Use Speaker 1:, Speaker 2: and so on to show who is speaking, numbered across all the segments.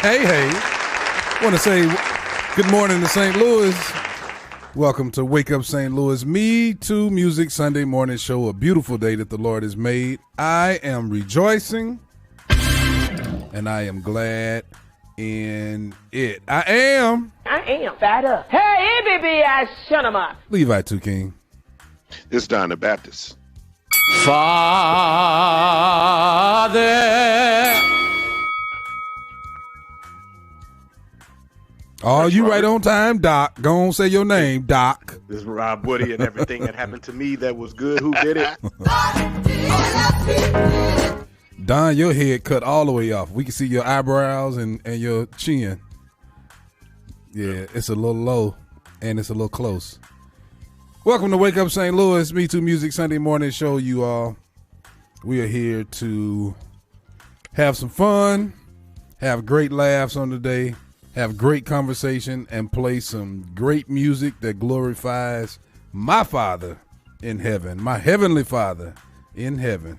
Speaker 1: Hey. Want to say good morning to St. Louis. Welcome to Wake Up St. Louis, MeTooMusic Sunday morning show. A beautiful day that the Lord has made. I am rejoicing and I am glad in it. I am
Speaker 2: Fatter. Hey, baby, I shut him up.
Speaker 1: Levi 2 King.
Speaker 3: This is Don the Baptist.
Speaker 4: Father.
Speaker 1: Oh, you right on time, Doc. Go on, say your name, Doc.
Speaker 3: This is Rob Woody and everything that happened to me that was good. Who did it?
Speaker 1: Don, your head cut all the way off. We can see your eyebrows and your chin. Yeah, it's a little low and it's a little close. Welcome to Wake Up St. Louis, MeTooMusic Sunday morning show, you all. We are here to have some fun, have great laughs on the day, have great conversation, and play some great music that glorifies my Father in heaven, my Heavenly Father in heaven.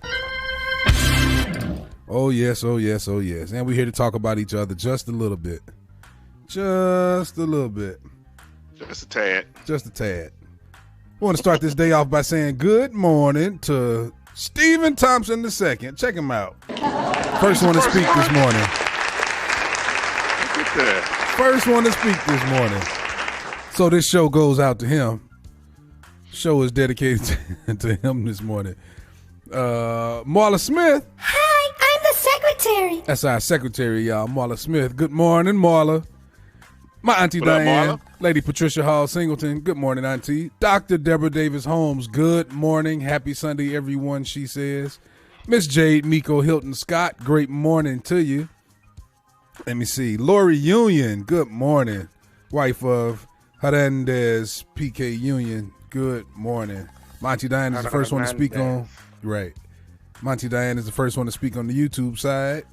Speaker 1: Oh, yes, oh, yes, oh, yes. And we're here to talk about each other just a little bit. Just a little bit.
Speaker 3: Just a tad.
Speaker 1: Just a tad. I want to start this day off by saying good morning to Stephen Thompson II. Check him out. First one to speak this morning. First one to speak this morning. So this show goes out to him. Show is dedicated to him this morning. Marla Smith.
Speaker 5: Hi, I'm the secretary.
Speaker 1: That's our secretary, y'all. Marla Smith. Good morning, Marla. My auntie Diane, Lady Patricia Hall Singleton. Good morning, auntie. Dr. Deborah Davis Holmes. Good morning. Happy Sunday, everyone, she says. Miss Jade Miko Hilton Scott. Great morning to you. Let me see. Lori Union. Good morning. Wife of Hernandez PK Union. Good morning. Monty Diane is the first one to speak on. Right. Monty Diane is the first one to speak on the YouTube side.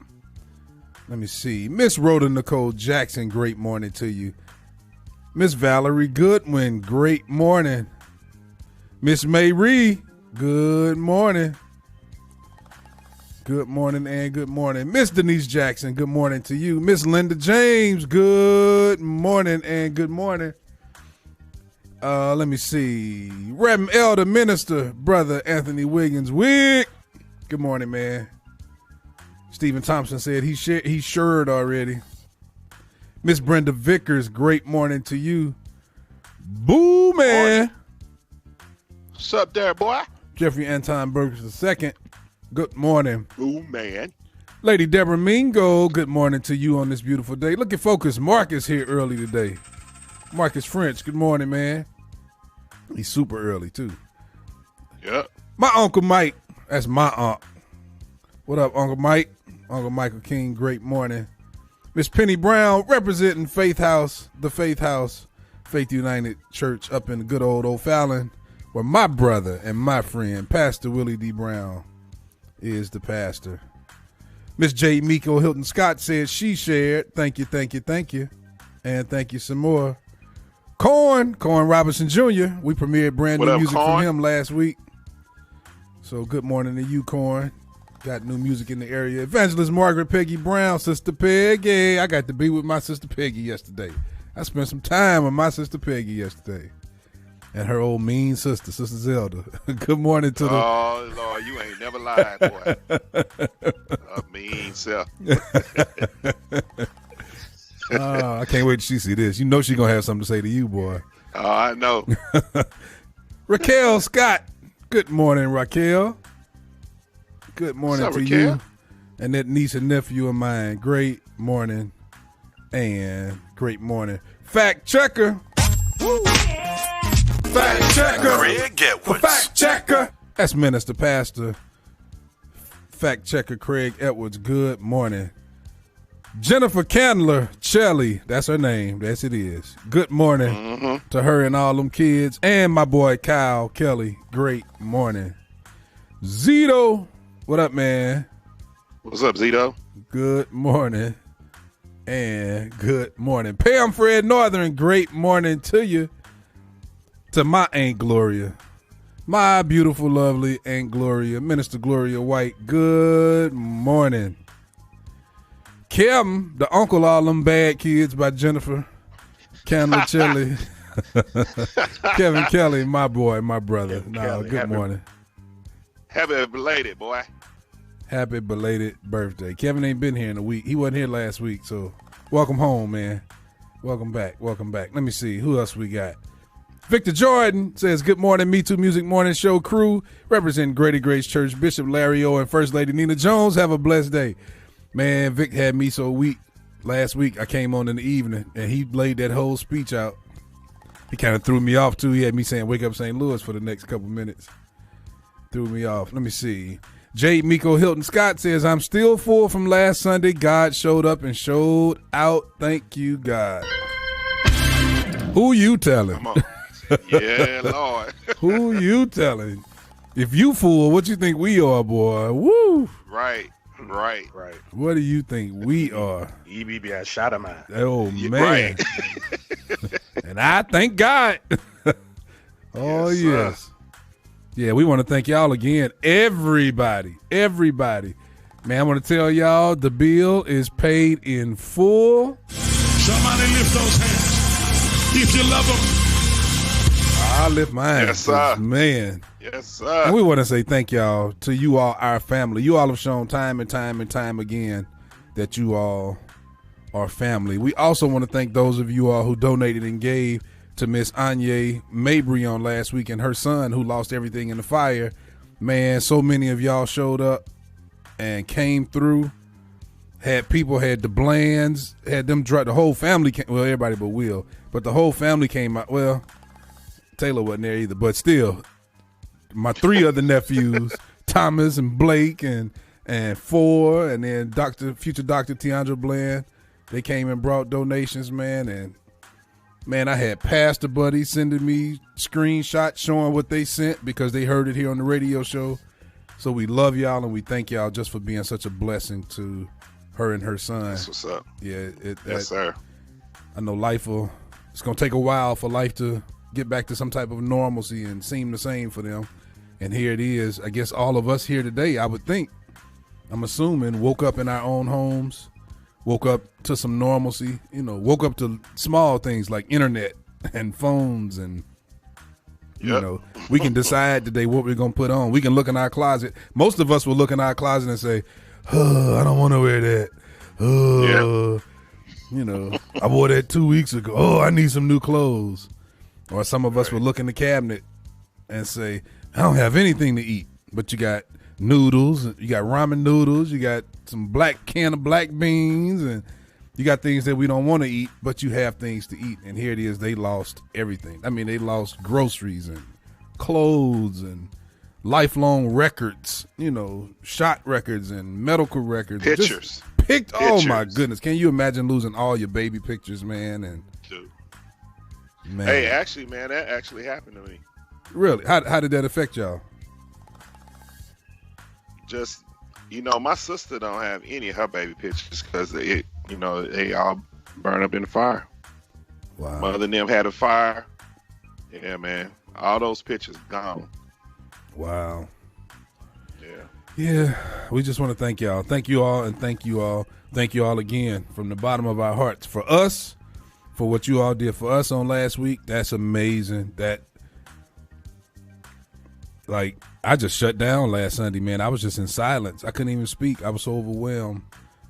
Speaker 1: Let me see. Miss Rhoda Nicole Jackson, great morning to you. Miss Valerie Goodwin, great morning. Miss Mayrie, good morning. Good morning and good morning. Miss Denise Jackson, good morning to you. Miss Linda James, good morning and good morning. Let me see. Reverend Elder Minister, Brother Anthony Wiggins Wig. Good morning, man. Stephen Thompson said he shared already. Miss Brenda Vickers, great morning to you. Boo, man.
Speaker 3: What's up there, boy?
Speaker 1: Jeffrey Anton Burgess II, good morning.
Speaker 3: Boo, man.
Speaker 1: Lady Deborah Mingo, good morning to you on this beautiful day. Look at focus. Marcus here early today. Marcus French, good morning, man. He's super early, too.
Speaker 3: Yep.
Speaker 1: My Uncle Mike, that's my aunt. What up, Uncle Mike? Uncle Michael King, great morning. Miss Penny Brown, representing Faith House, the Faith House, Faith United Church up in the good old O'Fallon, where my brother and my friend, Pastor Willie D. Brown, is the pastor. Miss J. Miko Hilton Scott said she shared. Thank you, thank you, thank you. And thank you some more. Corn Robinson Jr., we premiered brand new music from him last week. So good morning to you, Corn. Got new music in the area. Evangelist Margaret Peggy Brown, Sister Peggy. I got to be with my Sister Peggy yesterday. I spent some time with my Sister Peggy yesterday. And her old mean sister, Sister Zelda. Good morning to the...
Speaker 3: Oh, Lord, you ain't never lied, boy. Mean self.
Speaker 1: I can't wait till she see this. You know she going to have something to say to you, boy.
Speaker 3: Oh, I know.
Speaker 1: Raquel Scott. Good morning, Raquel. Good morning to
Speaker 3: Raquel?
Speaker 1: you and that niece and nephew of mine. Great morning and great morning. Fact checker. Woo. Fact checker. Fact checker. That's Minister Pastor. Fact checker Craig Edwards. Good morning. Jennifer Candler Chelly. That's her name. That's it is. Good morning to her and all them kids. And my boy Kyle Kelly. Great morning. Zito. What up, man?
Speaker 3: What's up, Zito?
Speaker 1: Good morning. And good morning. Pam Fred Northern, great morning to you. To my Aunt Gloria. My beautiful, lovely Aunt Gloria. Minister Gloria White, good morning. Kim, the Uncle All Them Bad Kids by Jennifer Canlicelli. Kevin Kelly, my boy, my brother. Good morning.
Speaker 3: Happy belated, boy.
Speaker 1: Happy belated birthday. Kevin ain't been here in a week. He wasn't here last week, so welcome home, man. Welcome back. Let me see. Who else we got? Victor Jordan says, good morning, MeTooMusic Morning Show crew. Representing Grady Grace Church, Bishop Larry O, and First Lady Nina Jones. Have a blessed day. Man, Vic had me so weak. Last week, I came on in the evening, and he laid that whole speech out. He kind of threw me off, too. He had me saying, wake up St. Louis for the next couple minutes. Threw me off. Let me see. Jade Miko Hilton Scott says, I'm still full from last Sunday. God showed up and showed out. Thank you, God. Who you telling?
Speaker 3: Come on. Yeah, Lord.
Speaker 1: Who you telling? If you fool, what you think we are, boy? Woo.
Speaker 3: Right.
Speaker 1: What do you think we are?
Speaker 4: EBB, I shot him out.
Speaker 1: Oh, man.
Speaker 3: Right.
Speaker 1: And I thank God. Oh, yes. Yeah, we want to thank y'all again. Everybody. Man, I want to tell y'all the bill is paid in full.
Speaker 6: Somebody lift those hands. If you love them.
Speaker 1: I lift mine.
Speaker 3: Yes, sir.
Speaker 1: Man.
Speaker 3: Yes, sir.
Speaker 1: And we want to say thank y'all to you all, our family. You all have shown time and time again that you all are family. We also want to thank those of you all who donated and gave to Miss Anya Mabry on last week and her son who lost everything in the fire. Man, so many of y'all showed up and came through. Had the Blands, had them the whole family everybody but Will, but the whole family came out. Well, Taylor wasn't there either, but still, my three other nephews, Thomas and Blake and four, and then future Dr. Tiandra Bland, they came and brought donations, man. And man, I had pastor buddies sending me screenshots showing what they sent because they heard it here on the radio show. So we love y'all and we thank y'all just for being such a blessing to her and her son.
Speaker 3: That's what's up.
Speaker 1: Yeah,
Speaker 3: Yes, sir.
Speaker 1: I know it's going to take a while for life to get back to some type of normalcy and seem the same for them. And here it is. I guess all of us here today, I would think, I'm assuming, woke up in our own homes, woke up to some normalcy, woke up to small things like internet and phones and, we can decide today what we're going to put on. We can look in our closet. Most of us will look in our closet and say, I don't want to wear that. I wore that 2 weeks ago. Oh, I need some new clothes. Or some of us will look in the cabinet and say, I don't have anything to eat. But you got noodles, you got ramen noodles, you got some can of black beans, and you got things that we don't want to eat, but you have things to eat. And here it is, they lost everything. I mean, they lost groceries and clothes and lifelong records, shot records and medical records.
Speaker 3: Pictures.
Speaker 1: Oh my goodness. Can you imagine losing all your baby pictures, man? And
Speaker 3: Dude.
Speaker 1: man.
Speaker 3: Hey, actually, man, that actually happened to me.
Speaker 1: Really? How did that affect y'all?
Speaker 3: Just, my sister don't have any of her baby pictures because they all burn up in the fire.
Speaker 1: Wow.
Speaker 3: Mother and them had a fire. Yeah, man. All those pictures gone.
Speaker 1: Wow.
Speaker 3: Yeah.
Speaker 1: Yeah. We just want to thank y'all. Thank you all, and thank you all. Thank you all again from the bottom of our hearts. For us, for what you all did for us on last week, that's amazing. I just shut down last Sunday, man. I was just in silence. I couldn't even speak. I was so overwhelmed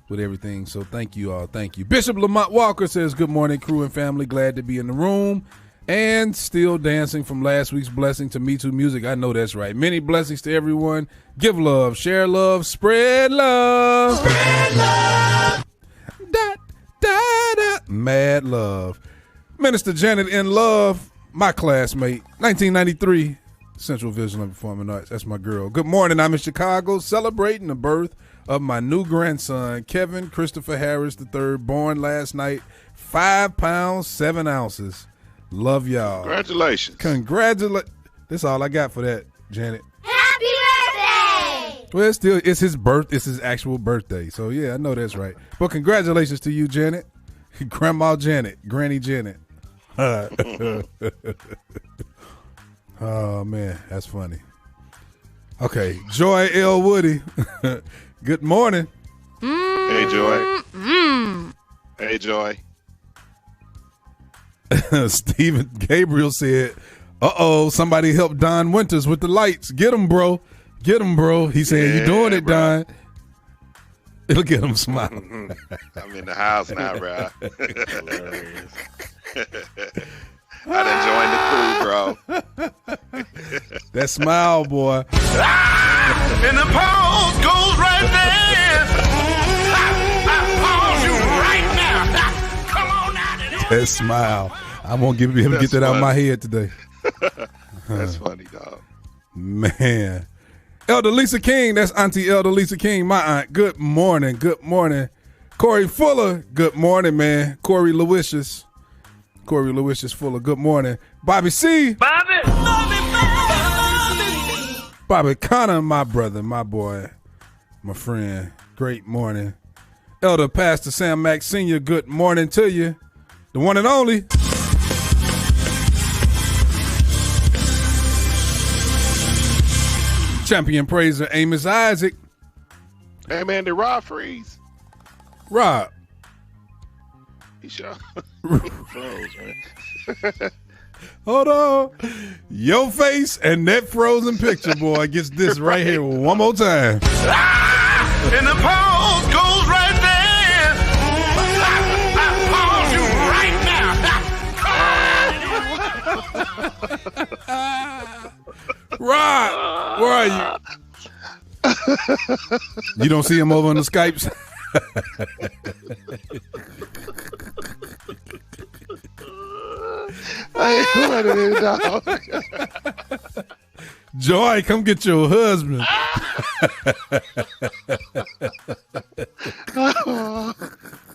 Speaker 1: with everything. So thank you all. Thank you. Bishop Lamont Walker says, good morning, crew and family. Glad to be in the room. And still dancing from last week's blessing to MeTooMusic. I know that's right. Many blessings to everyone. Give love, share love, spread love. Spread love. Da, da, da. Mad love. Minister Janet in Love, my classmate, 1993. Central Vision of Performing Arts. That's my girl. Good morning. I'm in Chicago celebrating the birth of my new grandson, Kevin Christopher Harris III, born last night, 5 pounds, 7 ounces. Love y'all.
Speaker 3: Congratulations.
Speaker 1: That's all I got for that, Janet.
Speaker 5: Happy birthday!
Speaker 1: Well, it's his actual birthday. So yeah, I know that's right. But congratulations to you, Janet. Grandma Janet, Granny Janet. Oh, man, that's funny. Okay, Joy L. Woody, good morning.
Speaker 3: Hey, Joy. Hey, Joy.
Speaker 1: Stephen Gabriel said, somebody help Don Winters with the lights. Get him, bro. Get him, bro. He said, you doing it,
Speaker 3: bro.
Speaker 1: Don. It'll get him smiling.
Speaker 3: I'm in the house now, bro. I done joined the crew, bro.
Speaker 1: That smile, boy.
Speaker 6: And the pause goes right there. I pause you right now. Come on out of there.
Speaker 1: That smile. I'm going to give him get that out of my head today.
Speaker 3: That's funny, dog.
Speaker 1: Man. Elder Lisa King, that's Auntie Elder Lisa King, my aunt. Good morning. Good morning. Corey Fuller, good morning, man. Corey Lewisius Fuller, good morning. Bobby C. Bobby Connor, my brother, my boy, my friend. Great morning. Elder Pastor Sam Mack Sr., good morning to you. The one and only. Champion praiser Amos Isaac.
Speaker 3: Hey, man, did Rob freeze?
Speaker 1: Rob.
Speaker 3: He sure froze, man.
Speaker 1: Hold on. Your face and that frozen picture, boy, gets this right here one more time.
Speaker 6: And the pause goes right there. I pause you right now.
Speaker 1: Rob, where are you? You don't see him over on the Skypes? Joy, come get your husband.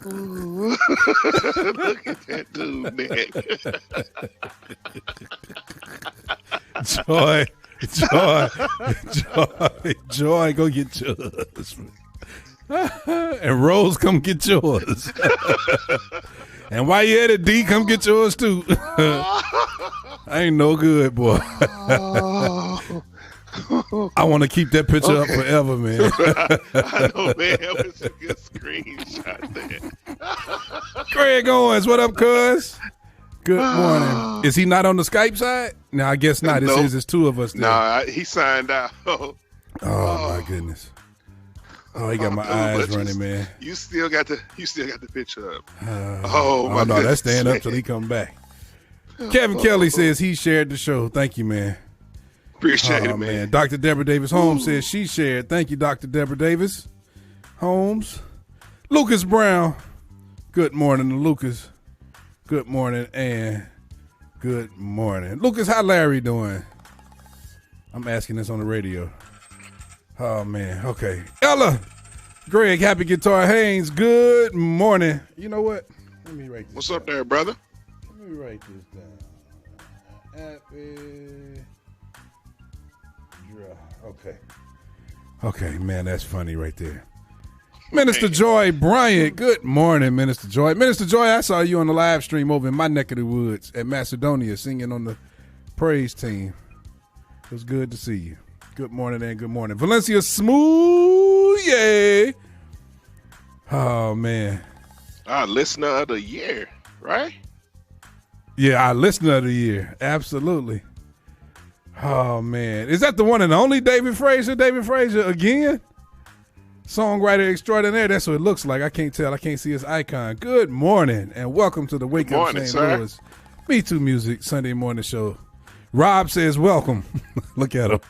Speaker 3: Look at that dude,
Speaker 1: man. Joy, go get your husband. And Rose, come get yours. And while you at it, D, come get yours too. I ain't no good, boy. I want to keep that picture up forever, man.
Speaker 3: I know, man. That was a good screenshot there.
Speaker 1: Craig Owens, what up, cuz? Good morning. Is he not on the Skype side? No, I guess not. It says there's two of us there.
Speaker 3: No, he signed out.
Speaker 1: Oh, my goodness. Oh, he got my eyes running, man.
Speaker 3: You still got the picture up.
Speaker 1: My
Speaker 3: goodness.
Speaker 1: No, that's staying up till he come back. Kevin Kelly says he shared the show. Thank you, man.
Speaker 3: Appreciate it, man.
Speaker 1: Dr. Deborah Davis Holmes says she shared. Thank you, Dr. Deborah Davis Holmes. Lucas Brown. Good morning to Lucas. Good morning and good morning. Lucas, how Larry doing? I'm asking this on the radio. Oh, man. Okay. Ella. Greg, Happy Guitar Haynes. Good morning. You know what? Let me write this
Speaker 3: What's
Speaker 1: down.
Speaker 3: up there, brother?
Speaker 1: Let me write this down. Happy. Okay. Okay, man, that's funny right there. Minister Joy Bryant. Good morning, Minister Joy. Minister Joy, I saw you on the live stream over in my neck of the woods at Macedonia singing on the praise team. It was good to see you. Good morning and good morning. Valencia Smooth, yay. Oh, man.
Speaker 3: Our listener of the year, right?
Speaker 1: Yeah, our listener of the year. Absolutely. Oh, man. Is that the one and only David Frazier? David Frazier again? Songwriter extraordinaire. That's what it looks like. I can't tell. I can't see his icon. Good morning and welcome to the Wake Up St. Louis MeTooMusic Sunday morning show. Rob says welcome. Look at him.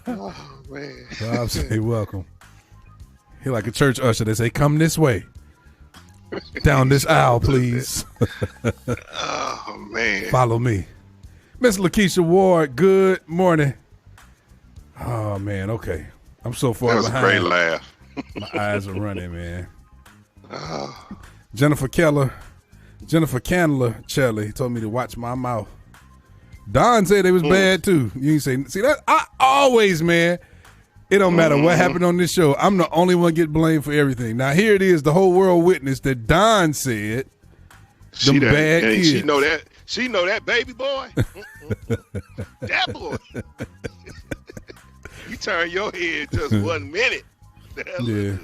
Speaker 3: Oh, man.
Speaker 1: Rob say welcome. He like a church usher. They say, come this way. Down this aisle, please.
Speaker 3: Oh, man.
Speaker 1: Follow me. Miss Lakeisha Ward, good morning. Oh, man, okay. I'm so far behind.
Speaker 3: That was a great laugh.
Speaker 1: My eyes are running, man. Jennifer Candler Chelly told me to watch my mouth. Don said it was bad, too. You can say, see, that I always, man, it don't matter what happened on this show. I'm the only one get blamed for everything. Now, here it is, the whole world witness that Don said them bad kids.
Speaker 3: She know that baby boy. That boy. You turn your head just 1 minute.
Speaker 1: Yeah.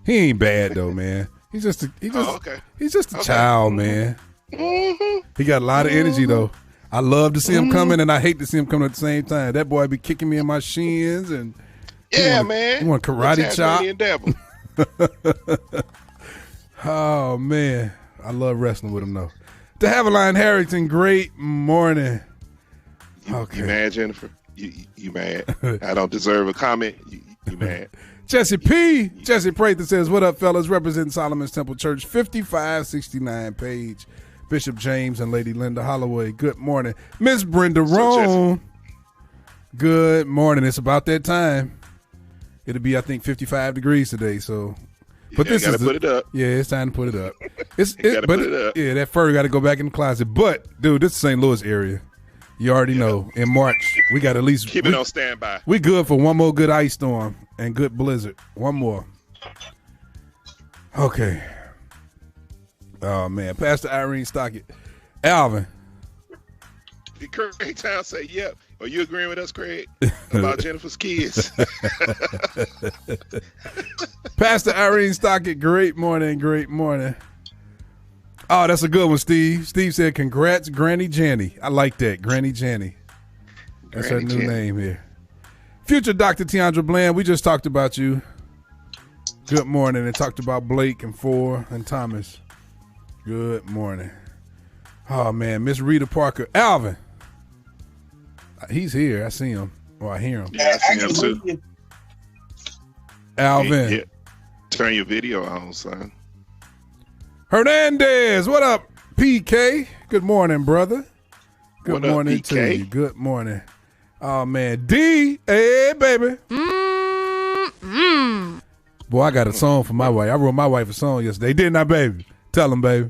Speaker 1: He ain't bad though, man. He's just a child, man.
Speaker 3: Mm-hmm.
Speaker 1: He got a lot of energy though. I love to see him coming, and I hate to see him coming at the same time. That boy be kicking me in my shins, and
Speaker 3: man.
Speaker 1: He want karate chop.
Speaker 3: Devil.
Speaker 1: Oh man, I love wrestling with him though. To Haviline Harrington, great morning. Okay,
Speaker 3: you mad, Jennifer? You mad? I don't deserve a comment. You mad?
Speaker 1: Jesse Prather says, "What up, fellas? Representing Solomon's Temple Church, 5569 Page." Bishop James and Lady Linda Holloway. Good morning. Miss Brenda Roan. Good morning. It's about that time. It'll be, I think, 55 degrees today. So, but this is
Speaker 3: put it up.
Speaker 1: Yeah, it's time to put it up.
Speaker 3: Put it up.
Speaker 1: Yeah, that fur got to go back in the closet. But dude, this is St. Louis area. You already know. In March, we got at least
Speaker 3: keep it on standby.
Speaker 1: We good for one more good ice storm and good blizzard. One more. Okay. Oh man, Pastor Irene Stockett, Alvin.
Speaker 3: Did Craig Town say yep? Are you agreeing with us, Craig, about Jennifer's kids?
Speaker 1: Pastor Irene Stockett, great morning, great morning. Oh, that's a good one, Steve. Steve said, "Congrats, Granny Janny." I like that, Granny Janny. That's her new name here. Future Dr. Tiandra Bland, we just talked about you. Good morning, and talked about Blake and Four and Thomas. Good morning. Oh, man. Miss Rita Parker. Alvin. He's here. I see him. Or I hear him.
Speaker 3: Yeah, I see him too.
Speaker 1: Alvin.
Speaker 3: Yeah. Turn your video on, son.
Speaker 1: Hernandez. What up, PK? Good morning, brother. Good
Speaker 3: what
Speaker 1: morning
Speaker 3: up,
Speaker 1: to you. Good morning. Oh, man. D. Hey, baby. Boy, I got a song for my wife. I wrote my wife a song yesterday. Didn't I, baby? Tell him, baby.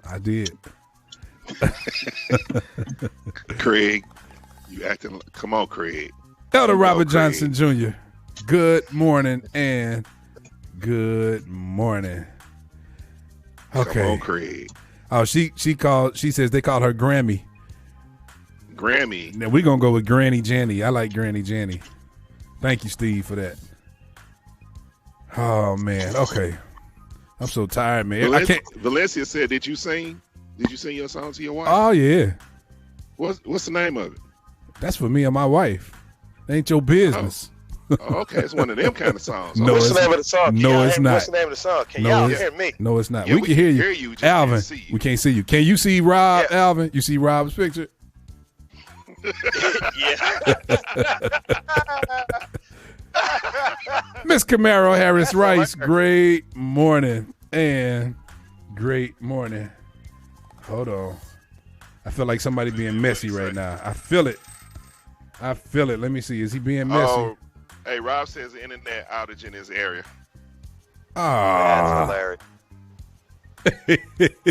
Speaker 1: I did.
Speaker 3: Craig, you acting like, come on, Craig.
Speaker 1: Elder Robert Johnson Jr. Good morning and good morning. Okay.
Speaker 3: Come on, Craig.
Speaker 1: Oh, she says they called her Grammy.
Speaker 3: Grammy.
Speaker 1: Now we're gonna go with Granny Janny. I like Granny Janny. Thank you, Steve, for that. Oh man. Okay. I'm so tired, man. I can't.
Speaker 3: Valencia said, "Did you sing? Did you sing your song to your wife?"
Speaker 1: Oh yeah.
Speaker 3: What's the name of it?
Speaker 1: That's for me and my wife. It ain't your business.
Speaker 3: Oh, okay, it's one of them kind of songs.
Speaker 1: No,
Speaker 4: what's the name of the song?
Speaker 1: No, it's not.
Speaker 4: What's the name of the song? Can y'all hear me?
Speaker 1: No, it's not.
Speaker 3: Yeah,
Speaker 1: we can hear you.
Speaker 3: just
Speaker 1: Alvin,
Speaker 3: can't see you.
Speaker 1: we can't see you. Can you see Rob,
Speaker 4: Yeah.
Speaker 1: Alvin? You see Rob's picture?
Speaker 4: Yeah.
Speaker 1: Miss Camaro Harris Rice, great morning and great morning. Hold on. I feel like somebody being messy right now. I feel it. Let me see. Is he being messy?
Speaker 3: Oh, hey, Rob says the internet outage in his area.
Speaker 1: Ah.
Speaker 4: That's hilarious.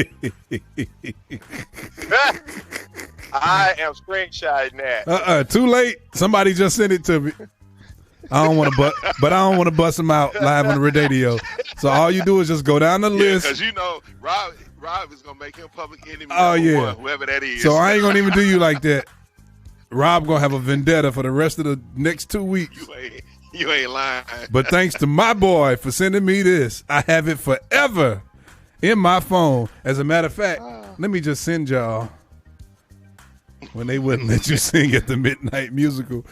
Speaker 4: I am screenshotting that.
Speaker 1: Too late. Somebody just sent it to me. I don't want to but I don't want to bust them out live on the radio. So all you do is just go down the list.
Speaker 3: Because you know Rob is gonna make him public enemy.
Speaker 1: Oh yeah,
Speaker 3: one, whoever that is.
Speaker 1: So I ain't gonna even do you like that. Rob gonna have a vendetta for the rest of the next 2 weeks.
Speaker 3: You ain't lying.
Speaker 1: But thanks to my boy for sending me this, I have it forever in my phone. As a matter of fact, let me just send y'all when they wouldn't let you sing at the midnight musical,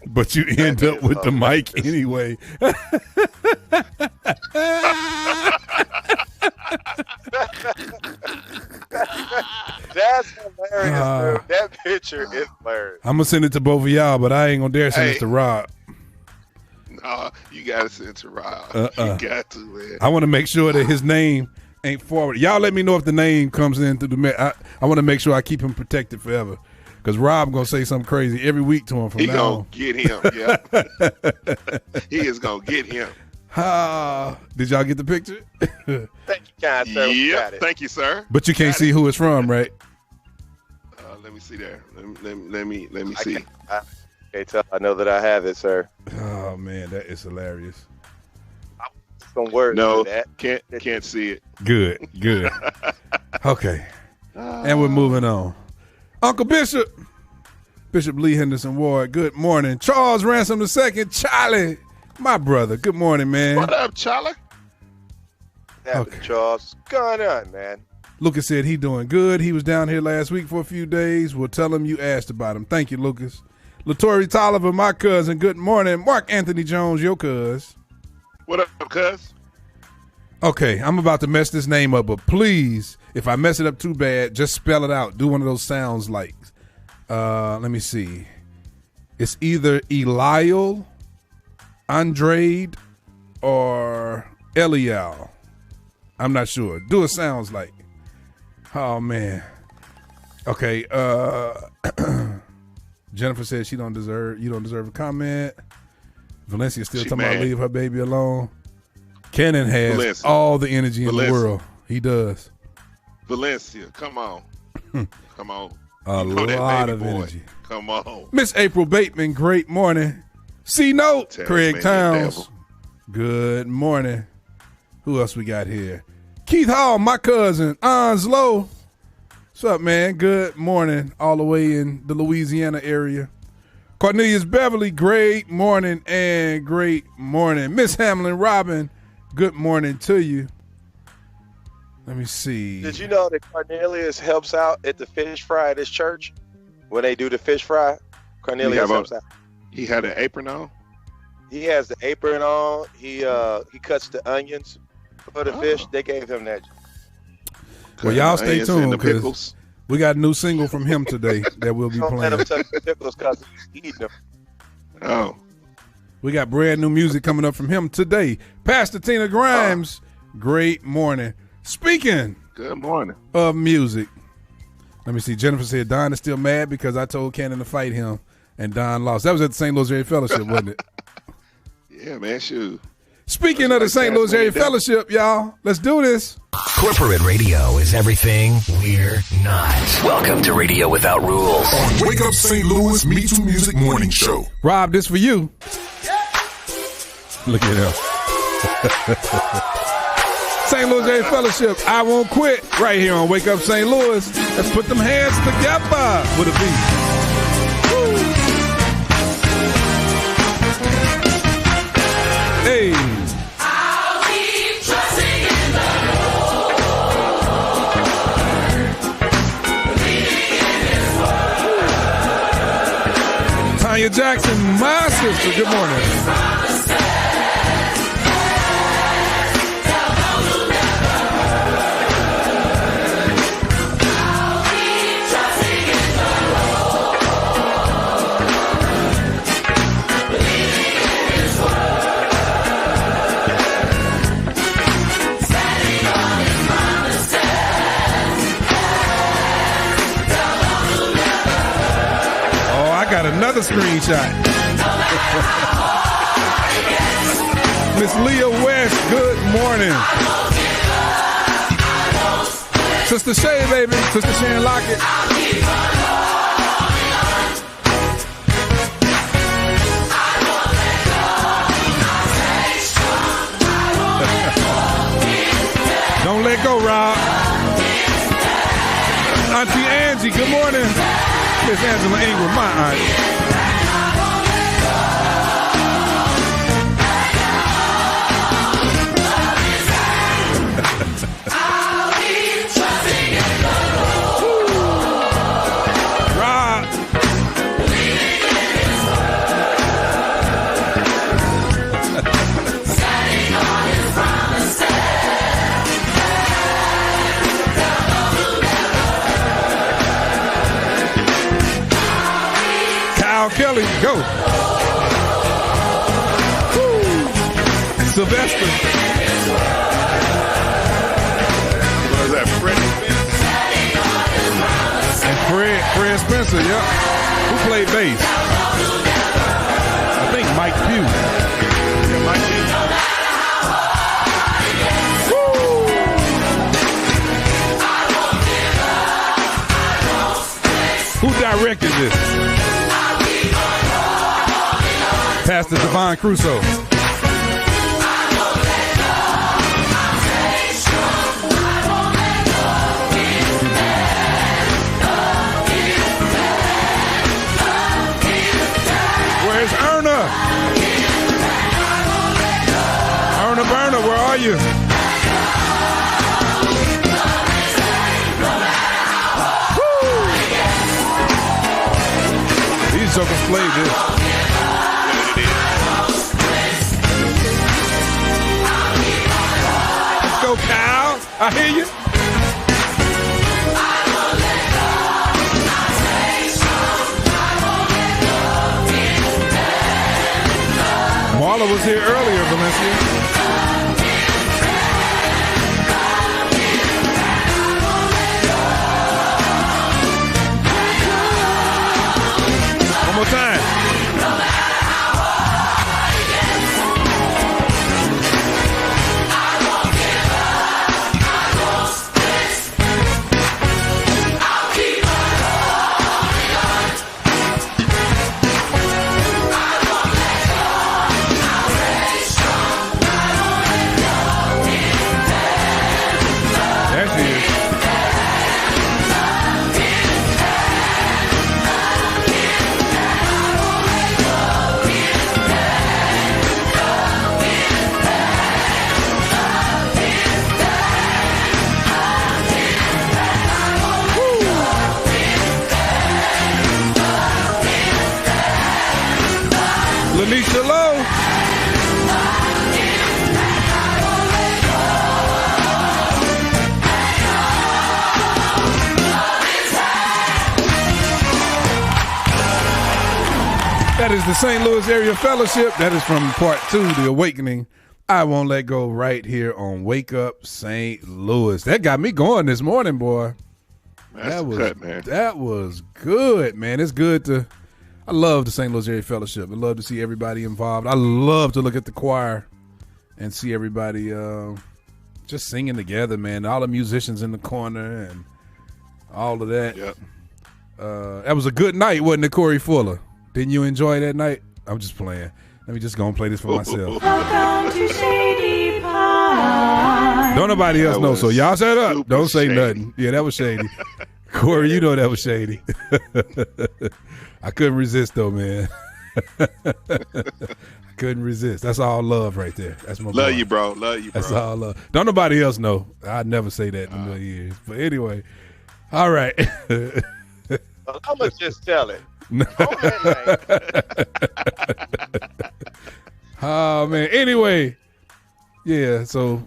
Speaker 1: but you end up with the mic anyway.
Speaker 4: That's hilarious, dude. That picture is hilarious.
Speaker 1: I'm gonna send it to both of y'all, but I ain't gonna dare send it to Rob.
Speaker 3: No, you gotta send it to Rob. You got to, man.
Speaker 1: I want to make sure that his name ain't forward. Y'all let me know if the name comes in through the. I want to make sure I keep him protected forever, because Rob gonna say something crazy every week to him from now on.
Speaker 3: He gonna get him. Yeah, he is gonna get him.
Speaker 1: Did y'all get the picture?
Speaker 4: Thank you, kind sir.
Speaker 3: Yeah, thank you, sir.
Speaker 1: But you can't see who it's from, right?
Speaker 3: Let me see there. Let me see.
Speaker 4: I can't tell. I know that I have it, sir.
Speaker 1: Oh man, that is hilarious.
Speaker 4: Some words.
Speaker 3: No,
Speaker 4: that.
Speaker 3: can't see it.
Speaker 1: Good. Okay, and we're moving on. Uncle Bishop, Bishop Lee Henderson Ward, good morning. Charles Ransom II, Charlie, my brother, good morning, man.
Speaker 3: What up, Charlie?
Speaker 4: Happened, Charles. What's going on, man?
Speaker 1: Lucas said he doing good. He was down here last week for a few days. We'll tell him you asked about him. Thank you, Lucas. Latori Tolliver, my cousin, good morning. Mark Anthony Jones, your cuz.
Speaker 3: What up, cuz?
Speaker 1: Okay, I'm about to mess this name up, but please, if I mess it up too bad, just spell it out. Do one of those sounds like, let me see. It's either Eliel, Andrade, or Eliel. I'm not sure. Do it sounds like. Oh, man. Okay, Jennifer said you don't deserve a comment. Valencia still talking about leave her baby alone. Cannon has
Speaker 3: Valencia.
Speaker 1: all the energy in the world. He does.
Speaker 3: Valencia, come on. Come on.
Speaker 1: A lot of energy.
Speaker 3: Come on.
Speaker 1: Miss April Bateman, great morning. C-Note, Craig Towns. Good morning. Who else we got here? Keith Hall, my cousin, Onslow. What's up, man? Good morning, all the way in the Louisiana area. Cornelius Beverly, great morning and great morning. Miss Hamlin Robin, good morning to you. Let me see.
Speaker 4: Did you know that Cornelius helps out at the fish fry at his church? When they do the fish fry, Cornelius helps out.
Speaker 3: He had an apron on?
Speaker 4: He has the apron on. He cuts the onions for the fish. They gave him that.
Speaker 1: Well, y'all stay tuned because we got a new single from him today that we'll be playing.
Speaker 4: Let him touch the pickles because he's eating them.
Speaker 3: Oh.
Speaker 1: We got brand new music coming up from him today. Pastor Tina Grimes, great morning. Speaking
Speaker 3: good morning
Speaker 1: of music, let me see. Jennifer said Don is still mad because I told Cannon to fight him and Don lost. That was at the St. Louis Area Fellowship, wasn't it?
Speaker 3: Yeah, man, shoot.
Speaker 1: Speaking of the St. Louis Area Fellowship, y'all, let's do this.
Speaker 7: Corporate radio is everything we're not. Welcome to Radio Without Rules.
Speaker 6: On Wake Up St. Louis MeTooMusic Morning Show.
Speaker 1: Rob, this for you. Look at him. St. Louis Area Fellowship, I Won't Quit, right here on Wake Up St. Louis. Let's put them hands together with a beat. Woo. Hey.
Speaker 8: I'll keep trusting in the Lord, believing in His word.
Speaker 1: Tanya Jackson, my sister, good morning. Got another screenshot. Miss Leah West, good morning. Sister Shay, baby. Sister Sharon Lockett. Don't let go, Rob. Auntie Angie, good morning. Miss Angela Ingram, my aunt.
Speaker 8: I'll keep trusting in the Lord.
Speaker 1: Rob.
Speaker 8: Believing in His word. Standing on His promises.
Speaker 1: Kelly, go. Woo. Sylvester.
Speaker 3: What is that, Fred Spencer?
Speaker 1: And Fred Spencer, yep. Who played bass? I think Mike Pugh.
Speaker 3: Yeah, Mike
Speaker 1: Pugh. Who directed this? Pastor Devon Crusoe. Warner, where are you? Woo! These jokers played this. Let's go, Kyle. I hear you. Marla was here earlier, Valencia. One more time. Lanisha Lowe. That is the St. Louis Area Fellowship. That is from part 2, The Awakening. I Won't Let Go, right here on Wake Up St. Louis. That got me going this morning, boy.
Speaker 3: That was cut, man.
Speaker 1: That was good, man. It's good to. I love the St. Louis Area Fellowship. I love to see everybody involved. I love to look at the choir and see everybody just singing together, man. All the musicians in the corner and all of that.
Speaker 3: Yep.
Speaker 1: That was a good night, wasn't it, Corey Fuller? Didn't you enjoy that night? I'm just playing. Let me just go and play this for myself. Don't nobody else know, so y'all shut up. Don't say
Speaker 3: shady.
Speaker 1: Nothing. Yeah, that was shady. Corey, you know that was shady. I couldn't resist, though, man. I couldn't resist. That's all love right there. That's my
Speaker 3: Love
Speaker 1: boy.
Speaker 3: you, bro. Love you, bro.
Speaker 1: That's all love. Don't nobody else know. I'd never say that in a million years. But anyway, all right.
Speaker 4: I'm going to just tell it.
Speaker 1: Oh, man. Anyway, yeah, so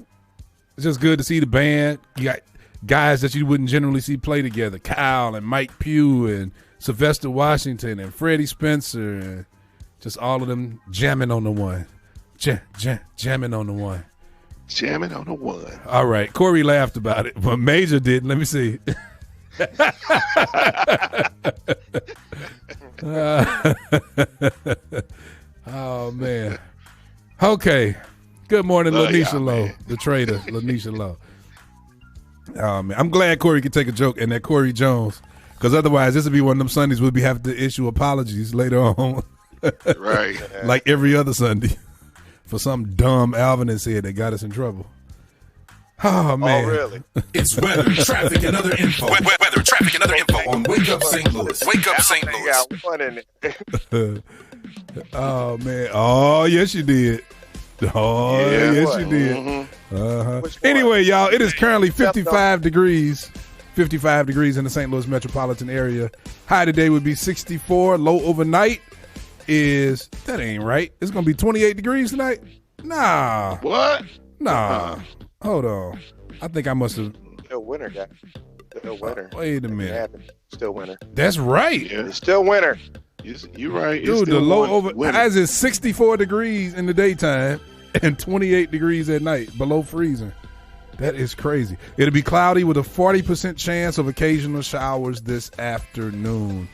Speaker 1: it's just good to see the band. You got guys that you wouldn't generally see play together. Kyle and Mike Pugh and Sylvester Washington and Freddie Spencer and just all of them jamming on the one. Jamming on the one.
Speaker 3: Jamming on the one.
Speaker 1: All right. Corey laughed about it, but Major didn't. Let me see. Oh, man. Okay. Good morning, Lanisha Lowe, the trader, Lanisha Lowe. Oh, man. I'm glad Corey could take a joke and that Corey Jones, because otherwise this would be one of them Sundays we'll be having to issue apologies later on.
Speaker 3: Right.
Speaker 1: Like every other Sunday for some dumb Alvin has said that got us in trouble. Oh, man.
Speaker 4: Oh, really?
Speaker 7: It's weather, traffic, and other info. Weather, traffic, and other info on Wake Up St. Louis. Wake Up St. Louis.
Speaker 4: Got one in it.
Speaker 1: Oh, man. Oh, yes, you did. Oh,
Speaker 3: Yeah,
Speaker 1: yes,
Speaker 4: what?
Speaker 1: you did.
Speaker 3: Mm-hmm.
Speaker 1: Uh-huh. Anyway, y'all, it is currently 55 degrees. 55 degrees in the St. Louis metropolitan area. High today would be 64. Low overnight is, that ain't right. It's going to be 28 degrees tonight? Nah.
Speaker 3: What?
Speaker 1: Nah. Hold on. I think I must have.
Speaker 4: Still winter, guy. Still winter.
Speaker 1: Wait a minute.
Speaker 4: Still winter.
Speaker 1: That's right.
Speaker 3: Yeah.
Speaker 4: It's still winter.
Speaker 3: You're right. It's
Speaker 1: Dude, the
Speaker 3: still
Speaker 1: low
Speaker 3: winter.
Speaker 1: over. As is 64 degrees in the daytime and 28 degrees at night, below freezing. That is crazy. It'll be cloudy with a 40% chance of occasional showers this afternoon.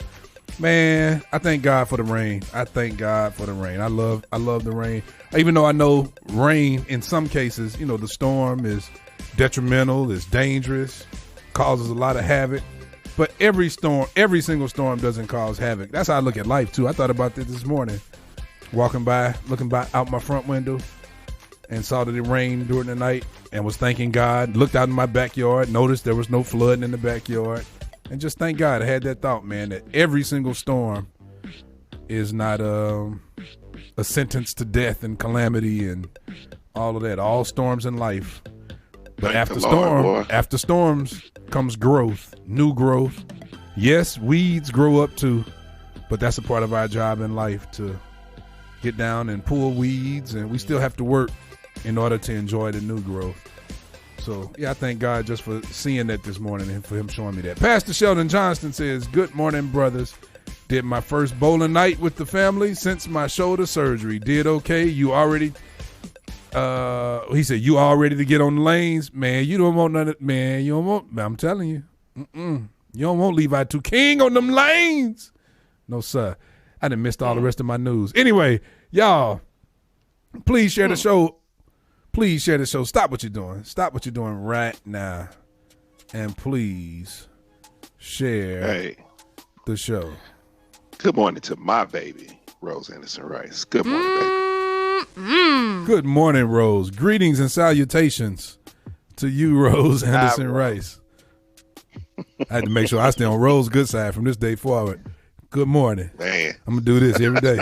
Speaker 1: Man, I thank God for the rain. I thank God for the rain. I love the rain. Even though I know rain in some cases, the storm is detrimental, it's dangerous, causes a lot of havoc. But every single storm doesn't cause havoc. That's how I look at life too. I thought about this morning, walking by, looking by out my front window, and saw that it rained during the night, and was thanking God. Looked out in my backyard, noticed there was no flooding in the backyard, and just thank God I had that thought, man, that every single storm is not a sentence to death and calamity and all of that, all storms in life. But
Speaker 3: Thank the Lord, boy.
Speaker 1: after storms comes growth, new growth. Yes, weeds grow up too, but that's a part of our job in life, to get down and pull weeds, and we still have to work in order to enjoy the new growth. So, yeah, I thank God just for seeing that this morning and for him showing me that. Pastor Sheldon Johnston says, good morning, brothers. Did my first bowling night with the family since my shoulder surgery. Did okay. You already, he said, you all ready to get on the lanes? Man, you don't want none of, man, you don't want, I'm telling you. You don't want Levi 2 King on them lanes. No, sir. I done missed all the rest of my news. Anyway, y'all, please share the show. Please share the show. Stop what you're doing. Stop what you're doing right now. And please share the show.
Speaker 3: Good morning to my baby, Rose Anderson Rice. Good morning, baby.
Speaker 1: Good morning, Rose. Greetings and salutations to you, Rose Anderson Rice. I had to make sure I stay on Rose's good side from this day forward. Good morning.
Speaker 3: Man.
Speaker 1: I'm going to do this every day.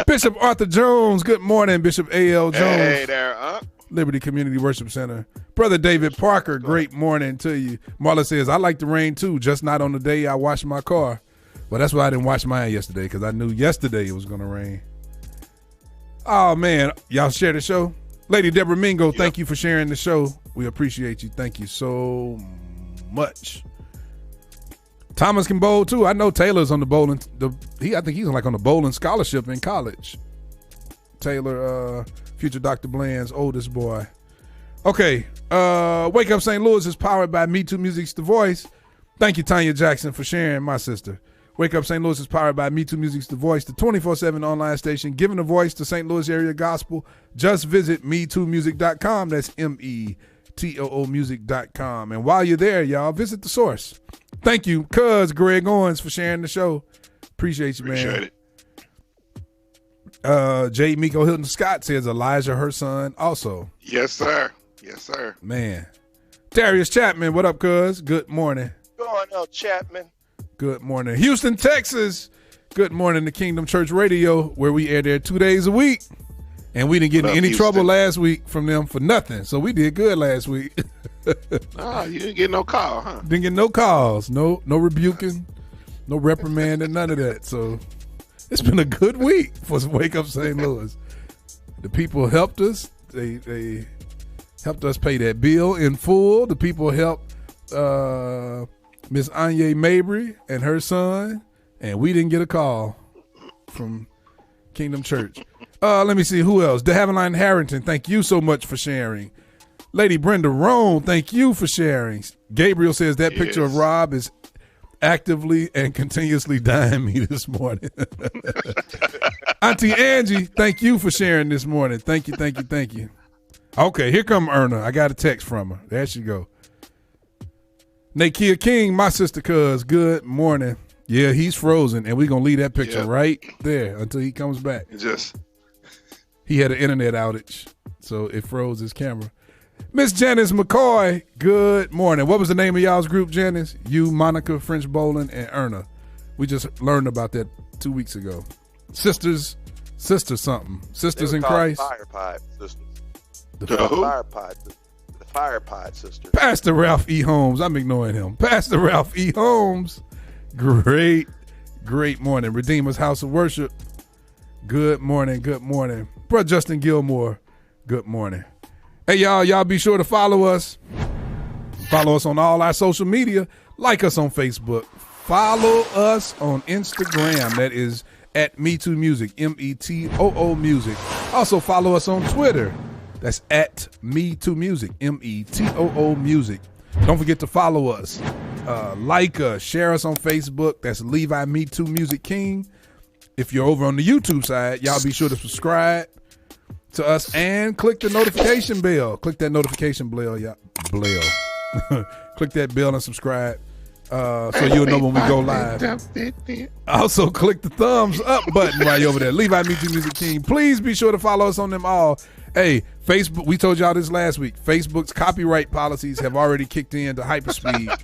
Speaker 1: Bishop Arthur Jones. Good morning, Bishop A.L. Jones.
Speaker 3: Hey there,
Speaker 1: Liberty Community Worship Center. Brother David Parker, great morning to you. Marla says, I like the rain too, just not on the day I wash my car. Well, that's why I didn't wash mine yesterday, because I knew yesterday it was going to rain. Oh, man. Y'all share the show? Lady Deborah Mingo, thank you for sharing the show. We appreciate you. Thank you so much. Thomas can bowl too. I know Taylor's on the bowling. I think he's like on the bowling scholarship in college. Taylor, future Dr. Bland's oldest boy. Okay. Wake Up St. Louis is powered by MeTooMusic's The Voice. Thank you, Tanya Jackson, for sharing, my sister. Wake Up St. Louis is powered by MeTooMusic's The Voice, the 24/7 online station giving a voice to St. Louis area gospel. Just visit MeTooMusic.com. That's MeTooMusic.com. And while you're there, y'all, visit the source. Thank you, Cuz Greg Owens, for sharing the show. Appreciate you, man.
Speaker 3: Appreciate it.
Speaker 1: J. Miko Hilton Scott says Elijah, her son, also.
Speaker 3: Yes, sir. Yes, sir.
Speaker 1: Man. Darius Chapman, what up, cuz? Good morning.
Speaker 4: Going up, Chapman.
Speaker 1: Good morning. Houston, Texas. Good morning to Kingdom Church Radio, where we air there 2 days a week. And we didn't get in any trouble last week from them for nothing. So we did good last week.
Speaker 3: Oh, you didn't get no call, huh?
Speaker 1: Didn't get no calls. No rebuking. No reprimanding, none of that. So it's been a good week for Wake Up St. Louis. The people helped us. They helped us pay that bill in full. The people helped Miss Anya Mabry and her son, and we didn't get a call from Kingdom Church. Let me see who else. De Haviline Harrington, thank you so much for sharing. Lady Brenda Roan, thank you for sharing. Gabriel says that picture of Rob is actively and continuously dying me this morning. Auntie Angie, thank you for sharing this morning. Thank you, thank you, thank you. Okay, here come Erna. I got a text from her. There she go. Nakia King, my sister cuz, good morning. Yeah, he's frozen, and we're going to leave that picture right there until he comes back. He had an internet outage, so it froze his camera. Miss Janice McCoy, good morning. What was the name of y'all's group, Janice? You, Monica, French Bowling, and Erna. We just learned about that 2 weeks ago. Sisters something. Sisters in Christ.
Speaker 4: Fire Pod Sisters. The Fire Pod Sisters.
Speaker 1: Pastor Ralph E. Holmes. I'm ignoring him. Pastor Ralph E. Holmes. Great morning. Redeemer's House of Worship. Good morning. Brother Justin Gilmore. Good morning. Hey, y'all be sure to follow us. Follow us on all our social media. Like us on Facebook. Follow us on Instagram. That is at MeTooMusic, METOO Music. Also follow us on Twitter. That's at MeTooMusic, METOO Music. Don't forget to follow us. Like us. Share us on Facebook. That's Levi MeTooMusic King. If you're over on the YouTube side, y'all be sure to subscribe to us and click the notification bell. Click that notification bell, y'all. Click that bell and subscribe so you'll know when we go live. Also, click the thumbs up button while you're over there. Levi MeTooMusic King. Please be sure to follow us on them all. Hey, Facebook, we told y'all this last week. Facebook's copyright policies have already kicked into hyperspeed,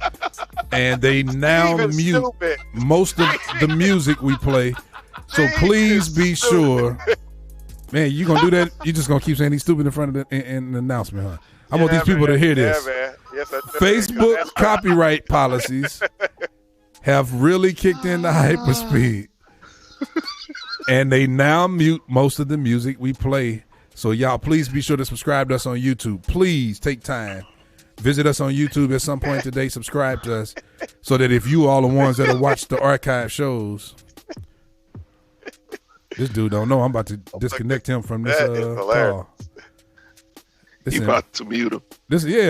Speaker 1: and they now mute most of the music we play. So please be sure Man, you gonna do that? You just gonna keep saying he's stupid in front of the announcement, huh? I want these people to hear this.
Speaker 4: Yeah, man. Yes,
Speaker 1: Facebook copyright policies have really kicked into hyperspeed. And they now mute most of the music we play. So y'all, please be sure to subscribe to us on YouTube. Please take time. Visit us on YouTube at some point today. Subscribe to us so that if you all the ones that have watched the archive shows, this dude don't know. I'm about to disconnect him from this call.
Speaker 3: You about to mute him.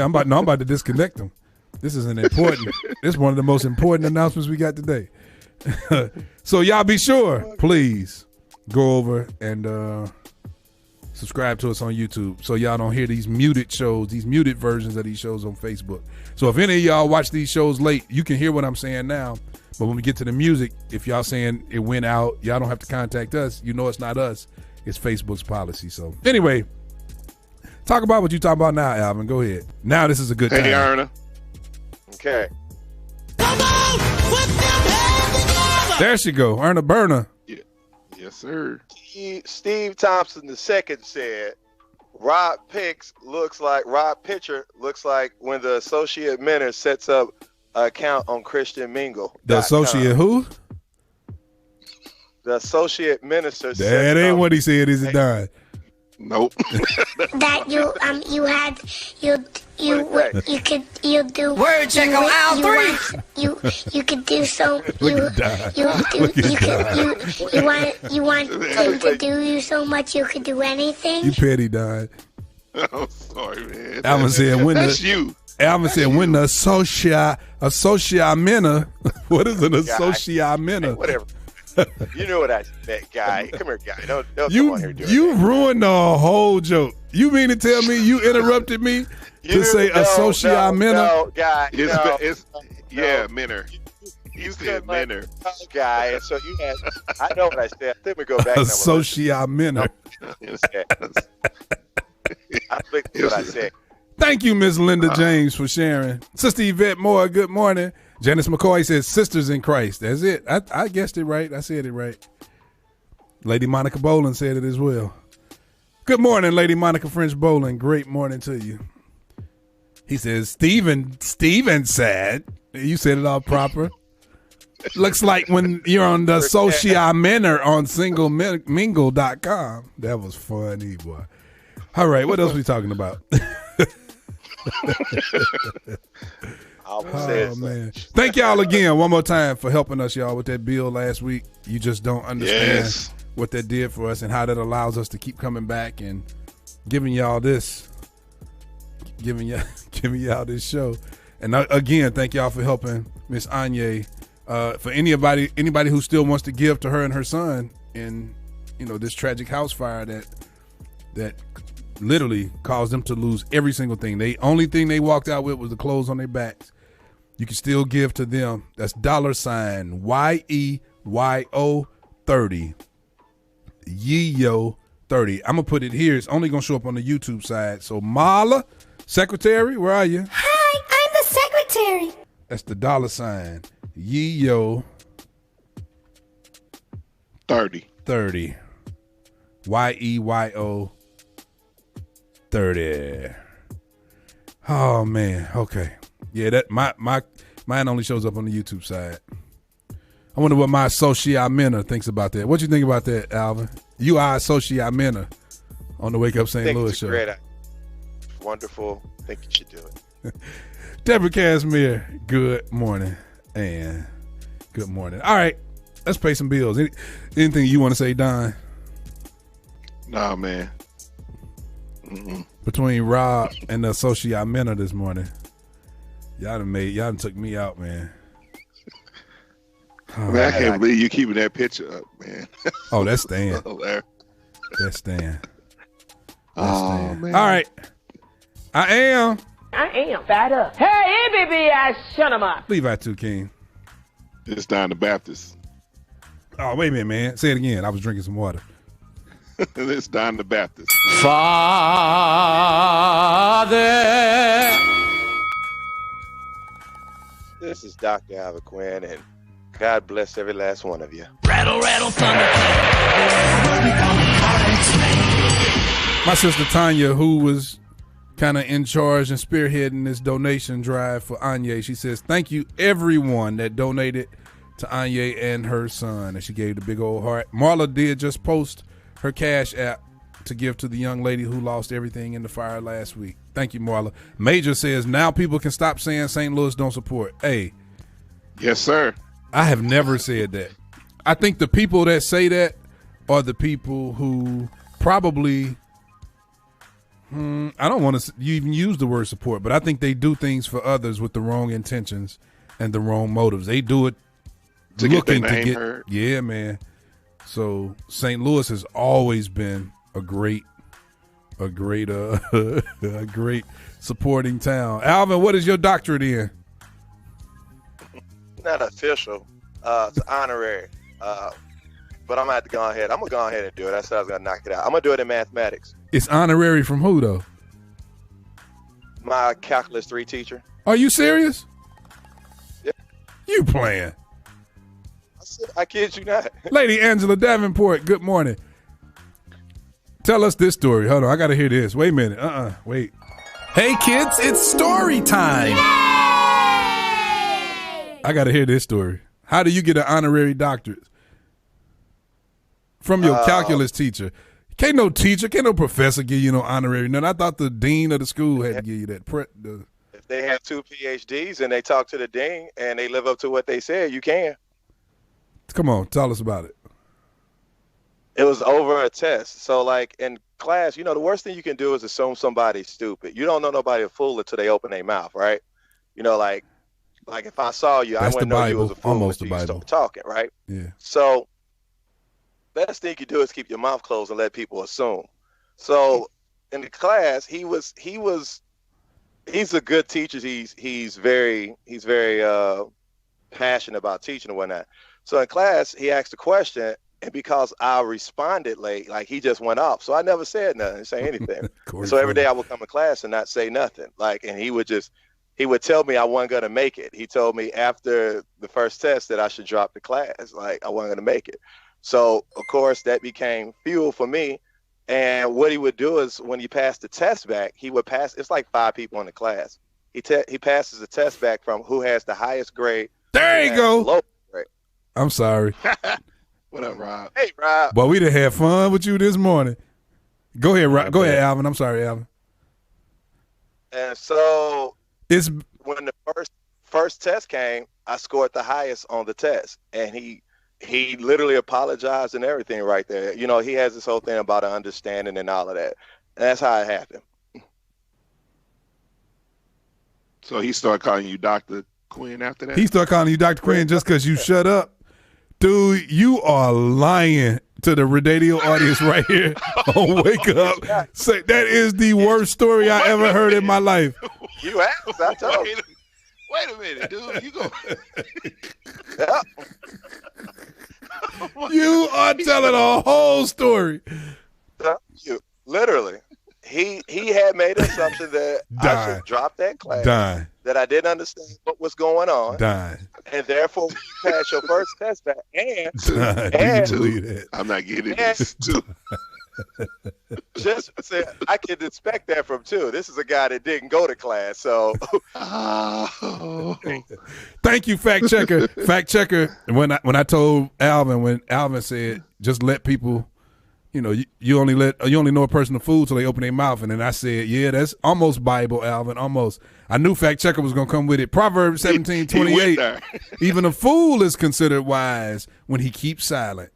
Speaker 1: I'm about to disconnect him. This is this is one of the most important announcements we got today. So y'all be sure, please go over and subscribe to us on YouTube so y'all don't hear these muted shows, these muted versions of these shows on Facebook. So if any of y'all watch these shows late, you can hear what I'm saying now. But when we get to the music, if y'all saying it went out, y'all don't have to contact us. You know it's not us. It's Facebook's policy. So anyway, talk about what you talk about now, Alvin. Go ahead. Now this is a good time.
Speaker 3: Hey, Erna.
Speaker 4: Okay.
Speaker 8: Come on, put them hands together.
Speaker 1: There she go, Erna Burner.
Speaker 3: Yeah. Yes, sir.
Speaker 4: Steve Thompson II said, Rob Pitcher looks like when the associate minister sets up an account on Christian Mingle.
Speaker 1: The associate who?
Speaker 4: The associate minister.
Speaker 1: That ain't what he said, is it, Don?
Speaker 3: Nope.
Speaker 5: That you could do
Speaker 8: Word check on aisle 3.
Speaker 5: You could do so you want him to do you so much you could do anything.
Speaker 1: You petty, Don.
Speaker 3: I'm sorry, man.
Speaker 1: Alvin said when
Speaker 3: That's you.
Speaker 1: Alvin said when the associate mena. What is an associate mena?
Speaker 4: Hey, whatever. You know what I meant, guy. Come here, guy. Don't
Speaker 1: you
Speaker 4: come on here doing
Speaker 1: you
Speaker 4: that.
Speaker 1: ruined the whole joke. You mean to tell me you interrupted me to say associate mena?
Speaker 4: No, guy.
Speaker 3: Yeah, Minner. You said Minner.
Speaker 4: Guy. And so you had. I know what I said. Let me go back.
Speaker 1: Associate mena.
Speaker 4: I think that's what I said.
Speaker 1: Thank you, Miss Linda James, for sharing. Sister Yvette Moore, good morning. Janice McCoy says, sisters in Christ. That's it. I guessed it right. I said it right. Lady Monica Boland said it as well. Good morning, Lady Monica French Boland. Great morning to you. He says, Steven said, you said it all proper. Looks like when you're on the social manner on singlemingle.com. That was funny, boy. All right, what else are we talking about? Oh, man. Thank y'all again one more time for helping us, y'all, with that bill last week. You just don't understand what that did for us and how that allows us to keep coming back and giving y'all this show. And again, thank y'all for helping Miss Anya. For anybody who still wants to give to her and her son in this tragic house fire that literally caused them to lose every single thing. The only thing they walked out with was the clothes on their backs. You can still give to them. That's $YEYO 30. YEYO 30. I'm gonna put it here. It's only gonna show up on the YouTube side. So Marla, secretary, where are you?
Speaker 5: Hi, I'm the secretary.
Speaker 1: That's the $YEYO
Speaker 3: 30.
Speaker 1: YEYO 30. Oh man. Okay. Yeah, that mine only shows up on the YouTube side. I wonder what my associate Mena thinks about that. What you think about that, Alvin? You are associate Mena on the Wake Up St. Louis show.
Speaker 4: Great. Wonderful. I think you should do it.
Speaker 1: Deborah Casimir, good morning. And good morning. All right, let's pay some bills. Anything you want to say, Don?
Speaker 3: Nah, man.
Speaker 1: Between Rob and the associate Mena this morning, y'all done took me out, man.
Speaker 3: Oh, man, I can't believe you keeping that picture up, man.
Speaker 1: Oh, that's Stan. That's Stan. Man. All right. I am
Speaker 2: fat up. Hey, baby, shut him up.
Speaker 1: Levi 2 King.
Speaker 3: It's Don the Baptist.
Speaker 1: Oh, wait a minute, man. Say it again. I was drinking some water.
Speaker 3: It's Don the Baptist.
Speaker 4: Father. This is Dr. Alva Quinn, and God bless every last one of you.
Speaker 8: Rattle, rattle, thunder.
Speaker 1: My sister Tanya, who was kind of in charge and spearheading this donation drive for Anya, she says, thank you everyone that donated to Anya and her son. And she gave the big old heart. Marla did just post her Cash App to give to the young lady who lost everything in the fire last week. Thank you, Marla. Major says, now people can stop saying St. Louis don't support. Hey.
Speaker 3: Yes, sir.
Speaker 1: I have never said that. I think the people that say that are the people who probably, I don't want to even use the word support, but I think they do things for others with the wrong intentions and the wrong motives. They do it
Speaker 3: to
Speaker 1: looking
Speaker 3: get their name
Speaker 1: to
Speaker 3: heard.
Speaker 1: Yeah, man. So St. Louis has always been a great a great supporting town. Alvin, what is your doctorate in?
Speaker 4: Not official. It's honorary. But I'm gonna have to go ahead. I'm gonna go ahead and do it. I said I was gonna knock it out. I'm gonna do it in mathematics.
Speaker 1: It's honorary from who though?
Speaker 4: My calculus 3 teacher.
Speaker 1: Are you serious?
Speaker 4: Yeah.
Speaker 1: You playing?
Speaker 4: I kid you not.
Speaker 1: Lady Angela Davenport, good morning. Tell us this story. Hold on, I gotta hear this. Wait a minute. Wait. Hey kids, it's story time. I gotta hear this story. How do you get an honorary doctorate? From your calculus teacher. Can't no professor give you no honorary nothing. I thought the dean of the school had to give you that.
Speaker 4: If they have 2 PhDs and they talk to the dean and they live up to what they said, you can.
Speaker 1: Come on, tell us about it.
Speaker 4: It was over a test. So, like, in class, the worst thing you can do is assume somebody's stupid. You don't know nobody a fool until they open their mouth, right? Like if I saw you, I wouldn't know you was a fool until you start talking, right?
Speaker 1: Yeah.
Speaker 4: So, best thing you can do is keep your mouth closed and let people assume. So, in the class, he's a good teacher. He's very passionate about teaching and whatnot. So in class, he asked a question, and because I responded late, like he just went off. So I never said nothing, didn't say anything. So every day I would come to class and not say nothing. And he would tell me I wasn't gonna make it. He told me after the first test that I should drop the class. Like I wasn't gonna make it. So of course that became fuel for me. And what he would do is when he passed the test back, he would pass. It's like 5 people in the class. He passes the test back from who has the highest grade.
Speaker 1: There you go.
Speaker 4: Low grade.
Speaker 1: I'm sorry.
Speaker 3: What up, Rob?
Speaker 4: Hey, Rob.
Speaker 1: Boy, we done had fun with you this morning. Go ahead, Rob. Go ahead, Alvin. I'm sorry, Alvin.
Speaker 4: And so
Speaker 1: it's
Speaker 4: when the first test came, I scored the highest on the test, and he literally apologized and everything right there. He has this whole thing about an understanding and all of that. And that's how it happened.
Speaker 3: So he started calling you Dr. Quinn after that?
Speaker 1: He started calling you Dr. Quinn just because you shut up. Dude, you are lying to the radio audience right here on Wake Up. Say, that is the worst story I ever heard in my life.
Speaker 4: You asked, I told you.
Speaker 3: Wait a minute, dude. You go.
Speaker 4: Yeah.
Speaker 1: You are telling a whole story.
Speaker 4: You literally. He had made an assumption that I should drop that class. That I didn't understand what was going on. And therefore pass your first test back. And
Speaker 3: I'm not getting this too.
Speaker 4: Just say I can expect that from 2. This is a guy that didn't go to class, so
Speaker 1: Thank you, fact checker. Fact checker. When I told Alvin, when Alvin said just let people, you only know a person a fool till they open their mouth, and then I said, yeah, that's almost Bible, Alvin, almost. I knew fact checker was gonna come with it. Proverbs 17:28. Even a fool is considered wise when he keeps silent,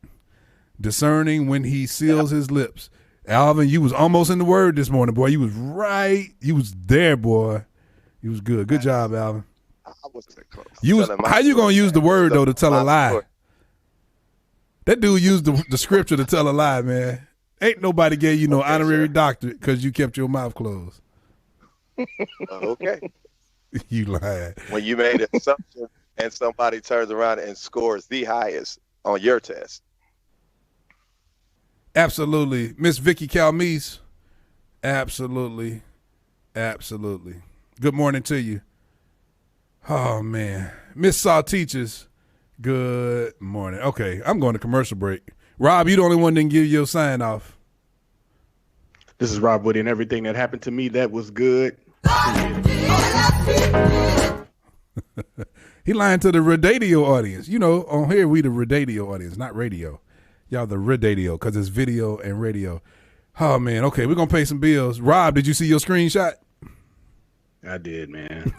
Speaker 1: discerning when he seals his lips. Alvin, you was almost in the word this morning, boy. You was right. You was there, boy. You was good. Good job, Alvin.
Speaker 4: I wasn't that close.
Speaker 1: How you gonna use the word though to tell a lie? That dude used the scripture to tell a lie, man. Ain't nobody gave you no honorary doctorate because you kept your mouth closed.
Speaker 4: Okay.
Speaker 1: You lied.
Speaker 4: When you made an assumption and somebody turns around and scores the highest on your test.
Speaker 1: Absolutely. Miss Vicky Calmise. Absolutely. Absolutely. Good morning to you. Oh, man. Miss Saw Teachers. Good morning. Okay, I'm going to commercial break. Rob, you the only one that didn't give your sign off.
Speaker 9: This is Rob Woody, and everything that happened to me that was good.
Speaker 1: He lying to the radio audience. You know, on here we the radio audience, not radio. Y'all the radio because it's video and radio. Oh man, okay, we're gonna pay some bills. Rob, did you see your screenshot?
Speaker 9: I did, man.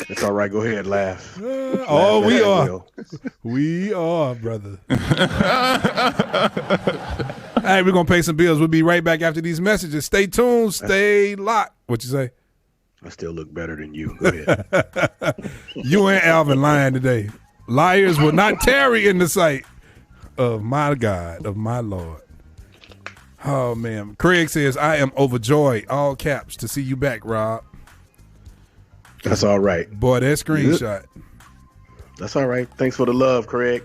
Speaker 9: It's all right. Go ahead, laugh.
Speaker 1: We are. We are, brother. All right, we're going to pay some bills. We'll be right back after these messages. Stay tuned. Stay locked. What you say?
Speaker 9: I still look better than you. Go ahead.
Speaker 1: You and Alvin lying today. Liars will not tarry in the sight of my God, of my Lord. Oh, man. Craig says, I am overjoyed, all caps, to see you back, Rob.
Speaker 9: That's all right.
Speaker 1: Boy, that screenshot.
Speaker 9: That's all right. Thanks for the love, Craig.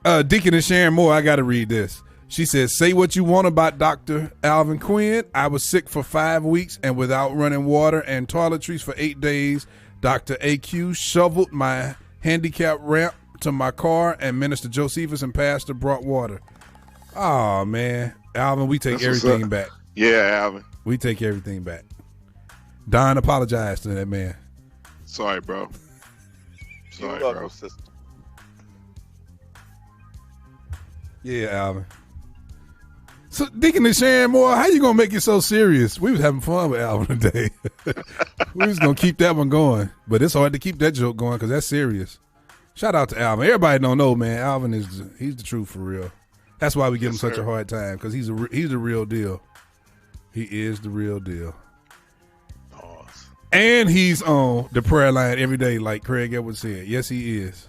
Speaker 1: Deacon is sharing more. I got to read this. She says, say what you want about Dr. Alvin Quinn. I was sick for 5 weeks and without running water and toiletries for 8 days. Dr. AQ shoveled my handicap ramp to my car and Minister Josephus and Pastor brought water. Oh, man. Alvin, we take everything back.
Speaker 3: Yeah, Alvin.
Speaker 1: We take everything back. Don apologized to that man.
Speaker 3: Sorry, bro. Sorry, bro.
Speaker 4: Sister.
Speaker 1: Yeah, Alvin. So, Deacon is sharing more. How you gonna make it so serious? We was having fun with Alvin today. We was gonna keep that one going, but it's hard to keep that joke going because that's serious. Shout out to Alvin. Everybody don't know, man. Alvin he's the truth for real. That's why we give him such a hard time because he's the real deal. He is the real deal.
Speaker 9: Pause.
Speaker 1: And he's on the prayer line every day, like Craig Edwards said. Yes, he is.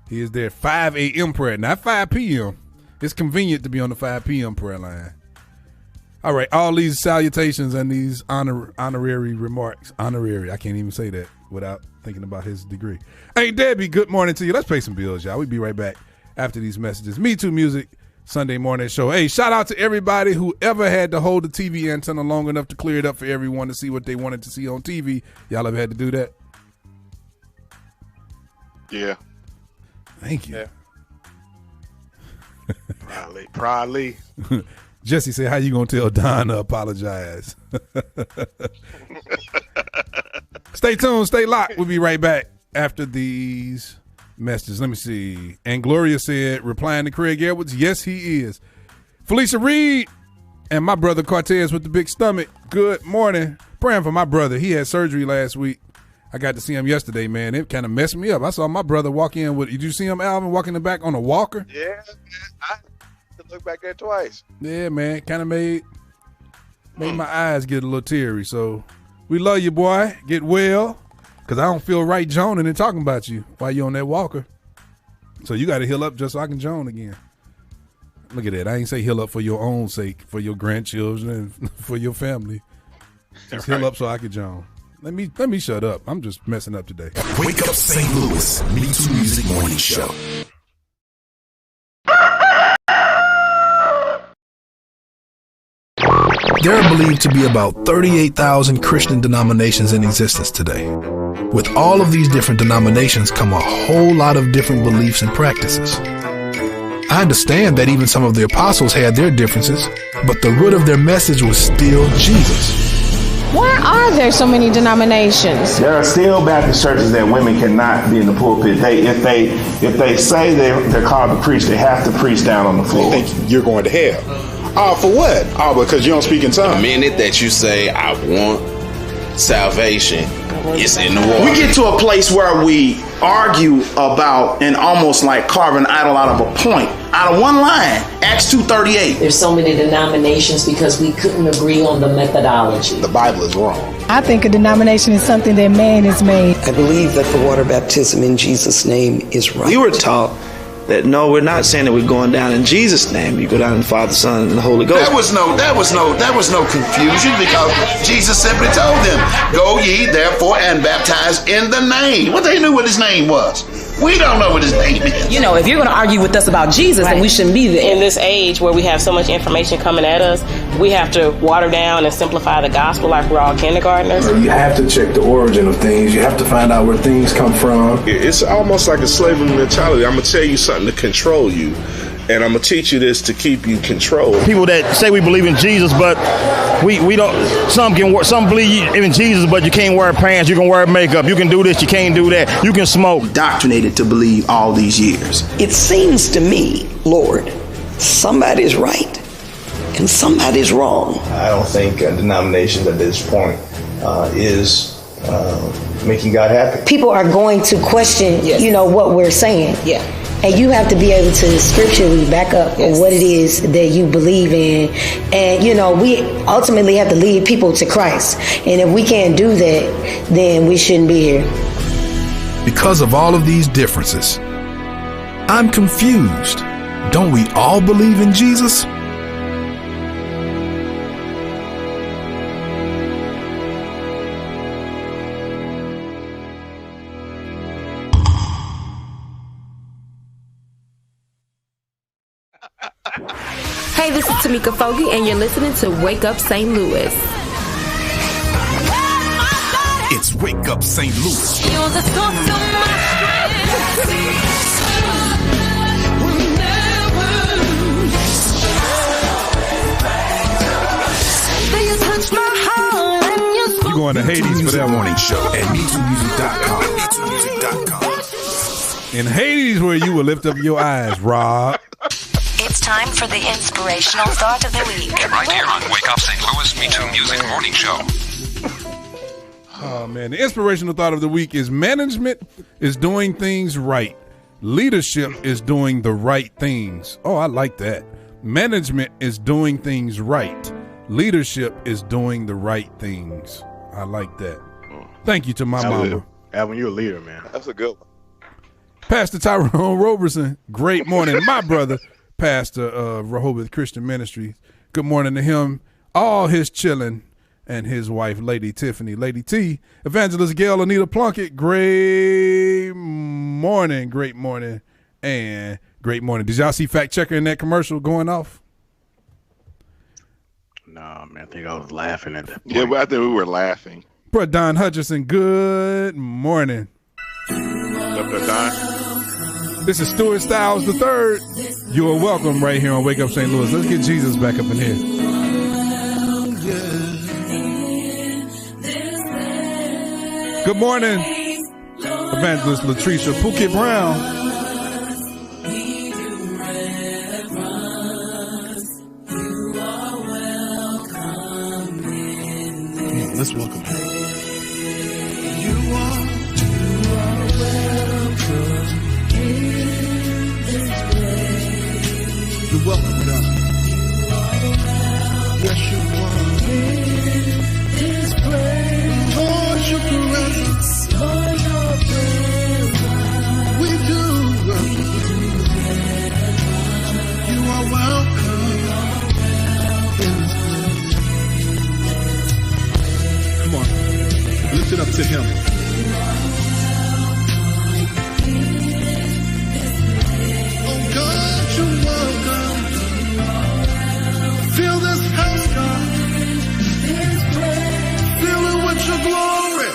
Speaker 1: He is there 5 a.m. prayer, not 5 p.m. It's convenient to be on the 5 p.m. prayer line. All right, all these salutations and these honorary remarks. Honorary, I can't even say that without thinking about his degree. Hey, Debbie, good morning to you. Let's pay some bills, y'all. We'll be right back after these messages. MeTooMusic, Sunday morning show. Hey, shout out to everybody who ever had to hold the TV antenna long enough to clear it up for everyone to see what they wanted to see on TV. Y'all ever had to do that?
Speaker 3: Yeah.
Speaker 1: Thank you.
Speaker 4: Yeah.
Speaker 9: Probably.
Speaker 1: Jesse said, how you going to tell Don to apologize? Stay tuned. Stay locked. We'll be right back after these messages. Let me see. And Gloria said, replying to Craig Edwards, yes, he is. Felicia Reed and my brother Cortez with the big stomach. Good morning. Praying for my brother. He had surgery last week. I got to see him yesterday, man. It kind of messed me up. I saw my brother walk in with, did you see him, Alvin, walking in the back on a walker?
Speaker 4: Yeah, I had to look back there twice.
Speaker 1: Yeah, man. Kind of made my eyes get a little teary. So we love you, boy. Get well. Because I don't feel right joning and talking about you while you're on that walker. So you got to heal up just so I can join again. Look at that. I ain't say heal up for your own sake, for your grandchildren, and for your family. Just heal up so I can join. Let me shut up. I'm just messing up today.
Speaker 7: Wake up St. Louis, MeTooMusic Morning Show.
Speaker 10: There are believed to be about 38,000 Christian denominations in existence today. With all of these different denominations come a whole lot of different beliefs and practices. I understand that even some of the apostles had their differences, but the root of their message was still Jesus.
Speaker 11: Why are there so many denominations?
Speaker 12: There are still Baptist churches that women cannot be in the pulpit. If they say they're called to preach, they have to preach down on the floor.
Speaker 13: They think you're going to hell. Oh, for what? Oh, because you don't speak in tongues.
Speaker 14: The minute that you say, I want salvation, it's in the water.
Speaker 12: We get to a place where we argue about and almost like carve an idol out of a point. Out of one line, Acts 2:38.
Speaker 15: There's so many denominations because we couldn't agree on the methodology.
Speaker 13: The Bible is wrong.
Speaker 16: I think a denomination is something that man has made.
Speaker 17: I believe that the water baptism in Jesus' name is right.
Speaker 18: We were taught that no, we're not saying that we're going down in Jesus' name. You go down in the Father, Son, and the Holy Ghost.
Speaker 6: There was no confusion because Jesus simply told them, "Go ye therefore and baptize in the name." Well, they knew what his name was. We don't know what his name is.
Speaker 19: You know, if you're going to argue with us about Jesus, then we shouldn't be there.
Speaker 20: In this age where we have so much information coming at us, we have to water down and simplify the gospel like we're all kindergartners.
Speaker 21: You have to check the origin of things. You have to find out where things come from.
Speaker 13: It's almost like a slavery mentality. I'm going to tell you something to control you.
Speaker 14: And I'm going to teach you this to keep you controlled.
Speaker 5: People that say we believe in Jesus, but we don't. Some believe in Jesus, but you can't wear pants. You can wear makeup. You can do this. You can't do that. You can smoke.
Speaker 12: Indoctrinated to believe all these years.
Speaker 17: It seems to me, Lord, somebody's right and somebody's wrong.
Speaker 18: I don't think denominations at this point is making God happy.
Speaker 22: People are going to question, what we're saying. Yeah. And you have to be able to scripturally back up what it is that you believe in. And, we ultimately have to lead people to Christ. And if we can't do that, then we shouldn't be here.
Speaker 10: Because of all of these differences, I'm confused. Don't we all believe in Jesus?
Speaker 23: Hey, this is Tamika Fogarty, and you're listening to Wake Up St. Louis.
Speaker 10: It's Wake Up St. Louis.
Speaker 1: You going to Hades for that
Speaker 10: morning show at MeTooMusic.com.
Speaker 1: In Hades, where you will lift up your eyes, Rob.
Speaker 24: It's time for the inspirational thought of the week.
Speaker 25: Right here on Wake Up St. Louis MeTooMusic Morning Show.
Speaker 1: Oh, man. The inspirational thought of the week is management is doing things right. Leadership is doing the right things. Oh, I like that. Management is doing things right. Leadership is doing the right things. I like that. Thank you to my mama.
Speaker 9: Alvin, you're a leader, man.
Speaker 4: That's a good one.
Speaker 1: Pastor Tyrone Roberson, great morning. My brother, Pastor Rehoboth Christian Ministries. Good morning to him, all his children, and his wife, Lady Tiffany. Lady T, Evangelist Gail Anita Plunkett, great morning, and great morning. Did y'all see Fact Checker in that commercial going off?
Speaker 9: No, man, I think I was laughing at that point.
Speaker 3: Yeah, but I think we were laughing.
Speaker 1: Brother Don Hutcherson, good morning.
Speaker 3: What's up, Don?
Speaker 1: This is Stuart Styles III. You are welcome right here on Wake Up St. Louis. Let's get Jesus back up in here. Good morning, Evangelist Latricia Pookie Brown.
Speaker 9: Let's welcome her.
Speaker 8: You're welcome, God. Yes, you are. His praise. Lord, your presence. Lord, your presence. We do welcome you. You are welcome in His presence. Come on. Lift it up to Him. Oh, God, you're welcome. Fill this house, God. Fill it with your glory.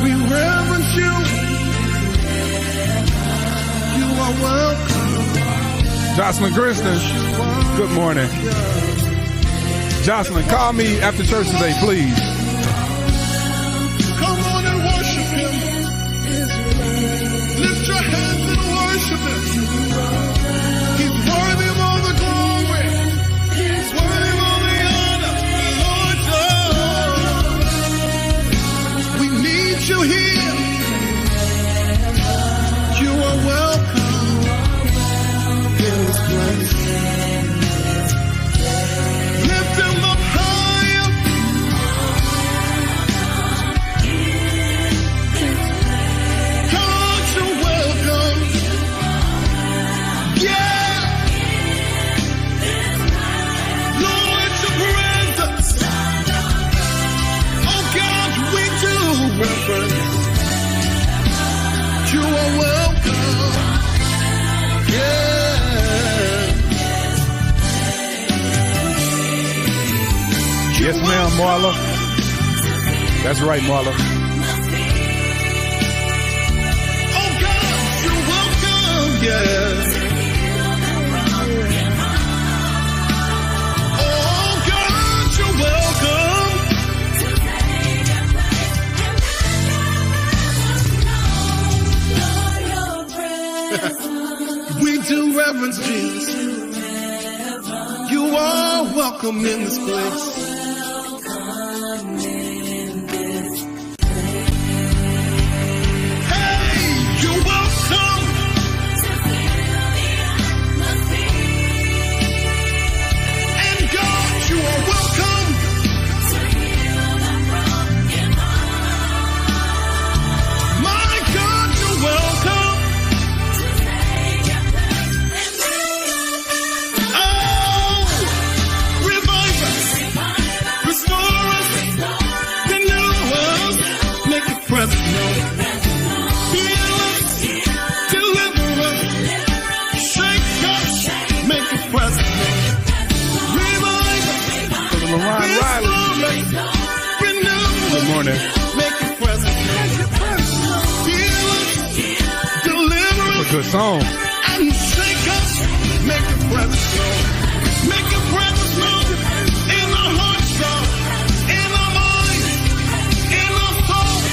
Speaker 8: We reverence you. You are welcome.
Speaker 1: Jocelyn Kristen, good morning. Jocelyn, call me after church today, please.
Speaker 8: Come on and worship Him. Lift your hands and worship Him. He's worthy of all the glory. He's worthy of all the honor. Lord, we need you here. You are welcome in this place. Lift Him up higher. God, you're welcome. Yeah. Lord, your presence. Oh God, we do reverence. You are welcome. Yeah.
Speaker 1: Yes, ma'am, Marla. That's right, Marla.
Speaker 8: Oh God, you're welcome. yeah. Oh, God, you're welcome. We do reverence Jesus. You are welcome in this place.
Speaker 1: Good morning. That's a good song.
Speaker 8: And shake us, make your presence known. Make your presence known in our hearts, God, in our minds, in our souls,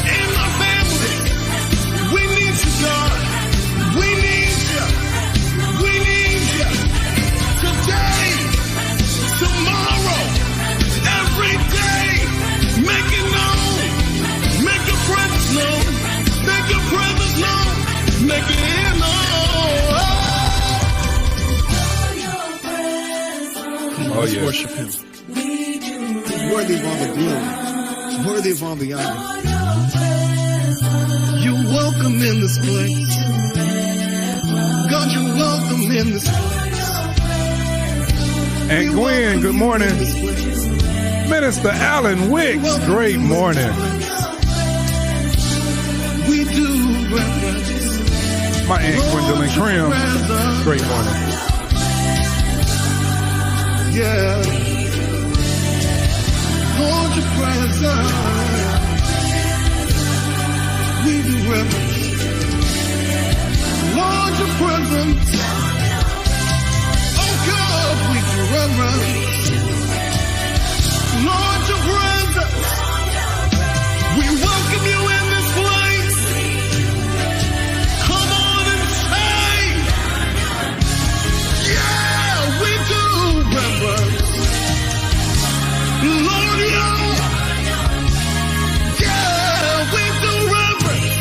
Speaker 8: in our families. We need you, God. We need you. We need you. Today, tomorrow, every day. Make it known. Make your presence known. Make your presence known. Make it known.
Speaker 1: Oh, yeah.
Speaker 8: Worship him. Worthy of all the glory. Worthy of all the honor. You're welcome in this place. God, you're welcome in this place.
Speaker 1: And Gwen, good morning. Minister Alan Wicks, great morning.
Speaker 8: We do reverence.
Speaker 1: My Aunt Gwendolyn Krim, great morning.
Speaker 8: Yeah. Hold your presence. We do reverence. Lord, your presence. Oh God, we do reverence. Lord, your presence. We welcome you in this place. Come on and say, yeah, we do reverence. Lord, yeah, we do reverence.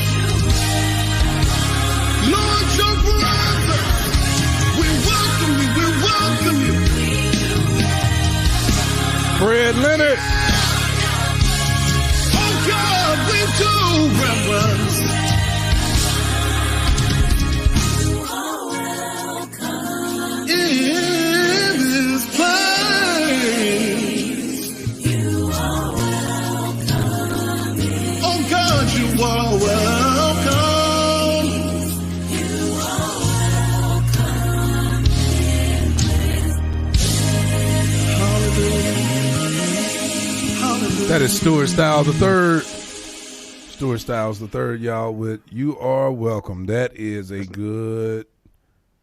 Speaker 8: Lord, your presence. We welcome you, we welcome you.
Speaker 1: Fred Leonard.
Speaker 8: Oh God, we do reverence. In this place. Oh God, you are welcome.
Speaker 1: That is Stuart Styles the Third. Stuart Styles the Third, y'all, with "You Are Welcome." That is a good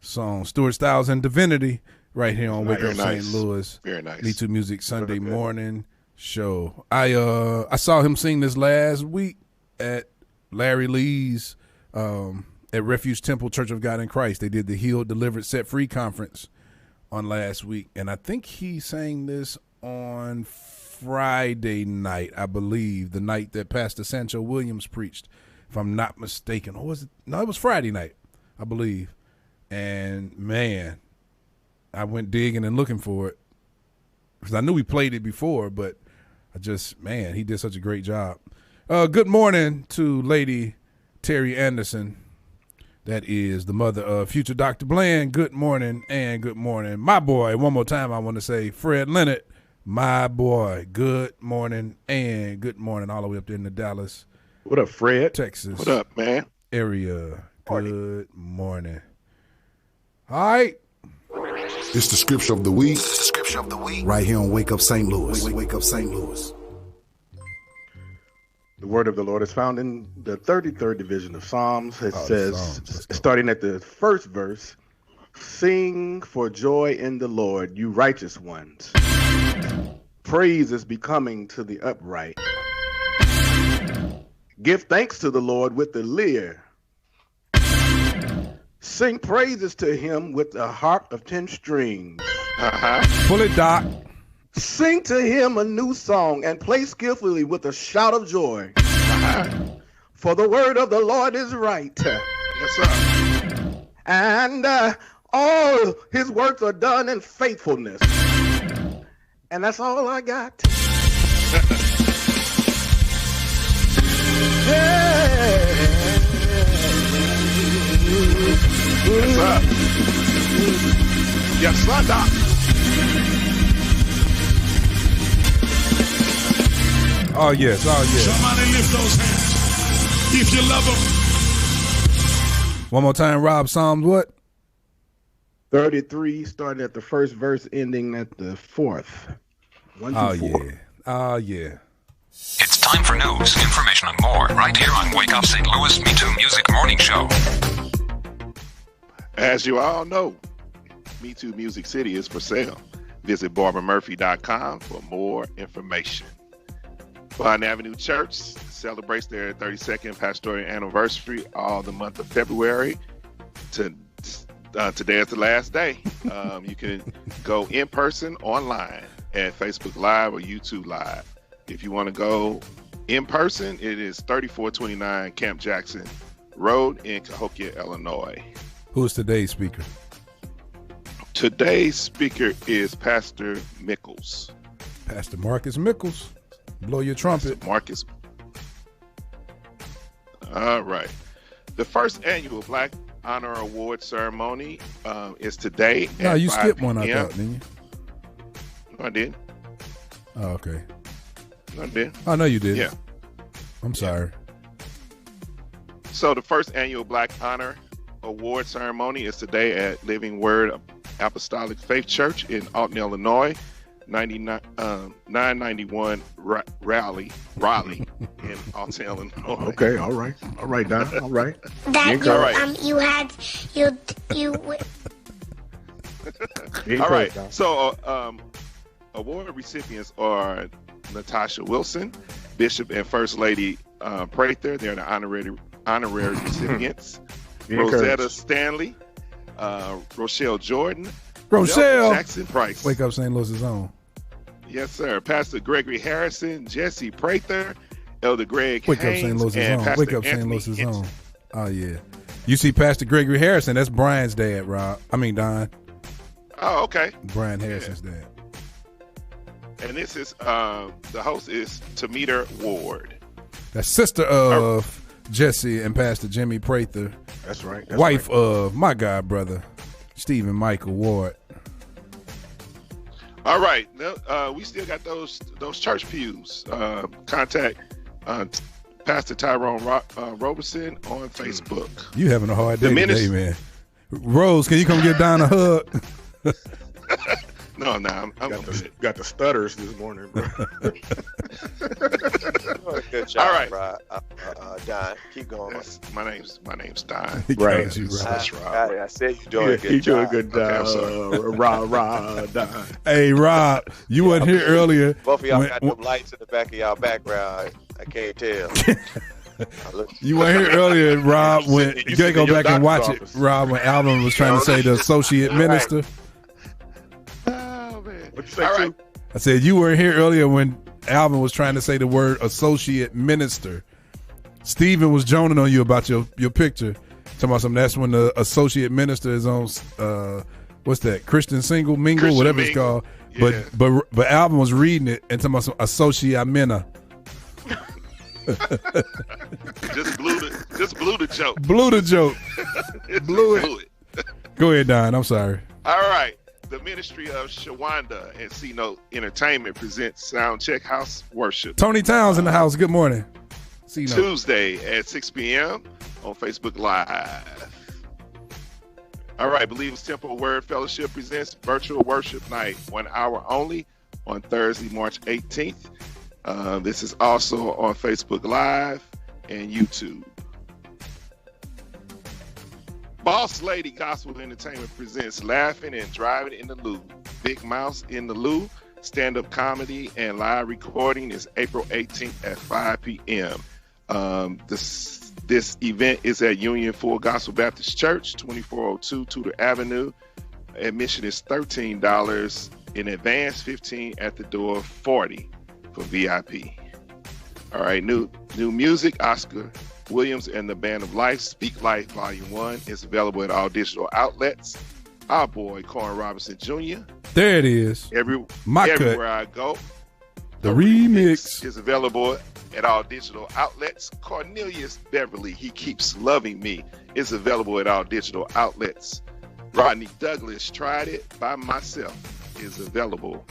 Speaker 1: song. Stuart Styles and Divinity, right here on Wake Up St. Louis.
Speaker 3: Very nice.
Speaker 1: MeTooMusic Sunday morning show. I saw him sing this last week at Larry Lee's at Refuge Temple Church of God in Christ. They did the Healed, Delivered, Set Free conference on last week, and I think he sang this on Friday night, I believe, the night that Pastor Sancho Williams preached, if I'm not mistaken. Or was it? No, it was Friday night, I believe. And man, I went digging and looking for it because I knew we played it before, but he did such a great job. Good morning to Lady Terry Anderson. That is the mother of future Dr. Bland. Good morning and good morning. My boy, one more time I want to say, Fred Leonard, my boy, good morning and good morning all the way up there in the Dallas.
Speaker 9: What up, Fred?
Speaker 1: Texas.
Speaker 3: What up, man?
Speaker 1: Area. Good morning. All right.
Speaker 2: It's the scripture of the week. Right here on Wake Up St. Louis. Wake Up St. Louis.
Speaker 9: The word of the Lord is found in the 33rd division of Psalms. It says, starting at the first verse, sing for joy in the Lord, you righteous ones. Praise is becoming to the upright. Give thanks to the Lord with the lyre. Sing praises to him with the harp of 10 strings.
Speaker 1: Pull it, Doc.
Speaker 9: Sing to him a new song and play skillfully with a shout of joy. For the word of the Lord is right.
Speaker 3: Yes, sir.
Speaker 9: And all his works are done in faithfulness. And that's all I got.
Speaker 3: Yes, sir. Yes, sir, Doc.
Speaker 1: Oh, yes. Oh, yes.
Speaker 8: Somebody lift those hands if you love them.
Speaker 1: One more time, Rob. Psalms what?
Speaker 9: 33, starting at the first verse, ending at the fourth. 1 through 4.
Speaker 1: Yeah. Oh, yeah.
Speaker 25: It's time for news, information, and more right here on Wake Up St. Louis MeTooMusic Morning Show.
Speaker 3: As you all know, MeTooMusic City is for sale. Visit BarbaraMurphy.com for more information. Vine Avenue Church celebrates their 32nd pastoral anniversary all the month of February. Today is the last day. You can go in person, online at Facebook Live or YouTube Live. If you want to go in person, it is 3429 Camp Jackson Road in Cahokia, Illinois.
Speaker 1: Who's today's speaker?
Speaker 3: Today's speaker is Pastor Mickles.
Speaker 1: Pastor Marcus Mickles. Blow your trumpet.
Speaker 3: Pastor Marcus. All right. The first annual Black Honor Award ceremony is today.
Speaker 1: No,
Speaker 3: at
Speaker 1: you
Speaker 3: 5
Speaker 1: skipped one, I
Speaker 3: p.m.
Speaker 1: thought, didn't you?
Speaker 3: I did.
Speaker 1: Oh, okay.
Speaker 3: I did.
Speaker 1: I know you did.
Speaker 3: Yeah.
Speaker 1: I'm sorry.
Speaker 3: So the first annual Black Honor Award ceremony is today at Living Word Apostolic Faith Church in Alton, Illinois, 991 Raleigh in Alton, Illinois.
Speaker 9: Okay, all right, Don, all right.
Speaker 6: You had
Speaker 3: All right. So, award recipients are Natasha Wilson, Bishop and First Lady Prather. They're the honorary recipients. Rosetta Stanley, Rochelle Jordan,
Speaker 1: Rochelle
Speaker 3: Jackson Price.
Speaker 1: Wake Up St. Louis's own.
Speaker 3: Yes, sir. Pastor Gregory Harrison, Jesse Prather, Elder Greg
Speaker 1: Wake
Speaker 3: Haynes,
Speaker 1: Up St. Louis's
Speaker 3: and
Speaker 1: own.
Speaker 3: Pastor
Speaker 1: Wake Up St.
Speaker 3: Anthony
Speaker 1: Louis's
Speaker 3: Hinton.
Speaker 1: own. Oh yeah. You see Pastor Gregory Harrison, that's Brian's dad, Rob. I mean Don.
Speaker 3: Oh, okay.
Speaker 1: Brian Harrison's dad.
Speaker 3: And this is the host is Tamita Ward.
Speaker 1: That's sister of Jesse and Pastor Jimmy Prather.
Speaker 9: That's right.
Speaker 1: Wife of my god brother, Stephen Michael Ward.
Speaker 3: All right. We still got those church pews. Contact Pastor Tyrone Roberson on Facebook.
Speaker 1: You having a hard day today, man. Rose, can you come get Don a hug?
Speaker 3: No, I'm
Speaker 9: got the stutters this morning, bro.
Speaker 4: Good job,
Speaker 3: all right,
Speaker 4: Don. Keep going.
Speaker 3: My name's Don.
Speaker 9: Right.
Speaker 3: That's Rob.
Speaker 4: I said you're doing a good job.
Speaker 9: You're doing a good job. Rob, Don.
Speaker 1: Hey, Rob, you weren't here earlier.
Speaker 4: Both of y'all got them lights in the back of y'all background. I can't tell.
Speaker 1: You weren't here earlier, Rob, when you gotta go back and watch it, Rob, when Alvin was trying to say the associate minister.
Speaker 3: Oh, man.
Speaker 9: What you say,
Speaker 3: all right.
Speaker 1: I said you weren't here earlier when Alvin was trying to say the word associate minister. Stephen was joning on you about your picture. Talking about something. That's when the associate minister is on what's that? Christian Mingle,
Speaker 3: Christian
Speaker 1: whatever
Speaker 3: Mingle.
Speaker 1: it's called.
Speaker 3: Yeah.
Speaker 1: But Alvin was reading it and talking about some associate mina.
Speaker 3: Just blew the joke.
Speaker 1: Blew the joke. Blew it. Go ahead, Don. I'm sorry.
Speaker 3: All right. The Ministry of Shawanda and C-Note Entertainment presents Soundcheck House Worship.
Speaker 1: Tony Towns in the house. Good morning. C-Note.
Speaker 3: Tuesday at 6 p.m. on Facebook Live. All right. Believers Temple Word Fellowship presents Virtual Worship Night, 1 hour only on Thursday, March 18th. This is also on Facebook Live and YouTube. Boss Lady Gospel Entertainment presents Laughing and Driving in the Lou. Big Mouse in the Lou. Stand-up comedy and live recording is April 18th at 5 p.m. This event is at Union Full Gospel Baptist Church, 2402 Tudor Avenue. Admission is $13 in advance, $15 at the door, $40 for VIP. All right, new music, Oscar Williams and the Band of Life, Speak Life Volume 1 is available at all digital outlets. Our boy, Corn Robinson Jr.
Speaker 1: There it is.
Speaker 3: Everywhere I go.
Speaker 1: The remix
Speaker 3: is available at all digital outlets. Cornelius Beverly, He Keeps Loving Me, is available at all digital outlets. Rodney Douglas, Tried It By Myself, is available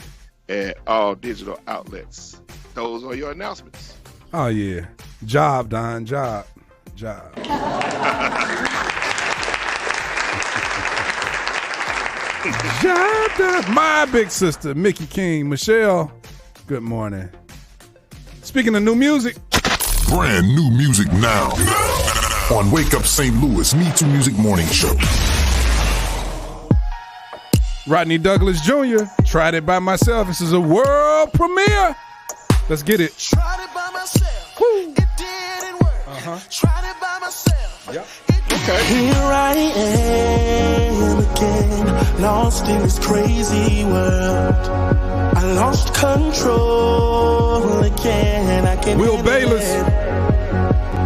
Speaker 3: at all digital outlets. Those are your announcements.
Speaker 1: Oh, yeah. Job, Don. Job. My big sister, Mickey King. Michelle, good morning. Speaking of new music.
Speaker 2: Brand new music now. On Wake Up St. Louis MeTooMusic Morning Show.
Speaker 1: Rodney Douglas Jr. Tried It By Myself. This is a world premiere. Let's get it.
Speaker 8: Tried it by myself. Woo. It didn't work. Tried it by myself.
Speaker 1: Yep.
Speaker 8: Okay. Here I am again, lost in this crazy world. I lost control again. I can
Speaker 1: Will Bayless.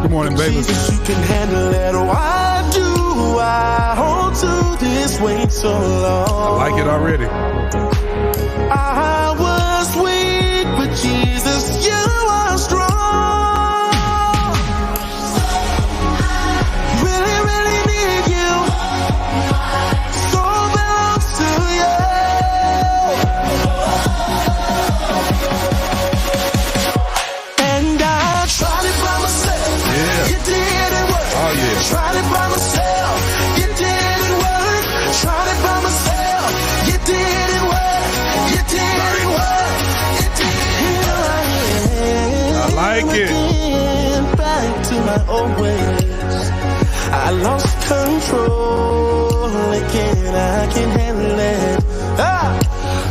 Speaker 1: Good morning, Bayless.
Speaker 8: Jesus, you can handle it. Why do I hold to this weight so long?
Speaker 1: I like it already.
Speaker 8: I was weak, but Jesus, you are strong. Really, really need you. Soul belongs to you. And I tried it by myself.
Speaker 1: Yeah.
Speaker 8: It didn't work.
Speaker 1: Oh, yeah.
Speaker 8: Tried it by myself. It didn't work. Tried it by myself. It didn't work. It didn't work. It didn't.
Speaker 1: I like it.
Speaker 8: Back to my old ways. I lost control again. I can handle it.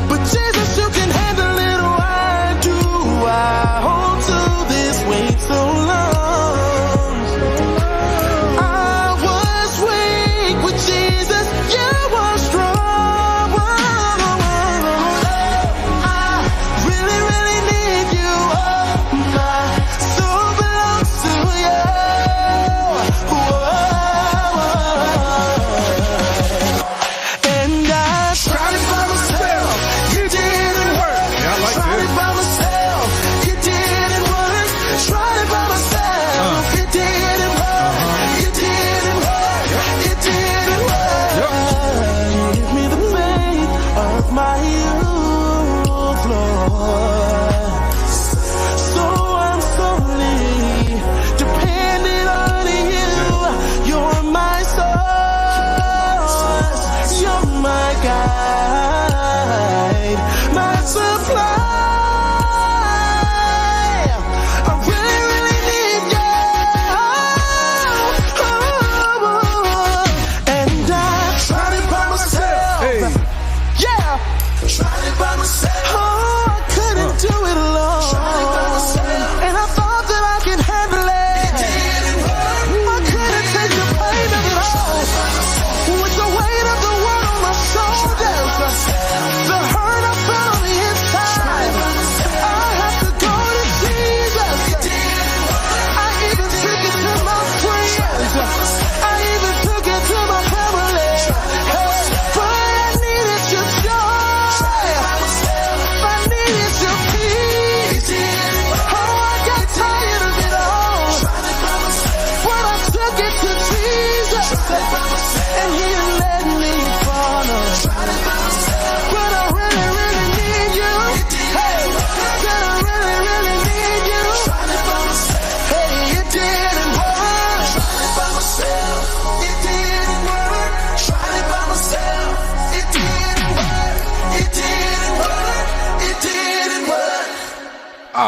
Speaker 8: But Jesus, you can handle it. Why do I hold to this weight so long? I was weak with Jesus. You were strong. I really, really need you. My soul belongs to you. And I tried it by myself. It didn't work.
Speaker 1: Yeah, I like
Speaker 8: Tried
Speaker 1: this.
Speaker 8: it by myself. It didn't work. Tried it by myself. It didn't work. It didn't work. It didn't work. Give me the faith of my youth, Lord. So I'm solely dependent on you. You're my source. You're my guide, my supply. I really, really need you. And I tried it by myself.
Speaker 1: Hey.
Speaker 8: Yeah. Tried it by myself. Oh, I couldn't do it alone. Tried it by myself. And I thought that I could handle it. It didn't work. I couldn't take the pain of it all. With the weight of the world on my shoulders. The hurt I felt on the inside. I have to go to Jesus. I even took it to my friends. I even took it to my family. But I needed your joy.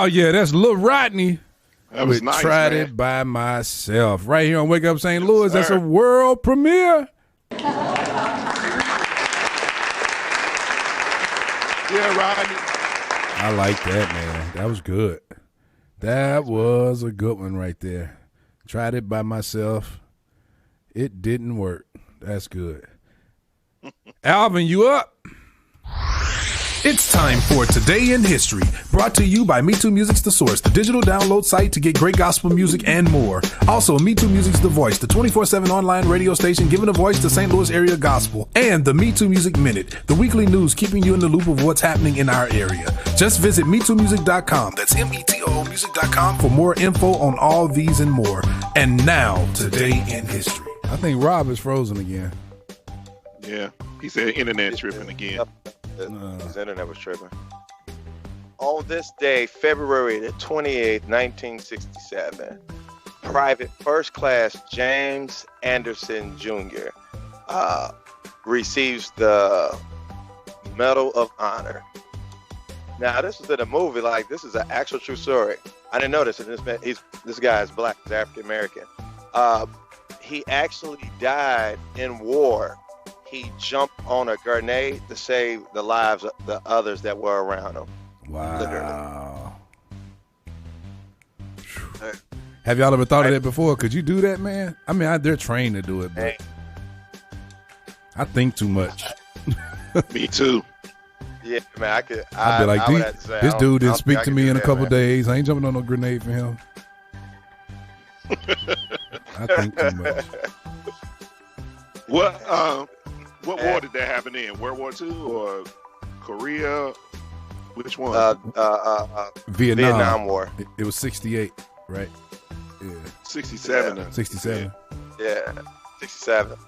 Speaker 1: Oh, yeah, that's Lil Rodney.
Speaker 3: That was nice,
Speaker 1: Tried
Speaker 3: man.
Speaker 1: It by Myself. Right here on Wake Up St. Louis. That's
Speaker 3: sir.
Speaker 1: a world premiere.
Speaker 3: Yeah, Rodney.
Speaker 1: I like that, man. That was good. That was a good one right there. Tried it by myself. It didn't work. That's good. Alvin, you up?
Speaker 10: It's time for Today in History, brought to you by MeTooMusic's The Source, the digital download site to get great gospel music and more. Also, MeTooMusic's The Voice, the 24/7 online radio station giving a voice to St. Louis area gospel, and the MeTooMusic Minute, the weekly news keeping you in the loop of what's happening in our area. Just visit MeTooMusic.com, that's METOOmusic.com, for more info on all these and more. And now, Today in History.
Speaker 1: I think Rob is frozen again.
Speaker 3: Yeah, he said internet tripping again.
Speaker 4: His internet was tripping. On this day, February the 28th, 1967, Private First Class James Anderson Jr. Receives the Medal of Honor. Now, this is in a movie. Like, this is an actual true story. I didn't know this. And this guy is black. He's African American. He actually died in war. He jumped on a grenade to save the lives of the others that were around him.
Speaker 1: Wow.
Speaker 4: Literally.
Speaker 1: Have y'all ever thought of that before? Could you do that, man? I mean, they're trained to do it, but I think too much.
Speaker 3: Me too.
Speaker 4: Yeah, man, I could.
Speaker 1: I'd be like,
Speaker 4: I would have to say,
Speaker 1: this dude didn't speak
Speaker 4: I
Speaker 1: to
Speaker 4: could
Speaker 1: me
Speaker 4: do
Speaker 1: in a
Speaker 4: that,
Speaker 1: couple
Speaker 4: man.
Speaker 1: days. I ain't jumping on no grenade for him. I think too much.
Speaker 3: What war did that happen in? World War II or Korea? Which one?
Speaker 1: Vietnam
Speaker 4: War.
Speaker 1: It was 68, right? Yeah.
Speaker 3: 67.
Speaker 1: 67.
Speaker 4: Yeah, 67.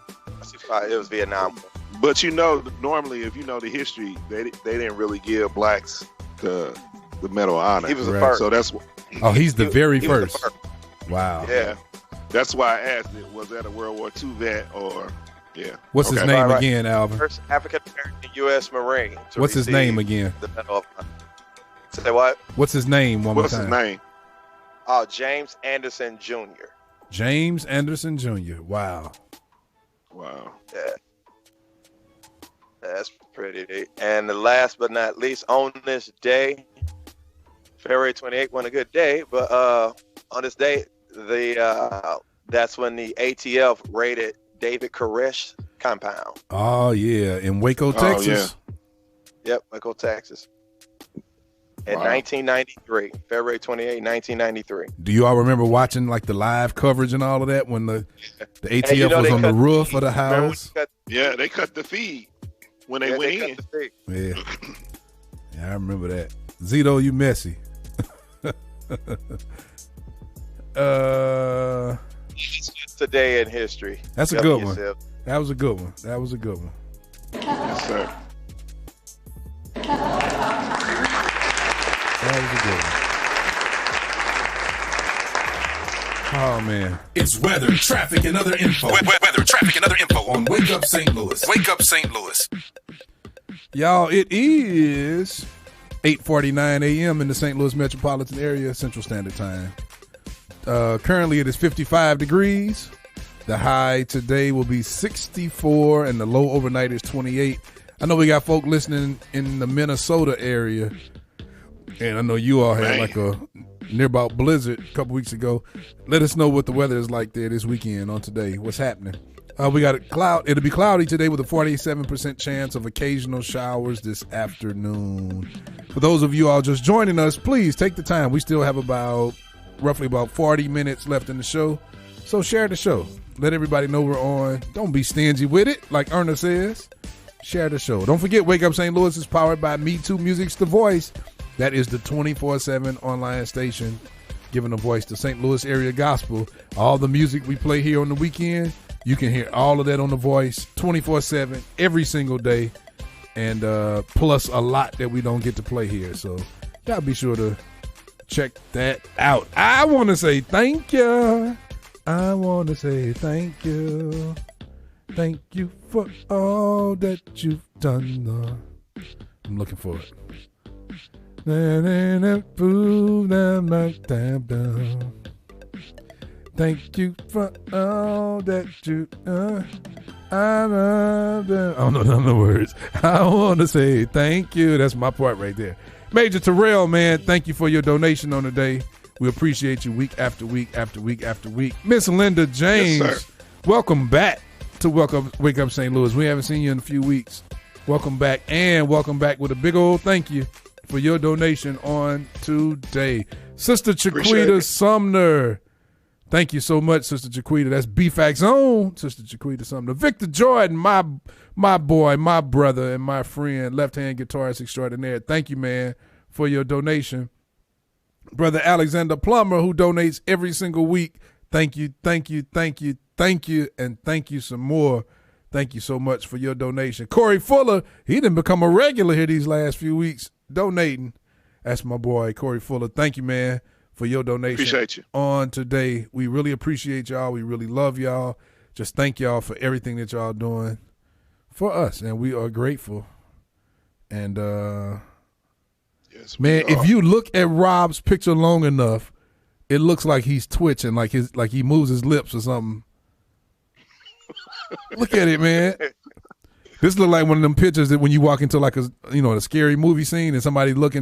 Speaker 4: 65. It was Vietnam War.
Speaker 3: But you know, normally, if you know the history, they didn't really give blacks the Medal of Honor.
Speaker 4: He was the first.
Speaker 3: So that's
Speaker 1: he's the very
Speaker 4: he was
Speaker 1: first.
Speaker 4: the first.
Speaker 1: Wow.
Speaker 4: Yeah.
Speaker 3: That's why I asked it. Was that a World War II vet or yeah?
Speaker 1: What's his name again, Alvin?
Speaker 4: First African American U.S. Marine.
Speaker 1: What's his name again?
Speaker 4: The Medal of Honor. Say what?
Speaker 1: What's his name?
Speaker 3: What's his name?
Speaker 4: Oh, James Anderson Jr.
Speaker 1: James Anderson Jr. Wow.
Speaker 3: Wow.
Speaker 4: Yeah. That's pretty neat. And the last but not least, on this day, February 28th wasn't a good day, but on this day, that's when the ATF raided David Koresh compound.
Speaker 1: Oh, yeah. In Waco, Texas?
Speaker 4: Yep, Waco, Texas. In 1993, February 28, 1993.
Speaker 1: Do you all remember watching like the live coverage and all of that when the ATF was on the roof of the house?
Speaker 3: Yeah, they cut the feed when they went in.
Speaker 1: Yeah. Yeah, I remember that. Zito, you messy.
Speaker 4: Today in history.
Speaker 1: That's a good one. That was a good one. That was a good one.
Speaker 3: Yes, sir.
Speaker 1: That was a good one. Oh, man.
Speaker 10: It's weather, traffic, and other info. Weather, traffic, and other info on Wake Up St. Louis. Wake Up St. Louis.
Speaker 1: Y'all, it is 8:49 a.m. in the St. Louis metropolitan area, Central Standard Time. Currently, it is 55 degrees. The high today will be 64, and the low overnight is 28. I know we got folk listening in the Minnesota area, and I know you all had like a nearby blizzard a couple weeks ago. Let us know what the weather is like there this weekend on today. What's happening? We got a cloud. It'll be cloudy today with a 47% chance of occasional showers this afternoon. For those of you all just joining us, please take the time. We still have roughly about 40 minutes left in the show. So share the show. Let everybody know we're on. Don't be stingy with it, like Erna says. Share the show. Don't forget, Wake Up St. Louis is powered by MeTooMusic's The Voice. That is the 24/7 online station giving a voice to St. Louis area gospel. All the music we play here on the weekend, you can hear all of that on The Voice 24/7 every single day, and plus a lot that we don't get to play here. So y'all be sure to check that out. I want to say thank you. I want to say thank you. Thank you for all that you've done. I'm looking for it. Thank you for all that you I love them. I don't know none of the words. I want to say thank you. That's my part right there. Major Terrell, man, thank you for your donation on the day. We appreciate you week after week after week after week. Miss Linda James,
Speaker 3: Yes,
Speaker 1: welcome back to Wake Up St. Louis. We haven't seen you in a few weeks. Welcome back, and welcome back with a big old thank you for your donation on today. Sister Chiquita Sumner, thank you so much, Sister Chiquita. That's BFAC's own Sister Chiquita Sumner. Victor Jordan, my boy, my brother, and my friend, left-hand guitarist extraordinaire. Thank you, man, for your donation. Brother Alexander Plummer, who donates every single week. Thank you, thank you, thank you, thank you, and thank you some more. Thank you so much for your donation. Corey Fuller, he didn't become a regular here these last few weeks, donating. That's my boy, Corey Fuller. Thank you, man, for your donation.
Speaker 3: Appreciate you.
Speaker 1: On today. We really appreciate y'all. We really love y'all. Just thank y'all for everything that y'all doing for us, and we are grateful. And,
Speaker 3: yes,
Speaker 1: man, if you look at Rob's picture long enough, it looks like he's twitching, like he moves his lips or something. Look at it, man. This look like one of them pictures that when you walk into like a scary movie scene and somebody look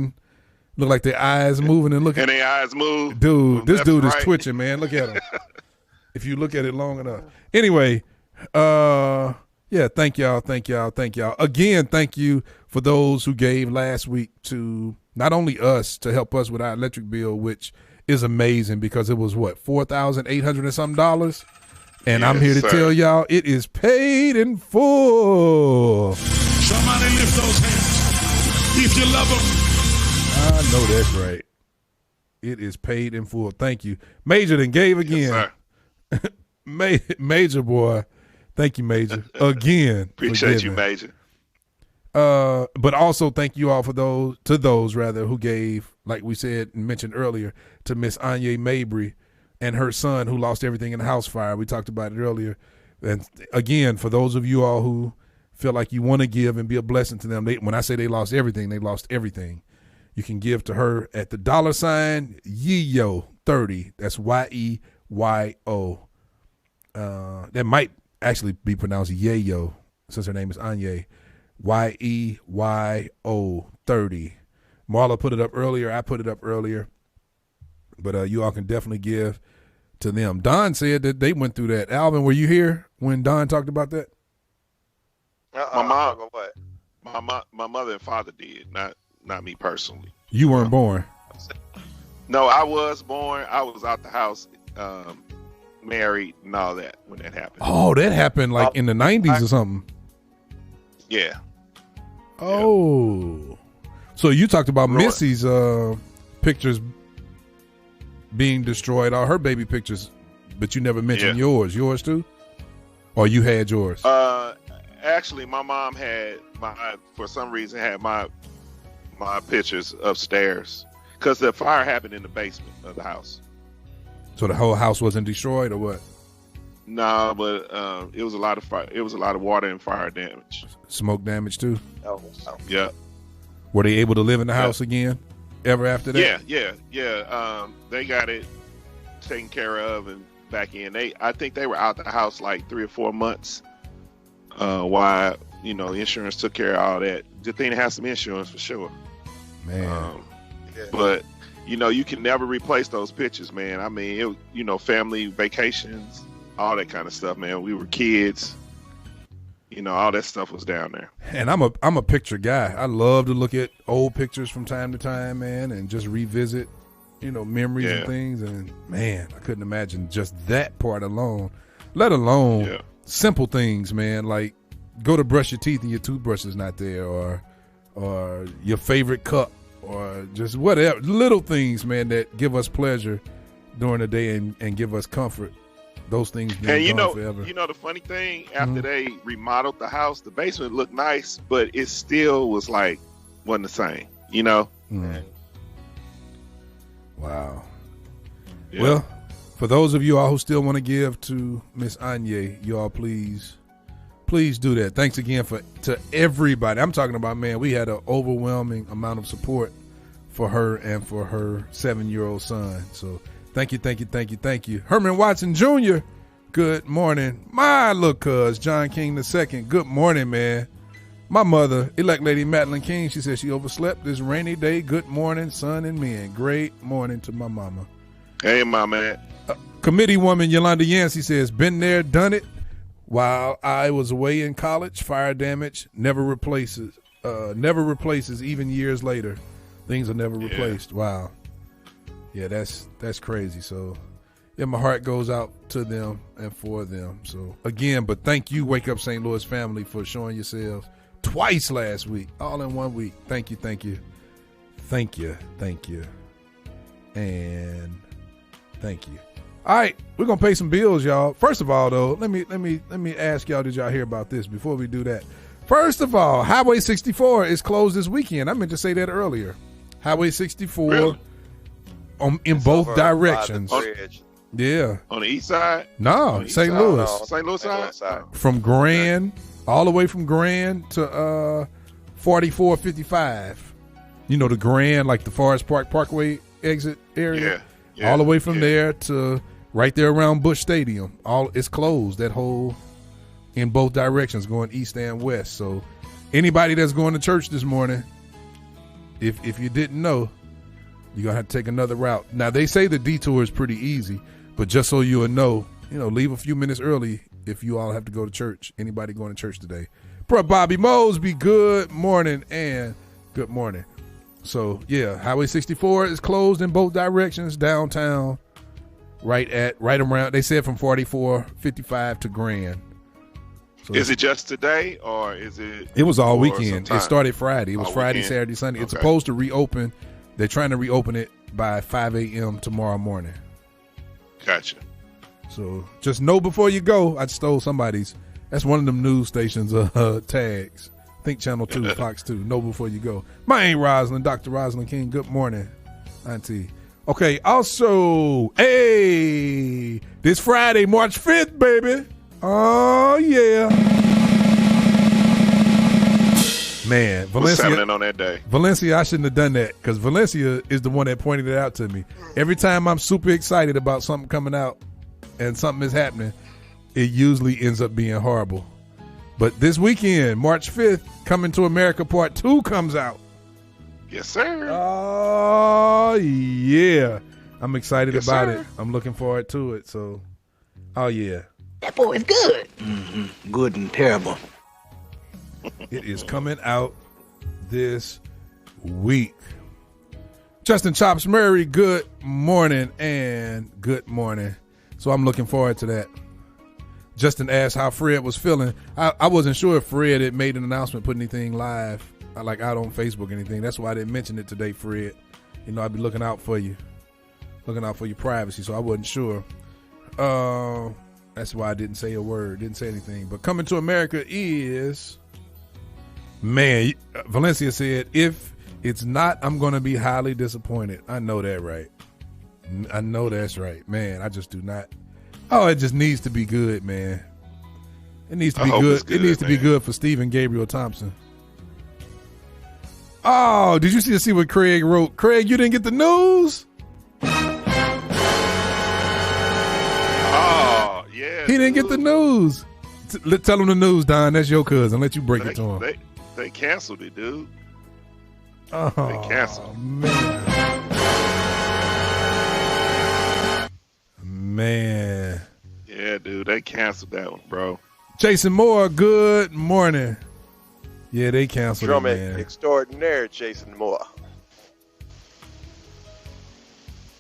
Speaker 1: like their eyes moving and looking.
Speaker 3: And their eyes move.
Speaker 1: Dude, this dude
Speaker 3: right.
Speaker 1: is twitching, man. Look at him. If you look at it long enough. Anyway, yeah, thank y'all. Again, thank you for those who gave last week to not only us to help us with our electric bill, which is amazing because it was what, $4,800 and something. And I'm here to tell y'all it is paid in full.
Speaker 8: Somebody lift those hands if you love them.
Speaker 1: I know that's right. It is paid in full. Thank you. Major then gave again. Yes, Major boy. Thank you, Major. Again.
Speaker 3: Appreciate you, Major.
Speaker 1: But also thank you all for those who gave, like we said and mentioned earlier, to Miss Anya Mabry and her son who lost everything in the house fire. We talked about it earlier. And again, for those of you all who feel like you want to give and be a blessing to them, when I say they lost everything, they lost everything. You can give to her at the $ YEYO30. That's YEYO. That might actually be pronounced Yayo since her name is Anya. YEYO30. Marla put it up earlier. I put it up earlier. But you all can definitely give to them. Don said that they went through that. Alvin, were you here when Don talked about that?
Speaker 3: My mom, my mother and father did, not me personally.
Speaker 1: You weren't born.
Speaker 3: No, I was born. I was out the house, married, and all that when that happened.
Speaker 1: Oh, that happened like in the 90s or something.
Speaker 3: Yeah.
Speaker 1: Oh, so you talked about Missy's pictures being destroyed, all her baby pictures, but you never mentioned yours. Yours too? Or you had yours?
Speaker 3: Actually, my mom for some reason had my pictures upstairs because the fire happened in the basement of the house.
Speaker 1: So the whole house wasn't destroyed, or what?
Speaker 3: No, but it was a lot of fire. It was a lot of water and fire damage.
Speaker 1: Smoke damage too.
Speaker 4: Oh.
Speaker 3: Yeah.
Speaker 1: Were they able to live in the house again? Ever after that?
Speaker 3: Yeah. They got it taken care of and back in. I think they were out the house like 3 or 4 months. While the insurance took care of all that. Good thing to have some insurance for sure.
Speaker 1: Man.
Speaker 3: But you can never replace those pictures, man. I mean, family vacations, all that kind of stuff, man. We were kids. All that stuff was down there.
Speaker 1: And I'm a picture guy. I love to look at old pictures from time to time, man, and just revisit, memories and things. And man, I couldn't imagine just that part alone, let alone simple things, man, like go to brush your teeth and your toothbrush is not there, or your favorite cup, or just whatever little things, man, that give us pleasure during the day and give us comfort. Those things being gone forever.
Speaker 3: The funny thing, after they remodeled the house, the basement looked nice, but it still was wasn't the same,
Speaker 1: Wow.
Speaker 3: Yeah.
Speaker 1: Well, for those of you all who still want to give to Miss Anya, you all please do that. Thanks again to everybody. I'm talking about, man, we had an overwhelming amount of support for her and for her 7-year-old son. So thank you. Herman Watson Jr., good morning. My little cuz, John King II, good morning, man. My mother, elect Lady Madeline King, she said she overslept this rainy day. Good morning, son and men. Great morning to my mama.
Speaker 3: Hey, my man.
Speaker 1: Committee woman Yolanda Yancey says, been there, done it. While I was away in college, fire damage never replaces even years later. Things are never replaced. Wow. Yeah, that's crazy. So, yeah, my heart goes out to them and for them. So, again, but thank you, Wake Up St. Louis family, for showing yourselves twice last week, all in 1 week. Thank you. And thank you. All right, we're gonna pay some bills, y'all. First of all, though, let me ask y'all, did y'all hear about this before we do that? First of all, Highway 64 is closed this weekend. I meant to say that earlier. Highway 64
Speaker 3: really?
Speaker 1: In both directions. Yeah.
Speaker 3: On the east side?
Speaker 1: No, St. Louis.
Speaker 3: No. St. Louis side?
Speaker 1: From Grand, all the way from Grand to 4455. You know, the Grand, like the Forest Park Parkway exit area? Yeah. All the way from there to right there around Busch Stadium. It's closed, that whole, in both directions, going east and west. So anybody that's going to church this morning, if you didn't know, you're going to have to take another route. Now, they say the detour is pretty easy, but just so you'll know, leave a few minutes early if you all have to go to church. Anybody going to church today? Bro, Bobby Mosby, good morning and good morning. So, yeah, Highway 64 is closed in both directions downtown, right around, they said from 4455 to Grand. So
Speaker 3: is it just today or is it?
Speaker 1: It was all weekend. It started Friday. It was Friday, Saturday, Sunday. Okay. It's supposed to reopen. They're trying to reopen it by 5 a.m. tomorrow morning.
Speaker 3: Gotcha.
Speaker 1: So just know before you go. I stole somebody's. That's one of them news stations tags. I think Channel 2, Fox 2. Know before you go. My Aunt Rosalind, Dr. Rosalind King. Good morning, Auntie. Okay, also, hey, this Friday, March 5th, baby. Oh, yeah. Man, Valencia.
Speaker 3: What's happening on that day?
Speaker 1: Valencia, I shouldn't have done that because Valencia is the one that pointed it out to me. Every time I'm super excited about something coming out and something is happening, it usually ends up being horrible. But this weekend, March 5th, Coming to America Part 2 comes out.
Speaker 3: Yes, sir.
Speaker 1: Oh, yeah. I'm excited about
Speaker 3: sir.
Speaker 1: it. I'm looking forward to it. So, oh, yeah.
Speaker 7: That boy is good. Mm-hmm. Good and terrible.
Speaker 1: It is coming out this week. Justin Chops Murray, good morning and good morning. So I'm looking forward to that. Justin asked how Fred was feeling. I wasn't sure if Fred had made an announcement, put anything live, like out on Facebook or anything. That's why I didn't mention it today, Fred. I'd be looking out for you. Looking out for your privacy, so I wasn't sure. That's why I didn't say a word, didn't say anything. But Coming to America is, man, Valencia said, if it's not, I'm going to be highly disappointed. I know that, right? I know that's right. Man, I just do not. Oh, it just needs to be good, man. It needs to be good. It needs to be good for Stephen Gabriel Thompson. Oh, did you see what Craig wrote? Craig, you didn't get the news?
Speaker 3: Oh, yeah.
Speaker 1: He didn't get the news. Tell him the news, Don. That's your cousin. Let you break it to him.
Speaker 3: They canceled it, dude.
Speaker 1: Oh,
Speaker 3: they canceled.
Speaker 1: Man.
Speaker 3: Yeah, dude. They canceled that one, bro.
Speaker 1: Jason Moore, good morning. Yeah, they canceled
Speaker 4: Drummer
Speaker 1: it, man.
Speaker 4: extraordinaire, Jason Moore.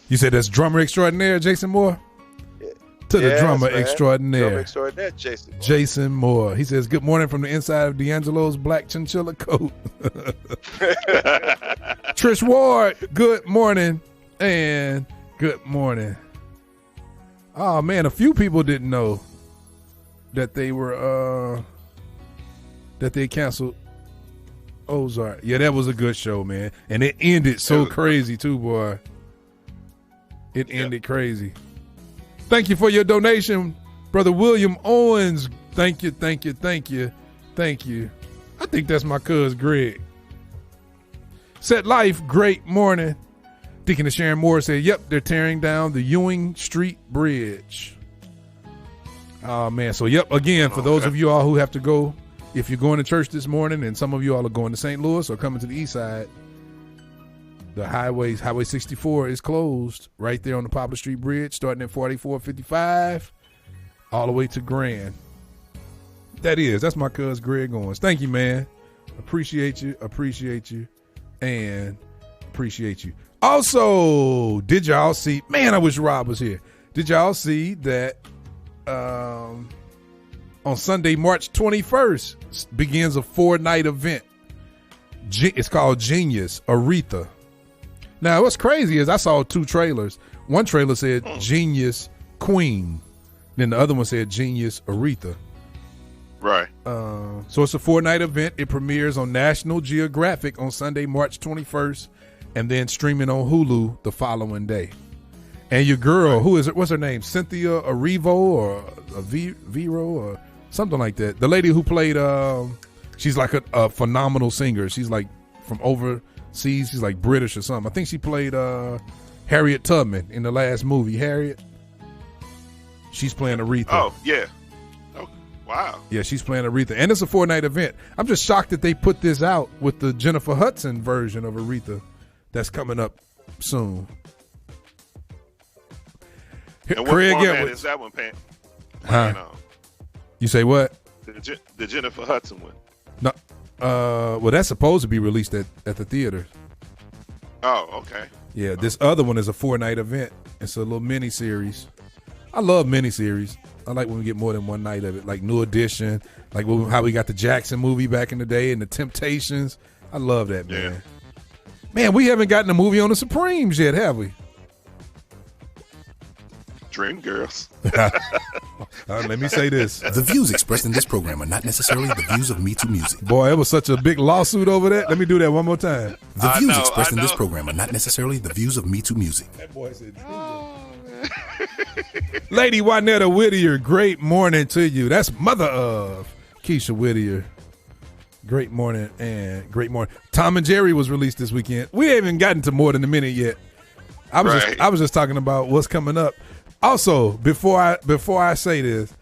Speaker 1: You said that's drummer extraordinaire, Jason Moore?
Speaker 4: Yeah.
Speaker 1: To the drummer extraordinaire.
Speaker 4: Drummer extraordinaire, Jason Moore.
Speaker 1: Jason Moore. He says, good morning from the inside of D'Angelo's black chinchilla coat. Trish Ward, good morning and good morning. Oh, man, a few people didn't know that they were, that they canceled Ozark. Yeah, that was a good show, man. And it ended so crazy, too, boy. It ended crazy. Thank you for your donation, Brother William Owens. Thank you, thank you, thank you, thank you. I think that's my cuz Greg. Set Life, great morning. Deaconess Sharon Moore said, yep, they're tearing down the Ewing Street Bridge. Oh, man. So, yep, again, for those of you all who have to go, if you're going to church this morning and some of you all are going to St. Louis or coming to the east side, the Highway 64 is closed right there on the Poplar Street Bridge, starting at 4455 all the way to Grand. That's my cuz Greg Owens. Thank you, man. Appreciate you, and appreciate you. Also, did y'all see, man, I wish Rob was here. Did y'all see that on Sunday, March 21st, begins a 4-night event. It's called Genius Aretha. Now, what's crazy is I saw 2 trailers. One trailer said Genius Queen. Then the other one said Genius Aretha.
Speaker 3: Right.
Speaker 1: So it's a 4-night event. It premieres on National Geographic on Sunday, March 21st, and then streaming on Hulu the following day. And your girl, who is it? What's her name? Cynthia Erivo or Vero or something like that. The lady who played, she's like a phenomenal singer. She's like from overseas. She's like British or something. I think she played Harriet Tubman in the last movie, Harriet. She's playing Aretha.
Speaker 3: Oh, yeah. Oh, wow.
Speaker 1: Yeah, she's playing Aretha. And it's a 4-night event. I'm just shocked that they put this out with the Jennifer Hudson version of Aretha that's coming up soon.
Speaker 3: And what
Speaker 1: Craig
Speaker 3: format
Speaker 1: Edwards.
Speaker 3: is that one, Pam?
Speaker 1: Huh? You say what?
Speaker 3: The Jennifer Hudson one.
Speaker 1: No. Well, that's supposed to be released at the theater.
Speaker 3: Oh, okay.
Speaker 1: Yeah, this other one is a 4-night event. It's a little mini series. I love mini series. I like when we get more than one night of it, like New Edition, like how we got the Jackson movie back in the day and the Temptations. I love that, man. Yeah. Man, we haven't gotten a movie on the Supremes yet, have we?
Speaker 3: Dream Girls.
Speaker 1: Let me say this.
Speaker 11: The views expressed in this program are not necessarily the views of MeTooMusic.
Speaker 1: Boy, it was such a big lawsuit over that. Let me do that one more time.
Speaker 11: The views expressed in this program are not necessarily the views of MeTooMusic.
Speaker 1: That boy said Lady Juanetta Whittier, great morning to you. That's mother of Keisha Whittier. Great morning and great morning. Tom and Jerry was released this weekend. We haven't gotten to more than a minute yet. I was just talking about what's coming up. Also, before I say this,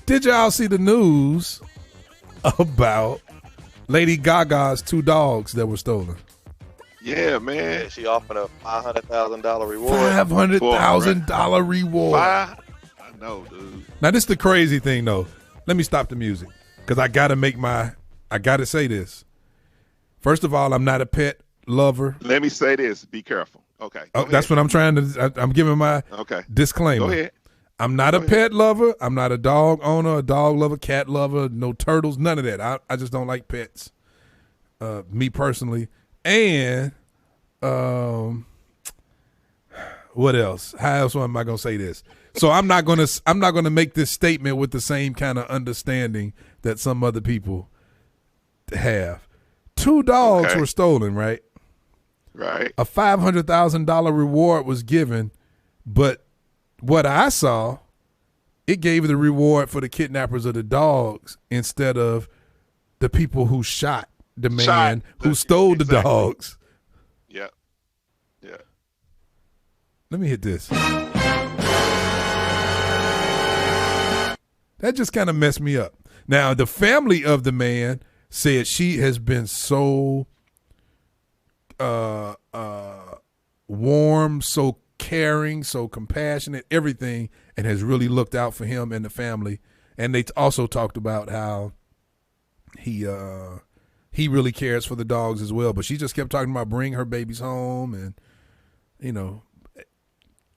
Speaker 1: did y'all see the news about Lady Gaga's 2 dogs that were stolen?
Speaker 3: Yeah, man.
Speaker 4: Yeah, she offered a $500,000 reward.
Speaker 1: $500,000 reward.
Speaker 3: I know, dude.
Speaker 1: Now, this is the crazy thing, though. Let me stop the music because I got to say this. First of all, I'm not a pet lover.
Speaker 3: Let me say this. Be careful. Okay.
Speaker 1: That's what I'm trying to. I'm giving my disclaimer.
Speaker 3: Go ahead.
Speaker 1: I'm not a pet lover. I'm not a dog owner, a dog lover, cat lover, no turtles, none of that. I just don't like pets. Me personally. And what else? How else am I gonna say this? So I'm not gonna make this statement with the same kind of understanding that some other people have. 2 dogs were stolen, right?
Speaker 3: Right.
Speaker 1: A $500,000 reward was given, but what I saw, it gave the reward for the kidnappers of the dogs instead of the people who shot the man who stole the dogs.
Speaker 3: Yeah. Yeah.
Speaker 1: Let me hit this. That just kind of messed me up. Now, the family of the man said she has been so warm, so caring, so compassionate, everything, and has really looked out for him and the family. And they also talked about how he really cares for the dogs as well. But she just kept talking about bring her babies home, and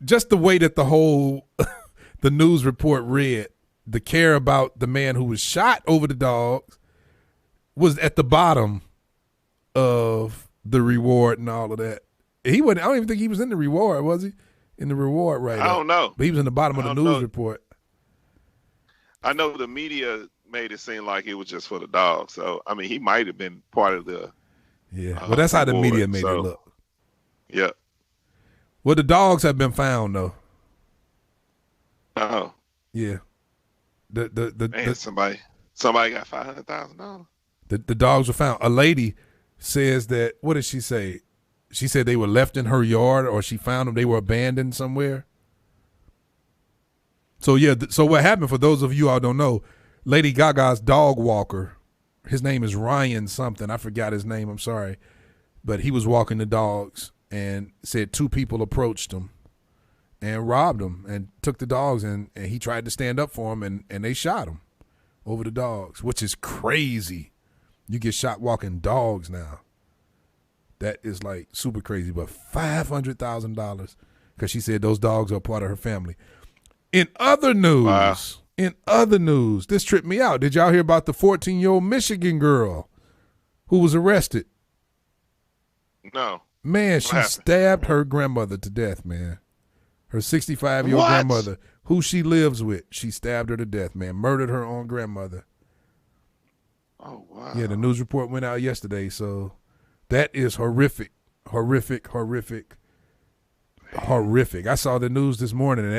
Speaker 1: just the way that the whole the news report read, the care about the man who was shot over the dogs was at the bottom of the reward and all of that. He wasn't. I don't even think he was in the reward, was he? In the reward, right?
Speaker 3: I don't know.
Speaker 1: But he was in the bottom of the news report.
Speaker 3: I know the media made it seem like it was just for the dog. So I mean, he might have been part of the.
Speaker 1: Yeah, well, that's how the media made it look.
Speaker 3: Yeah.
Speaker 1: Well, the dogs have been found though.
Speaker 3: Oh.
Speaker 1: Yeah.
Speaker 3: Man, somebody got $500,000.
Speaker 1: The dogs were found. A lady says that, what did she say? She said they were left in her yard, or she found them, they were abandoned somewhere. So, yeah, so what happened, for those of you who don't know, Lady Gaga's dog walker, his name is Ryan something. I forgot his name, I'm sorry. But he was walking the dogs and said 2 people approached him and robbed him and took the dogs, and he tried to stand up for him, and they shot him over the dogs, which is crazy. You get shot walking dogs now. That is like super crazy. But $500,000 because she said those dogs are part of her family. In other news, this tripped me out. Did y'all hear about the 14-year-old Michigan girl who was arrested?
Speaker 3: No.
Speaker 1: Man, she stabbed her grandmother to death, man. Her 65-year-old grandmother, who she lives with, she stabbed her to death, man. Murdered her own grandmother.
Speaker 3: Oh, wow.
Speaker 1: Yeah, the news report went out yesterday, so that is horrific. Horrific. I saw the news this morning, and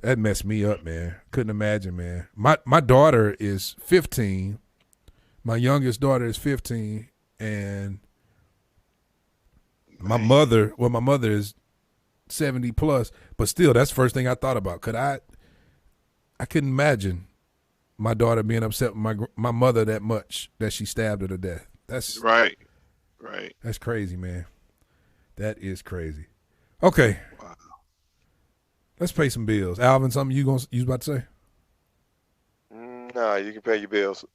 Speaker 1: that messed me up, man. Couldn't imagine, man. My daughter is 15. My youngest daughter is 15, and my mother is 70 plus, but still, that's the first thing I thought about. I couldn't imagine my daughter being upset with my mother that much that she stabbed her to death. That's
Speaker 3: right.
Speaker 1: That's crazy, man. That is crazy. Okay. Wow. Let's pay some bills. Alvin, something you was about to say?
Speaker 4: No, you can pay your bills.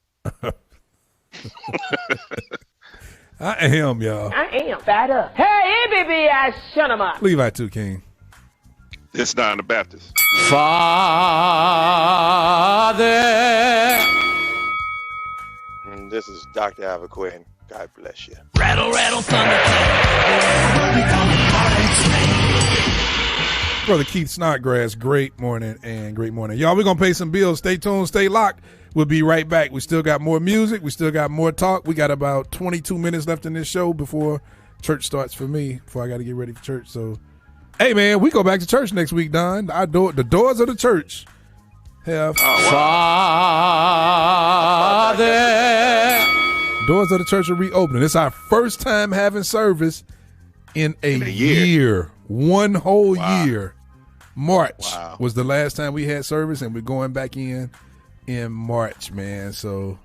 Speaker 1: I am, y'all.
Speaker 15: I am. Fat up. Hey, baby, I shut him up.
Speaker 1: Levi 2 King.
Speaker 3: It's Don the Baptist.
Speaker 15: Father.
Speaker 4: And this is Dr. Avaquin. God bless you.
Speaker 8: Rattle, rattle, thunder.
Speaker 1: Brother Keith Snodgrass, great morning. Y'all, we're going to pay some bills. Stay tuned, stay locked. We'll be right back. We still got more music. We still got more talk. We got about 22 minutes left in this show before church starts for me, before I got to get ready for church. So, hey, man, we go back to church next week, Don. The doors of the church have...
Speaker 15: Father.
Speaker 1: Doors of the church are reopening. It's our first time having service in a year. One whole year. March was the last time we had service, and we're going back in March, man. So,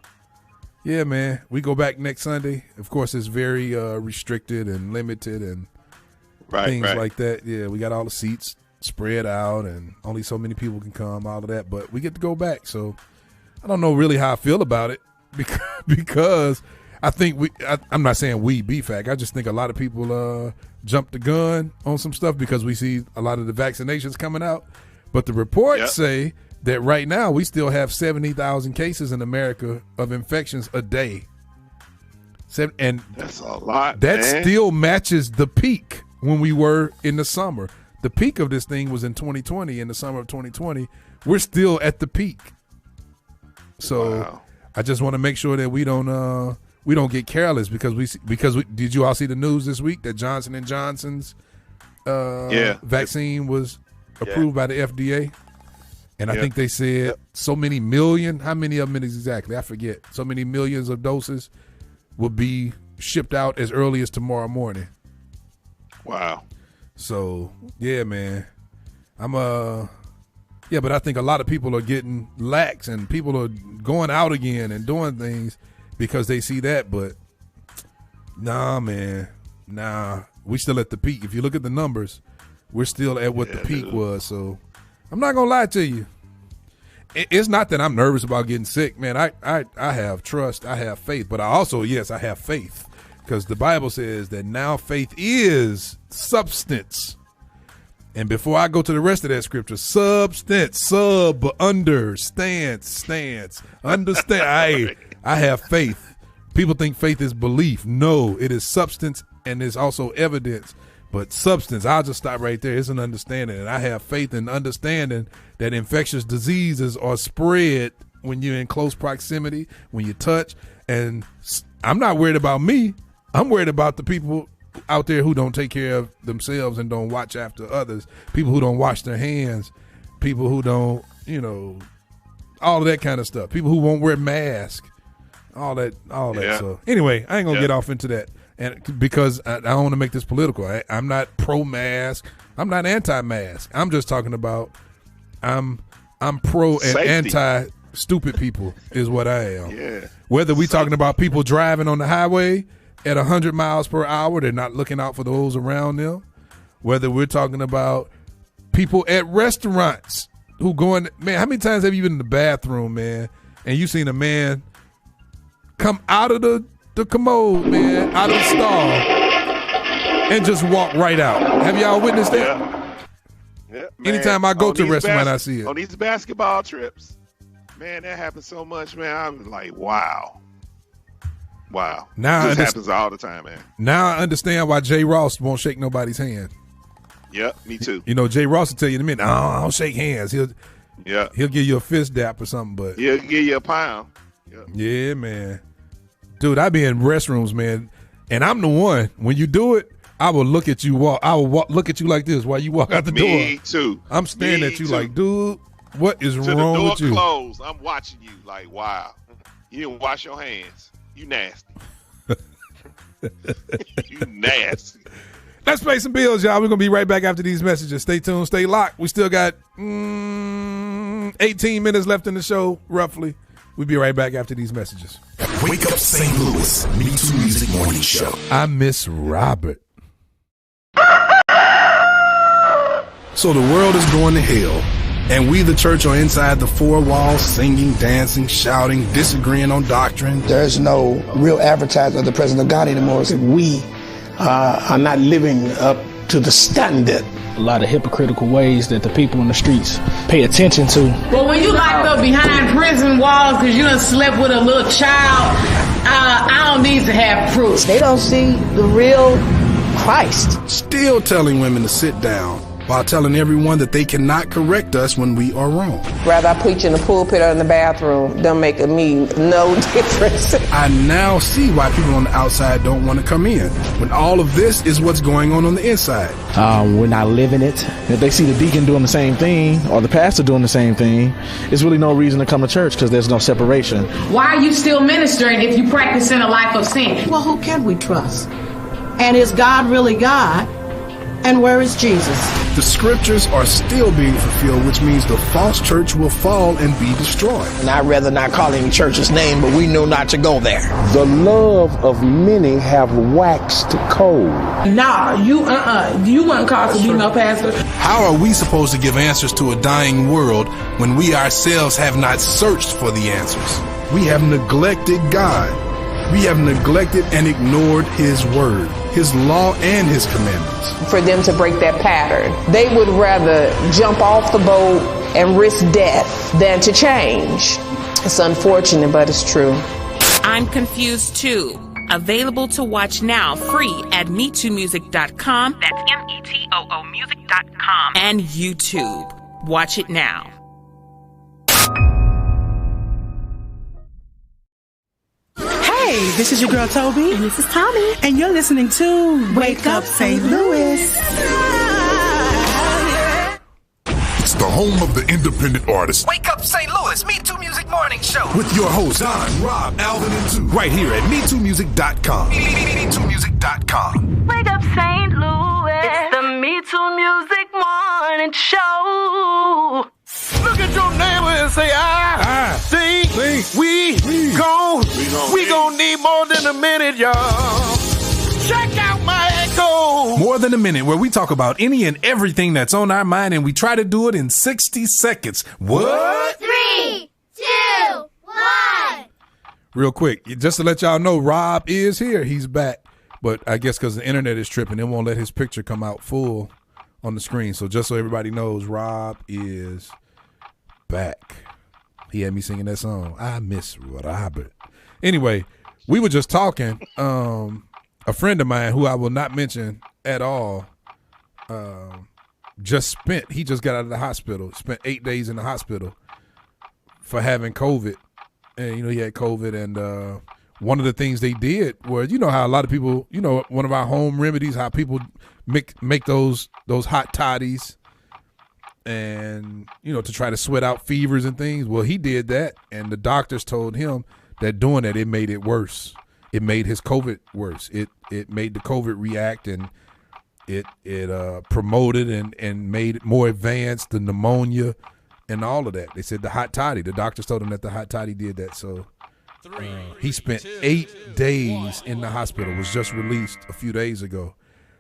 Speaker 1: yeah, man, we go back next Sunday. Of course, it's very restricted and limited and things like that. Yeah, we got all the seats spread out, and only so many people can come, all of that. But we get to go back. So, I don't know really how I feel about it because I think I'm not saying we, BFAC. I just think a lot of people jumped the gun on some stuff because we see a lot of the vaccinations coming out. But the reports say that right now we still have 70,000 cases in America of infections a day. And
Speaker 3: that's a lot.
Speaker 1: That still matches the peak when we were in the summer. The peak of this thing was in 2020, in the summer of 2020. We're still at the peak. So I just want to make sure that we don't get careless because did you all see the news this week that Johnson & Johnson's vaccine was approved by the FDA? And I think they said so many million, how many of them exactly? I forget. So many millions of doses will be shipped out as early as tomorrow morning.
Speaker 3: Wow.
Speaker 1: So, yeah, man. But I think a lot of people are getting lax and people are going out again and doing things because they see that. But, nah, man. Nah. We still at the peak. If you look at the numbers, we're still at what the peak was. So, I'm not going to lie to you. It's not that I'm nervous about getting sick, man. I have trust. I have faith. But I also, I have faith. Because the Bible says that now faith is substance. And before I go to the rest of that scripture, substance, understand, stance, understand. I have faith. People think faith is belief. No, it is substance and there's also evidence. But substance, I'll just stop right there. It's an understanding. And I have faith and understanding that infectious diseases are spread when you're in close proximity, when you touch. And I'm not worried about me. I'm worried about the people out there who don't take care of themselves and don't watch after others, people who don't wash their hands, people who don't, all of that kind of stuff, people who won't wear masks. all that. So anyway, I ain't gonna get off into that, and because I don't want to make this political. I'm not pro-mask. I'm not anti-mask. I'm just talking about I'm pro and anti-stupid people is what I am.
Speaker 3: Yeah.
Speaker 1: Whether we talking about people driving on the highway at 100 miles per hour, they're not looking out for those around them. Whether we're talking about people at restaurants who going, man, how many times have you been in the bathroom, man, and you seen a man come out of the commode, man, out of the stall, and just walk right out? Have y'all witnessed that?
Speaker 3: Yeah,
Speaker 1: anytime I go to a restaurant, I see it.
Speaker 3: On these basketball trips, man, that happens so much, man. I'm like, wow.
Speaker 1: Now
Speaker 3: this happens all the time, man.
Speaker 1: Now I understand why Jay Ross won't shake nobody's hand.
Speaker 3: Yep, me too.
Speaker 1: You know, Jay Ross will tell you in a minute, I don't shake hands. He'll give you a fist dap or something, but
Speaker 3: he'll give you a pound. Yep.
Speaker 1: Yeah, man. Dude, I be in restrooms, man, and I'm the one. When you do it, I will look at you walk. I will look at you like this while you walk out the door.
Speaker 3: Me too.
Speaker 1: I'm staring at you like, dude, what is wrong with you?
Speaker 3: Till the door closed, I'm watching you like, wow. You didn't wash your hands. You nasty. You nasty.
Speaker 1: Let's pay some bills, y'all. We're going to be right back after these messages. Stay tuned. Stay locked. We still got 18 minutes left in the show, roughly. We'll be right back after these messages.
Speaker 11: Wake Up St. Louis, MeTooMusic Morning Show.
Speaker 1: I miss Robert.
Speaker 10: So the world is going to hell, and we, the church, are inside the four walls, singing, dancing, shouting, disagreeing on doctrine.
Speaker 7: There's no real advertising of the presence of God anymore. We are not living up to the standard.
Speaker 13: A lot of hypocritical ways that the people in the streets pay attention to.
Speaker 15: But when you locked up behind prison walls because you done slept with a little child, I don't need to have proof.
Speaker 22: They don't see the real Christ.
Speaker 10: Still telling women to sit down while telling everyone that they cannot correct us when we are wrong.
Speaker 22: Whether I preach in the pulpit or in the bathroom, don't make me no difference.
Speaker 10: I now see why people on the outside don't want to come in, when all of this is what's going on the inside.
Speaker 13: We're not living it. If they see the deacon doing the same thing or the pastor doing the same thing, there's really no reason to come to church because there's no separation.
Speaker 15: Why are you still ministering if you practicing a life of sin?
Speaker 16: Well, who can we trust? And is God really God? And where is Jesus?
Speaker 10: The scriptures are still being fulfilled, which means the false church will fall and be destroyed.
Speaker 7: And I'd rather not call any church's name, but we know not to go there.
Speaker 19: The love of many have waxed cold.
Speaker 15: Nah, you weren't called to be no pastor.
Speaker 10: How are we supposed to give answers to a dying world when we ourselves have not searched for the answers? We have neglected God. We have neglected and ignored His word, His law, and His commandments.
Speaker 22: For them to break that pattern, they would rather jump off the boat and risk death than to change. It's unfortunate, but it's true.
Speaker 20: I'm Confused Too. Available to watch now, free at MeTooMusic.com. That's METOO music.com. And YouTube. Watch it now.
Speaker 21: Hey, this is your girl Toby.
Speaker 23: And this is Tommy.
Speaker 21: And you're listening to Wake Up St. Louis.
Speaker 2: It's the home of the independent artist.
Speaker 11: Wake Up St. Louis, MeTooMusic Morning Show.
Speaker 2: With your hosts, Don, Rob, Alvin, and Two. Right here at MeTooMusic.com.
Speaker 11: MeTooMusic.com.
Speaker 23: Wake Up St. Louis. It's the MeTooMusic Morning Show.
Speaker 8: Look at your neighbor and say, I think we gon' need more than a minute, y'all. Check out my echo.
Speaker 1: More Than a Minute, where we talk about any and everything that's on our mind, and we try to do it in 60 seconds. What?
Speaker 6: 3, 2, 1.
Speaker 1: Real quick, just to let y'all know, Rob is here. He's back. But I guess because the internet is tripping, it won't let his picture come out full on the screen. So just so everybody knows, Rob is back. He had me singing that song, I Miss Robert. Anyway, we were just talking. A friend of mine, who I will not mention at all, he just got out of the hospital, spent 8 days in the hospital for having COVID. And, he had COVID. And one of the things they did was, how a lot of people, one of our home remedies, how people make those hot toddies and, to try to sweat out fevers and things. Well, he did that. And the doctors told him that doing that, it made it worse. It made his COVID worse. It made the COVID react, and it promoted and made it more advanced, the pneumonia and all of that. They said the hot toddy. The doctors told him that the hot toddy did that. So he spent 8 days in the hospital, was just released a few days ago.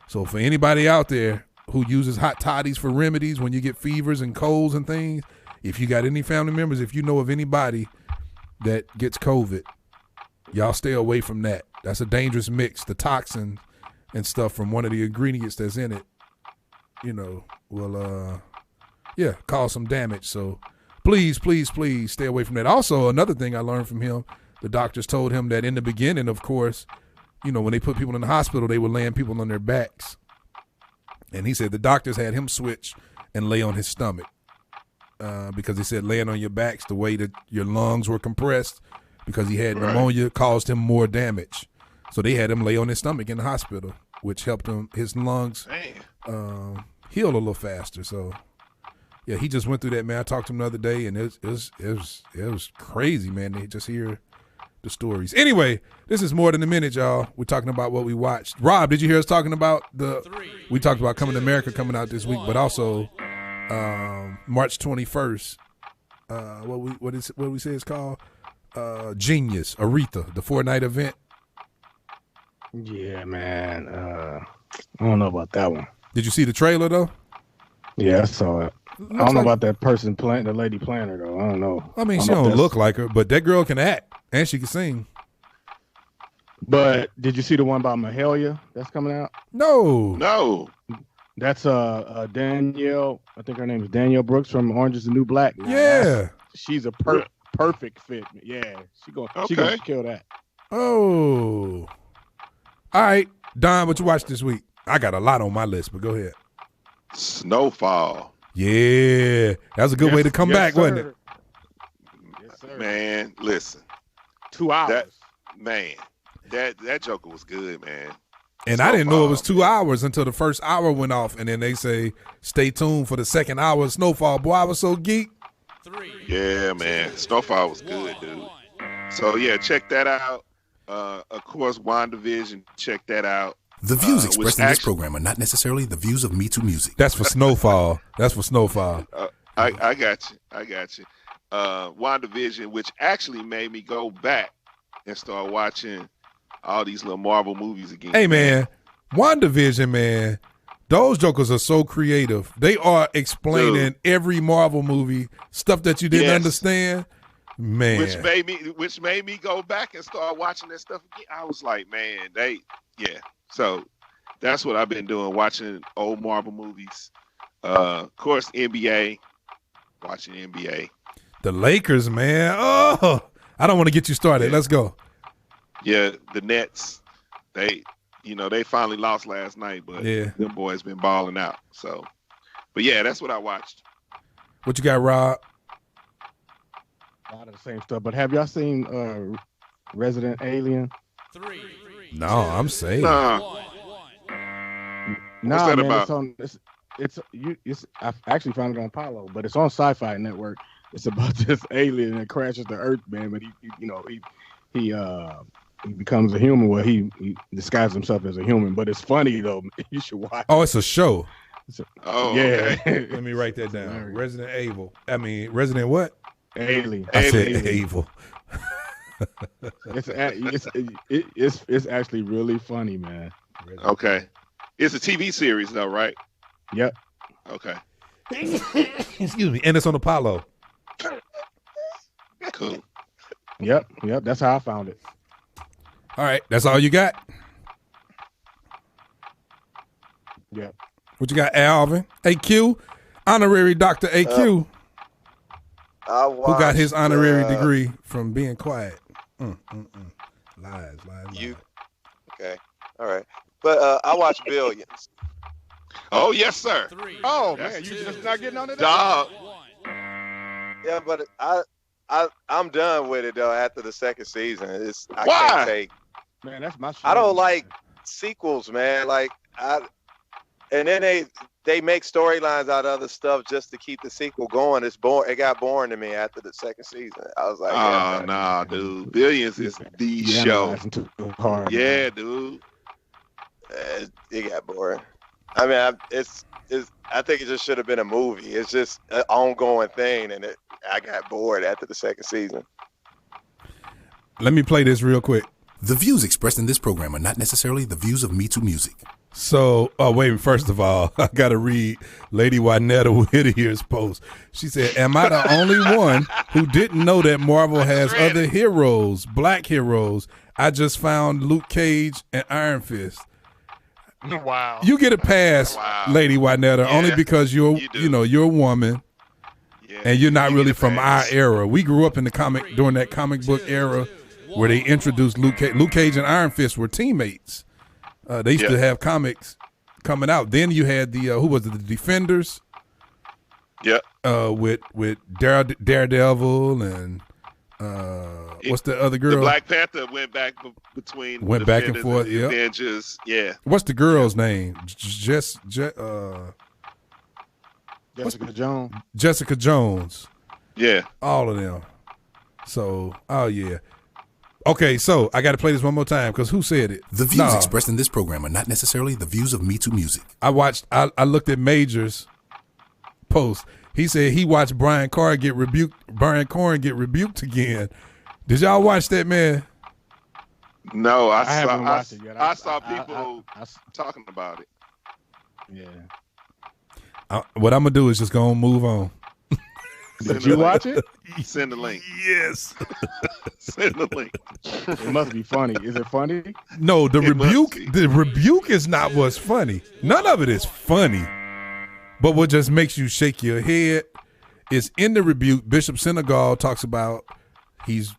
Speaker 1: So for anybody out there who uses hot toddies for remedies when you get fevers and colds and things, if you got any family members, if you know of anybody that gets COVID, y'all stay away from that. That's a dangerous mix. The toxin and stuff from one of the ingredients that's in it, will cause some damage. So please stay away from that. Also, another thing I learned from him, the doctors told him that in the beginning, of course, when they put people in the hospital, they were laying people on their backs. And he said the doctors had him switch and lay on his stomach because he said laying on your backs, the way that your lungs were compressed because he had pneumonia, caused him more damage. So they had him lay on his stomach in the hospital, which helped his lungs heal a little faster. So, yeah, he just went through that, man. I talked to him the other day, and it was crazy, man. They just hear the stories. Anyway, this is More Than a Minute, y'all. We're talking about what we watched. Rob, did you hear us talking about we talked about Coming to America coming out this week, but also March 21st. What did we say it's called? Genius, Aretha, the 4-night event.
Speaker 9: Yeah, man. I don't know about that one.
Speaker 1: Did you see the trailer though?
Speaker 9: Yeah, I saw it. I don't know about that person playing, the lady playing her though. I don't know.
Speaker 1: I mean, she don't look like her, but that girl can act and she can sing.
Speaker 9: But did you see the one about Mahalia that's coming out?
Speaker 1: No.
Speaker 9: That's Danielle. I think her name is Danielle Brooks from Orange Is the New Black.
Speaker 1: Yeah,
Speaker 9: she's a perfect fit. Yeah, she gonna kill that.
Speaker 1: Oh, all right, Don, what you watched this week? I got a lot on my list, but go ahead.
Speaker 3: Snowfall.
Speaker 1: Yeah, that was a good way to come back, wasn't it?
Speaker 9: Yes, sir.
Speaker 3: Man, listen.
Speaker 9: 2 hours.
Speaker 3: That Joker was good, man.
Speaker 1: And Snowfall, I didn't know it was 2 hours until the first hour went off, and then they say, stay tuned for the second hour of Snowfall. Boy, I was so geek.
Speaker 3: Yeah, man. Snowfall was good, dude. So, yeah, check that out. Of course, WandaVision, check that out.
Speaker 11: The views expressed in this program are not necessarily the views of MeTooMusic.
Speaker 1: That's for Snowfall.
Speaker 3: I got you. WandaVision, which actually made me go back and start watching all these little Marvel movies again.
Speaker 1: Hey, man, WandaVision, man, those jokers are so creative. They are explaining every Marvel movie, stuff that you didn't understand. Man.
Speaker 3: Which made me go back and start watching that stuff again. I was like, man, So that's what I've been doing, watching old Marvel movies. Of course, NBA, watching NBA.
Speaker 1: The Lakers, man. Oh, I don't want to get you started.
Speaker 3: Yeah.
Speaker 1: Let's go.
Speaker 3: Yeah, the Nets, they finally lost last night, but them boys been balling out. So, but yeah, that's what I watched.
Speaker 1: What you got, Rob?
Speaker 9: A lot of the same stuff. But have y'all seen Resident Alien?
Speaker 1: No, I'm saying.
Speaker 3: What's that about?
Speaker 9: I actually found it on Apollo, but it's on Sci-Fi Network. It's about this alien that crashes the Earth, man. But he becomes a human. Well, he disguises himself as a human. But it's funny though. You should watch.
Speaker 1: Oh, it's a show.
Speaker 3: Yeah.
Speaker 1: Okay. Let me write that down. Resident Evil. I mean, Resident what?
Speaker 9: Alien.
Speaker 1: I said evil.
Speaker 9: It's actually really funny, man.
Speaker 3: Okay. It's a TV series though, right?
Speaker 9: Yep.
Speaker 3: Okay.
Speaker 1: Excuse me. And it's on Apollo.
Speaker 3: Cool.
Speaker 9: Yep. That's how I found it.
Speaker 1: All right. That's all you got?
Speaker 9: Yep.
Speaker 1: What you got, Alvin? AQ? Honorary Dr. AQ. Who got his honorary degree from being quiet. Lies.
Speaker 4: Okay. All right. But I watched Billions.
Speaker 3: Oh, yes, sir.
Speaker 9: Oh, man. You just not getting on it?
Speaker 3: Dog.
Speaker 4: Yeah, but I'm done with it, though, after the second season. I
Speaker 3: Why?
Speaker 4: can't take.
Speaker 9: Man, that's my shit.
Speaker 4: I don't like sequels, man. And then they make storylines out of other stuff just to keep the sequel going. It's boring. It got boring to me after the second season. I was like,
Speaker 3: oh, nah, dude. Billions is the show.
Speaker 9: Too hard,
Speaker 3: yeah, dude.
Speaker 4: It got boring. I mean, I think it just should have been a movie. It's just an ongoing thing, and I got bored after the second season.
Speaker 1: Let me play this real quick.
Speaker 11: The views expressed in this program are not necessarily the views of MeTooMusic.
Speaker 1: So, first of all, I got to read Lady Juanetta Whittier's post. She said, am I the only one who didn't know that Marvel has other heroes, black heroes? I just found Luke Cage and Iron Fist.
Speaker 5: Wow.
Speaker 1: You get a pass, Lady Juanetta, only because you're a woman, and you're not really from our era. We grew up in during that comic book era where they introduced Luke Cage. Luke Cage and Iron Fist were teammates. They used to have comics coming out. Then you had the the Defenders?
Speaker 3: Yep.
Speaker 1: With Daredevil and what's the other girl?
Speaker 3: The Black Panther went back between
Speaker 1: back and forth.
Speaker 3: Yeah. Avengers. Yeah.
Speaker 1: What's the girl's name?
Speaker 9: Jessica Jones.
Speaker 1: Jessica Jones.
Speaker 3: Yeah.
Speaker 1: All of them. So, yeah. Okay, so I got to play this one more time because who said it?
Speaker 11: The views expressed in this program are not necessarily the views of MeTooMusic.
Speaker 1: I looked at Major's post. He said he watched Brian Corn get rebuked again. Did y'all watch that, man?
Speaker 3: No, I
Speaker 9: haven't watched it yet.
Speaker 3: I saw people talking about it.
Speaker 9: Yeah.
Speaker 1: What I'm gonna do is just go and move on.
Speaker 9: Did you watch it?
Speaker 3: Send the link.
Speaker 1: Yes.
Speaker 3: Send the link.
Speaker 9: It must be funny. Is it funny?
Speaker 1: No, the rebuke is not what's funny. None of it is funny. But what just makes you shake your head is in the rebuke, Bishop Senegal talks about he's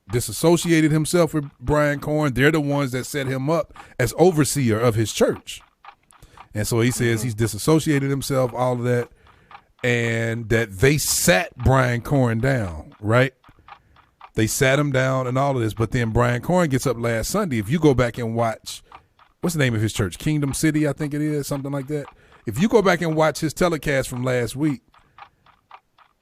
Speaker 1: disassociated himself with Brian Corn. They're the ones that set him up as overseer of his church. And so he says he's disassociated himself, all of that. And that they sat Brian Corn down, right? They sat him down and all of this. But then Brian Corn gets up last Sunday. If you go back and watch, what's the name of his church? Kingdom City, I think it is, something like that. If you go back and watch his telecast from last week,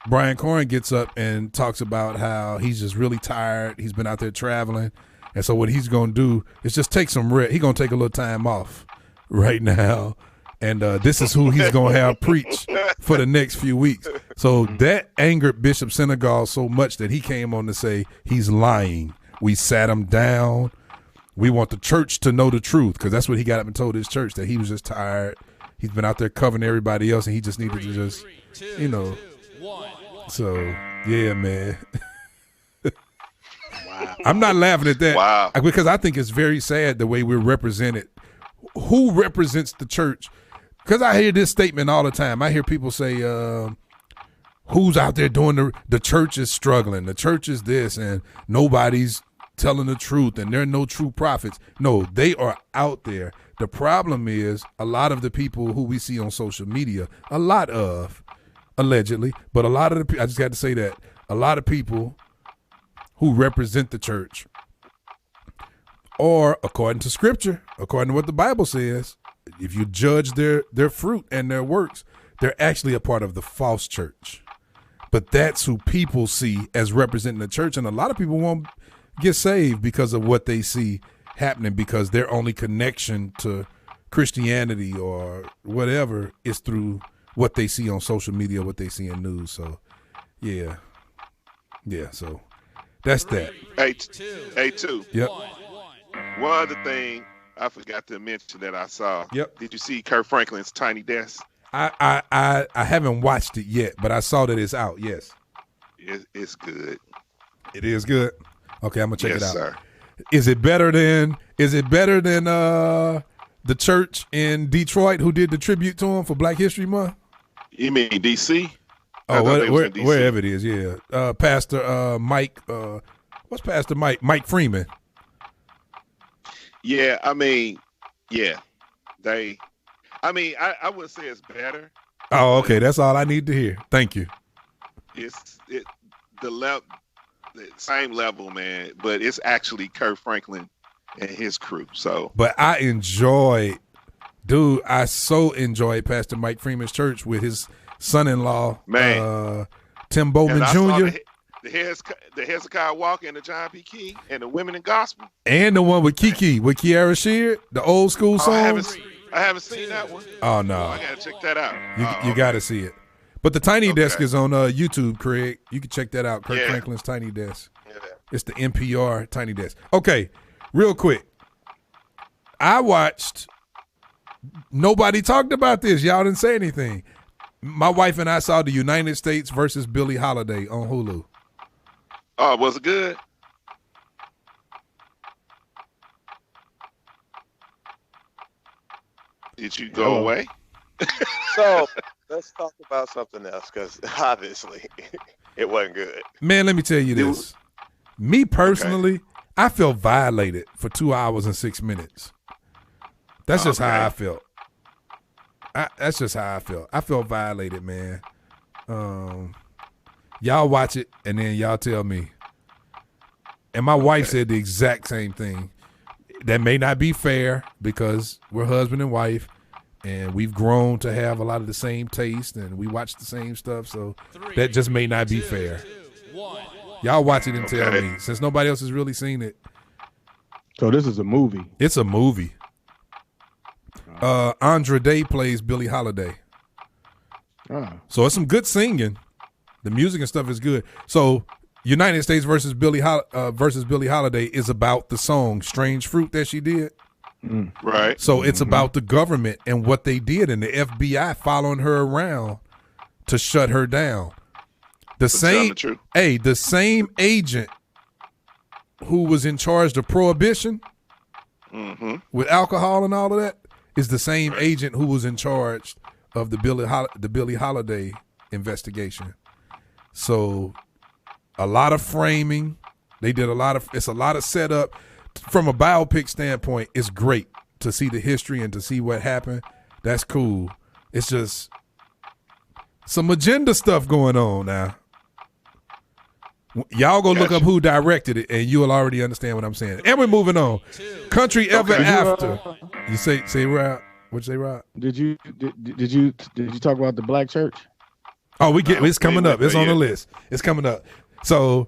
Speaker 1: Brian Corn gets up and talks about how he's just really tired. He's been out there traveling. And so what he's going to do is just take some rest. He's going to take a little time off right now. And this is who he's going to have preach for the next few weeks. So that angered Bishop Senegal so much that he came on to say he's lying. We sat him down. We want the church to know the truth because that's what he got up and told his church, that he was just tired. He's been out there covering everybody else, and he just needed to just, So, yeah, man. Wow. I'm not laughing at that because I think it's very sad the way we're represented. Who represents the church? Because I hear this statement all the time. I hear people say, who's out there doing the church is struggling. The church is this, and nobody's telling the truth, and there are no true prophets. No, they are out there. The problem is a lot of the people who we see on social media, allegedly, but a lot of the I just got to say that, a lot of people who represent the church or according to scripture, according to what the Bible says, if you judge their fruit and their works, they're actually a part of the false church. But that's who people see as representing the church. And a lot of people won't get saved because of what they see happening, because their only connection to Christianity or whatever is through what they see on social media, what they see in news. So, yeah. So that's that.
Speaker 3: Hey, two.
Speaker 1: Yep.
Speaker 3: One other thing I forgot to mention that I saw.
Speaker 1: Yep.
Speaker 3: Did you see Kirk Franklin's Tiny Desk?
Speaker 1: I haven't watched it yet, but I saw that it's out. Yes.
Speaker 3: It's good.
Speaker 1: It is good. Okay, I'm gonna check it out.
Speaker 3: Sir.
Speaker 1: Is it better than the church in Detroit who did the tribute to him for Black History Month?
Speaker 3: You mean DC?
Speaker 1: Oh, wherever it is, yeah. Pastor Mike, what's Pastor Mike? Mike Freeman.
Speaker 3: Yeah, I mean, yeah. I wouldn't say it's better.
Speaker 1: Oh, okay. That's all I need to hear. Thank you.
Speaker 3: It's the same level, man, but it's actually Kirk Franklin and his crew. So,
Speaker 1: but I enjoyed Dude, I so enjoyed Pastor Mike Freeman's church with his son-in-law, Tim Bowman Jr.
Speaker 3: The Hezekiah Walker and the John P. Key and the Women in Gospel.
Speaker 1: And the one with Kiki, with Kiara Sheard, the old school songs.
Speaker 3: I haven't seen that one.
Speaker 1: Oh, no.
Speaker 3: I got to check that out.
Speaker 1: You got to see it. But the Tiny Desk is on YouTube, Craig. You can check that out, Kirk Franklin's Tiny Desk. Yeah. It's the NPR Tiny Desk. Okay, real quick. I watched, nobody talked about this. Y'all didn't say anything. My wife and I saw the United States versus Billie Holiday on Hulu.
Speaker 3: Oh, was it good? Did you go away?
Speaker 4: So let's talk about something else, because obviously it wasn't good.
Speaker 1: Man, let me tell you this. Me personally, I felt violated for 2 hours and 6 minutes. That's just how I felt. That's just how I felt. I felt violated, man. Y'all watch it, and then y'all tell me. And my wife said the exact same thing. That may not be fair because we're husband and wife, and we've grown to have a lot of the same taste, and we watch the same stuff, so that just may not be fair. Y'all watch it and tell me, since nobody else has really seen it.
Speaker 9: So this is a movie.
Speaker 1: It's a movie. Andra Day plays Billie Holiday. So it's some good singing. The music and stuff is good. So United States versus Billie Holiday is about the song Strange Fruit that she did.
Speaker 3: Right.
Speaker 1: So it's about the government and what they did, and the FBI following her around to shut her down. The same agent who was in charge of prohibition with alcohol and all of that is the same agent who was in charge of the Billie Holiday investigation. So a lot of framing. They did it's a lot of setup. From a biopic standpoint, it's great to see the history and to see what happened. That's cool. It's just some agenda stuff going on now. Y'all go look up who directed it, and you'll already understand what I'm saying. And we're moving on. Country Ever After. You say Rob? What'd you say, Rob?
Speaker 9: Did you talk about the black church?
Speaker 1: Oh, it's coming up. It's on the list. It's coming up. So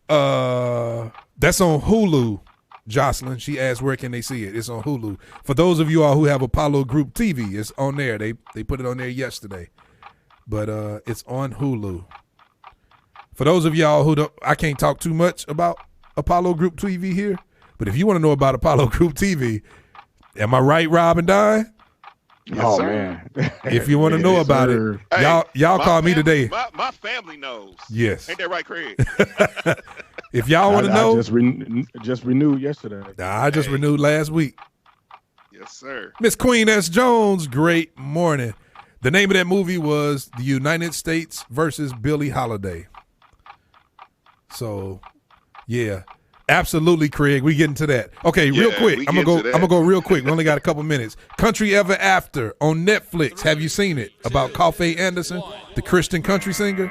Speaker 1: that's on Hulu. Jocelyn, she asked where can they see it. It's on Hulu. For those of you all who have Apollo Group TV, it's on there. They put it on there yesterday. But it's on Hulu. For those of y'all who don't, I can't talk too much about Apollo Group TV here, but if you want to know about Apollo Group TV, am I right, Rob and Don?
Speaker 9: Yes, man.
Speaker 1: If you want to know about it, y'all call me today.
Speaker 3: My family knows.
Speaker 1: Yes.
Speaker 3: Ain't that right, Craig?
Speaker 1: If y'all want to know.
Speaker 9: I just renewed yesterday.
Speaker 1: I just renewed last week.
Speaker 3: Yes, sir.
Speaker 1: Miss Queen S. Jones, great morning. The name of that movie was The United States versus Billie Holiday. So, yeah. Absolutely, Craig. We getting to that. Okay, real quick. I'm gonna go real quick. We only got a couple minutes. Country Ever After on Netflix. Have you seen it? About Coffee Anderson, the Christian country singer,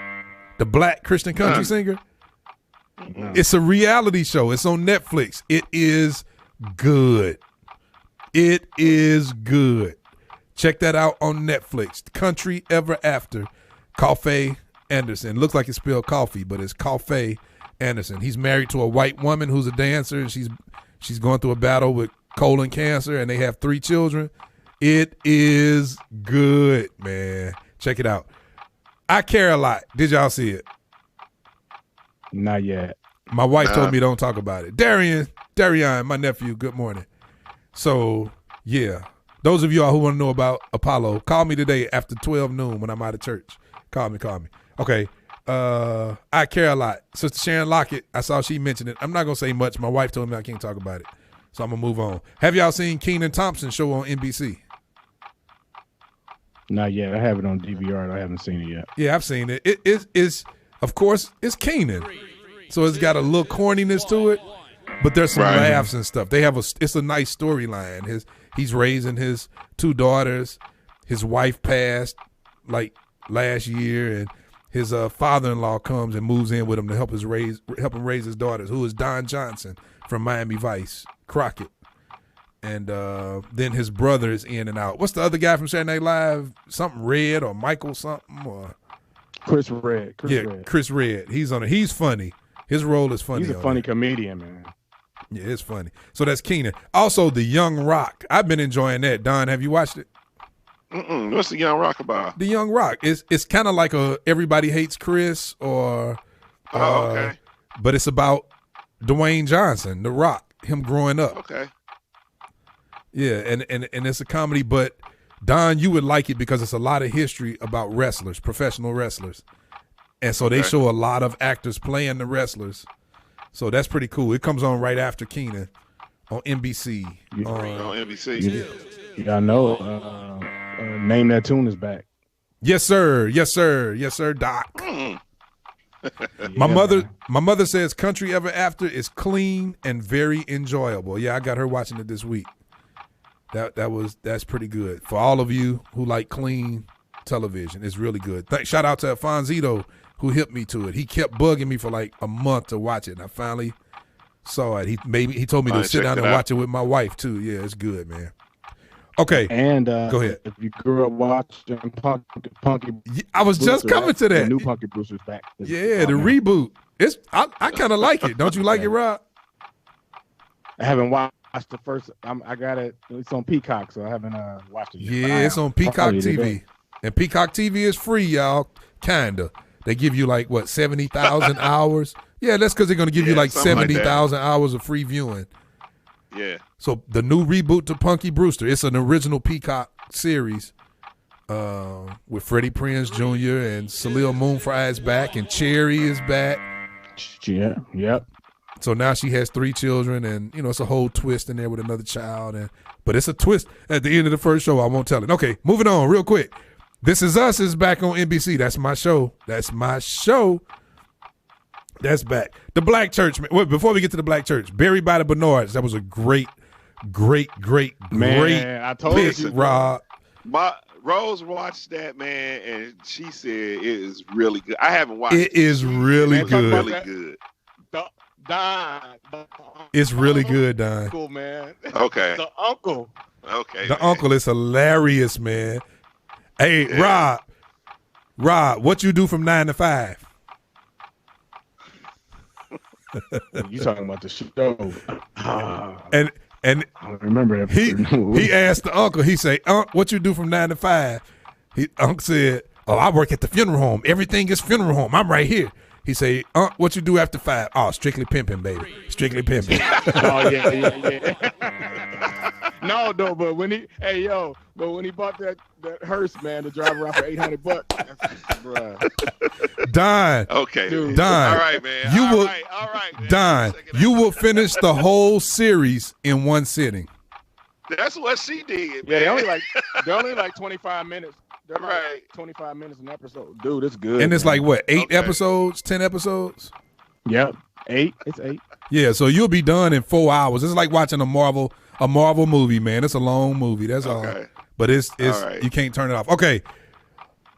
Speaker 1: the black Christian country singer. It's a reality show. It's on Netflix. It is good. It is good. Check that out on Netflix. Country Ever After. Coffee Anderson. Looks like it's spelled coffee, but it's Coffee Anderson. He's married to a white woman who's a dancer, and she's going through a battle with colon cancer, and they have 3 children. It is good, man. Check it out. I Care a Lot. Did y'all see it?
Speaker 9: Not yet.
Speaker 1: My wife told me don't talk about it. Darian, my nephew, good morning. So, yeah. Those of y'all who want to know about Apollo, call me today after 12 noon when I'm out of church. Call me. Okay. I Care a Lot. Sister Sharon Lockett, I saw she mentioned it. I'm not going to say much. My wife told me I can't talk about it. So I'm going to move on. Have y'all seen Kenan Thompson show on NBC?
Speaker 9: Not yet. I have it on DVR and I haven't seen it yet.
Speaker 1: Yeah, I've seen it. It is, of course, it's Kenan. So it's got a little corniness to it, but there's some laughs and stuff. It's a nice storyline. He's raising his 2 daughters. His wife passed like last year, and his father-in-law comes and moves in with him to help him raise his daughters, who is Don Johnson from Miami Vice, Crockett. And then his brother is in and out. What's the other guy from Saturday Night Live? Something Red or Michael something or
Speaker 9: Chris Red.
Speaker 1: Chris Red. He's on it. He's funny. His role is funny.
Speaker 9: He's a funny comedian, man.
Speaker 1: Yeah, it's funny. So that's Keenan. Also, The Young Rock. I've been enjoying that. Don, have you watched it?
Speaker 3: What's The Young Rock about?
Speaker 1: The Young Rock. It's kind of like a Everybody Hates Chris or
Speaker 3: okay.
Speaker 1: But it's about Dwayne Johnson, The Rock, him growing up.
Speaker 3: Okay.
Speaker 1: Yeah, and it's a comedy, but Don, you would like it because it's a lot of history about wrestlers, professional wrestlers. And so they show a lot of actors playing the wrestlers. So that's pretty cool. It comes on right after Keenan on NBC.
Speaker 3: On NBC.
Speaker 9: Yeah, I know. Name That Tune is back.
Speaker 1: Yes, sir. Yes, sir. Yes, sir, Doc. My mother says Country Ever After is clean and very enjoyable. Yeah, I got her watching it this week. That's pretty good. For all of you who like clean television, it's really good. Shout out to Alfonzito who hipped me to it. He kept bugging me for like a month to watch it, and I finally saw it. He told me to sit down and watch it with my wife too. Yeah, it's good, man. Okay,
Speaker 9: and
Speaker 1: go ahead.
Speaker 9: If you grew up watching Punky
Speaker 1: I was just coming to that.
Speaker 9: The new Punky Brewster's back.
Speaker 1: Yeah, the reboot. I kind of like it. Don't you like it, Rob?
Speaker 9: I haven't watched the first. I got it. It's on Peacock, so I haven't watched it yet.
Speaker 1: Yeah, it's on Peacock TV, and Peacock TV is free, y'all. Kinda. They give you like what 70,000 hours. Yeah, that's because they're gonna give you like 70,000 hours of free viewing.
Speaker 3: Yeah.
Speaker 1: So the new reboot to Punky Brewster, it's an original Peacock series with Freddie Prinze Jr. and Salil Moonfry is back and Cherry is back.
Speaker 9: Yeah, yep.
Speaker 1: So now she has 3 children and, it's a whole twist in there with another child. But it's a twist at the end of the first show. I won't tell it. Okay, moving on real quick. This Is Us is back on NBC. That's my show. That's back. The Black Church. Wait, before we get to the Black Church, Buried by the Bernards. That was a great
Speaker 9: man, I told
Speaker 1: pick,
Speaker 9: you,
Speaker 1: Rob.
Speaker 3: Rose watched that, man, and she said it is really good. I haven't watched it.
Speaker 1: It is really good.
Speaker 3: Really good.
Speaker 9: Don.
Speaker 1: It's really good, Don.
Speaker 9: Uncle, man.
Speaker 3: Okay.
Speaker 9: The uncle.
Speaker 3: Okay.
Speaker 1: The uncle is hilarious, man. Hey, yeah. Rob, what you do from 9 to 5?
Speaker 9: You talking about the show?
Speaker 1: And
Speaker 9: I remember that.
Speaker 1: He asked the uncle. He say, what you do from 9 to 5? Uncle said, I work at the funeral home. Everything is funeral home. I'm right here. He say, what you do after 5? Oh, strictly pimping, baby. Strictly pimping.
Speaker 9: Oh yeah. No, but when he bought that hearse, man, to drive around for $800, bruh.
Speaker 1: Don.
Speaker 3: Okay.
Speaker 1: Dude. Don.
Speaker 3: All right, man. All right, man.
Speaker 1: Don, you will finish the whole series in one sitting.
Speaker 3: That's what she did, man.
Speaker 9: Yeah, they're only like 25 minutes. They're right. 25 minutes an episode. Dude, it's good.
Speaker 1: And it's like what, 8 episodes, 10 episodes?
Speaker 9: Yep. 8. It's 8.
Speaker 1: Yeah, so you'll be done in 4 hours. It's like watching a Marvel movie, man. It's a long movie. That's all. But it's right. You can't turn it off. Okay.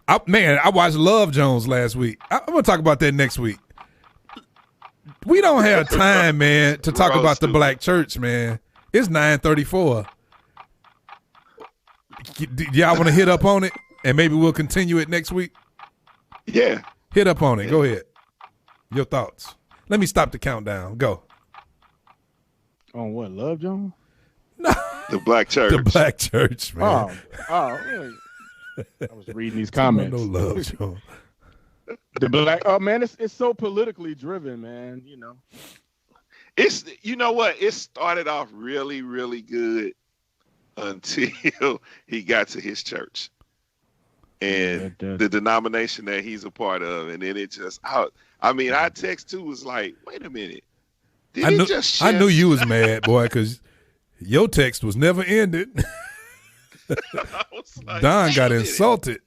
Speaker 1: I watched Love Jones last week. I'm gonna talk about that next week. We don't have time, man, to talk about the Black Church, man. It's 9:34. Y'all want to hit up on it, and maybe we'll continue it next week?
Speaker 3: Yeah.
Speaker 1: Hit up on it. Go ahead. Your thoughts. Let me stop the countdown. Go.
Speaker 9: On what? Love Jones?
Speaker 1: No.
Speaker 3: The Black Church.
Speaker 1: The Black Church, man.
Speaker 9: Oh. I was reading these comments.
Speaker 1: No Love Jones.
Speaker 9: The Black. Oh man, it's so politically driven, man.
Speaker 3: It's what? It started off really, really good until he got to his church and the denomination that he's a part of, and then it just out. I mean, our text too was like, wait a minute.
Speaker 1: I knew you was mad, boy, because your text was never ended.
Speaker 3: Like,
Speaker 1: Don got insulted.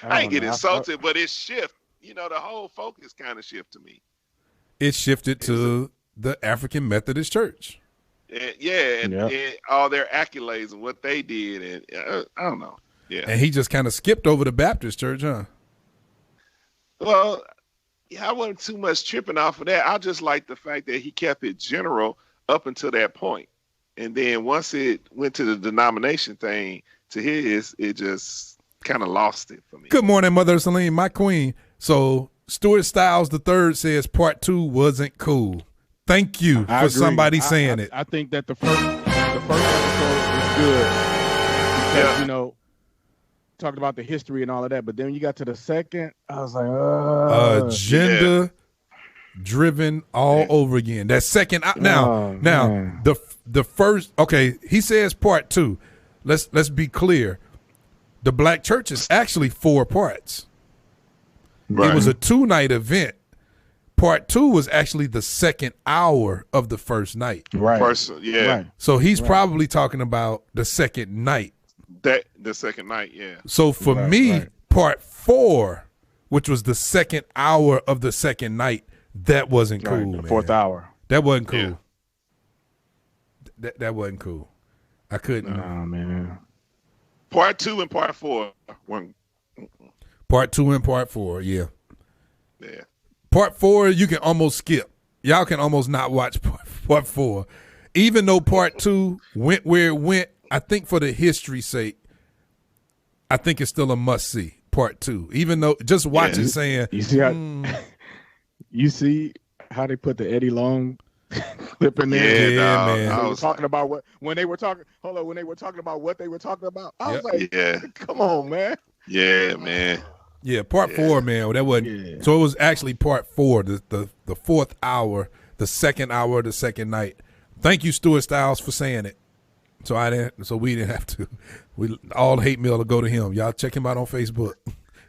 Speaker 3: I ain't get insulted, but it shift. The whole focus kind of shift to me.
Speaker 1: It shifted to the African Methodist Church.
Speaker 3: And all their accolades and what they did, and I don't know. Yeah,
Speaker 1: and he just kind of skipped over the Baptist Church, huh?
Speaker 3: Well, I wasn't too much tripping off of that. I just like the fact that he kept it general up until that point. And then once it went to the denomination thing to his, it just kind of lost it for me.
Speaker 1: Good morning, Mother Celine, my queen. So Stuart Styles III says part 2 wasn't cool. Thank you for somebody saying it.
Speaker 9: I think that the first episode was good because, you know, talked about the history and all of that. But then when you got to the second, I was like,
Speaker 1: agenda driven all over again. That second now the first, okay, he says part 2. Let's be clear. The Black Church is actually 4 parts. Right. It was a 2-night event. Part 2 was actually the second hour of the first night.
Speaker 3: Right. Right.
Speaker 1: So he's probably talking about the second night.
Speaker 3: The second night, yeah.
Speaker 1: So for me, part 4, which was the second hour of the second night, that wasn't cool.
Speaker 9: The fourth hour.
Speaker 1: That wasn't cool. Yeah. That wasn't cool. I couldn't.
Speaker 9: Nah, man.
Speaker 3: Part 2 and part 4 weren't.
Speaker 1: Part 2 and part 4, yeah.
Speaker 3: Yeah.
Speaker 1: Part 4, you can almost skip. Y'all can almost not watch part 4. Even though part 2 went where it went, I think for the history's sake, I think it's still a must-see, part 2. Even though, just watch it saying.
Speaker 9: You see you see how they put the Eddie Long clip in there?
Speaker 1: Yeah, man.
Speaker 9: They were talking about when they were talking about what they were talking about. I was like, come on, man.
Speaker 3: Yeah, man.
Speaker 1: Yeah, part 4, man. That wasn't. Yeah. So it was actually part 4, the fourth hour, the second hour of the second night. Thank you, Stuart Styles, for saying it. So we didn't have to. All hate mail will go to him. Y'all check him out on Facebook.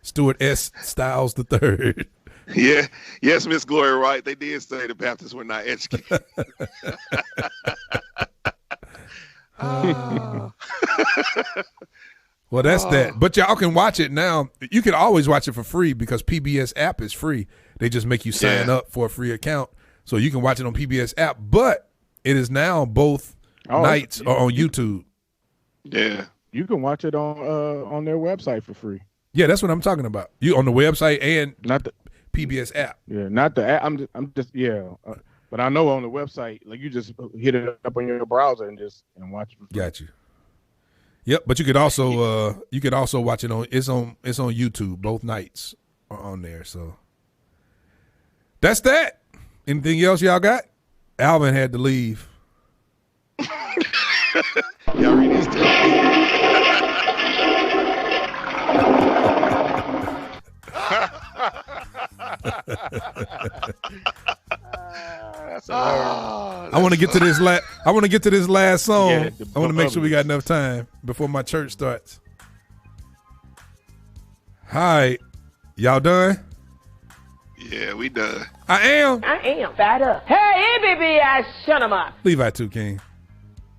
Speaker 1: Stuart S. Styles III.
Speaker 3: Yeah. Yes, Miss Gloria Wright. They did say the Baptists were not educated.
Speaker 1: Well, that's that. But y'all can watch it now. You can always watch it for free because PBS app is free. They just make you sign up for a free account. So you can watch it on PBS app. But it is now both nights are on YouTube.
Speaker 3: Yeah.
Speaker 9: You can watch it on their website for free.
Speaker 1: Yeah, that's what I'm talking about. You on the website and
Speaker 9: not the
Speaker 1: PBS app.
Speaker 9: Yeah, not the app. I'm just but I know on the website, like you just hit it up on your browser and watch it.
Speaker 1: Got you. Yep, but you could also watch it on it's on YouTube. Both nights are on there. So that's that. Anything else y'all got? Alvin had to leave.
Speaker 3: Y'all read this too.
Speaker 1: I want to get to this last song.
Speaker 9: Yeah,
Speaker 1: I want to make sure we got enough time before my church starts. Hi, y'all done?
Speaker 3: Yeah, we done.
Speaker 1: I am.
Speaker 12: Fat up. Hey, baby, shut him up.
Speaker 1: Levi 2 King.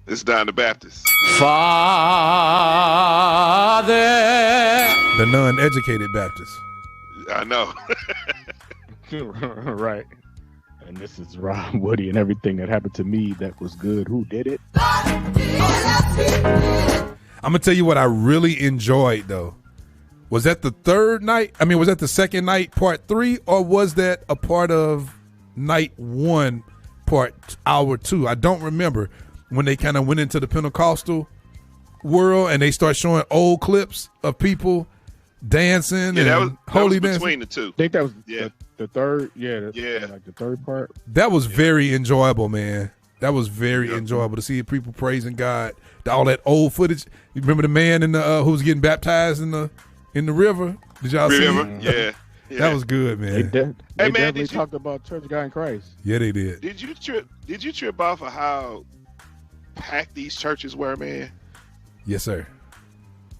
Speaker 3: It's Don the Baptist.
Speaker 12: Father.
Speaker 1: The non-educated Baptist.
Speaker 3: I know.
Speaker 9: Right. And this is Rob Woody, and everything that happened to me that was good. Who did it?
Speaker 1: I'm going to tell you what I really enjoyed, though. Was that the third night? I mean, was that the second night, part 3, or was that a part of night 1, hour 2? I don't remember when they kind of went into the Pentecostal world and they start showing old clips of people dancing and holy dancing.
Speaker 3: Between the two.
Speaker 9: I think that was the third. Like the third part.
Speaker 1: That was very enjoyable, man. That was very enjoyable to see people praising God. All that old footage. You remember the man in the who was getting baptized in the river? Did y'all see?
Speaker 3: Yeah.
Speaker 1: That was good, man.
Speaker 9: They definitely talked about Church of God in Christ.
Speaker 1: Yeah, they did.
Speaker 3: Did you trip off of how packed these churches were, man?
Speaker 1: Yes, sir.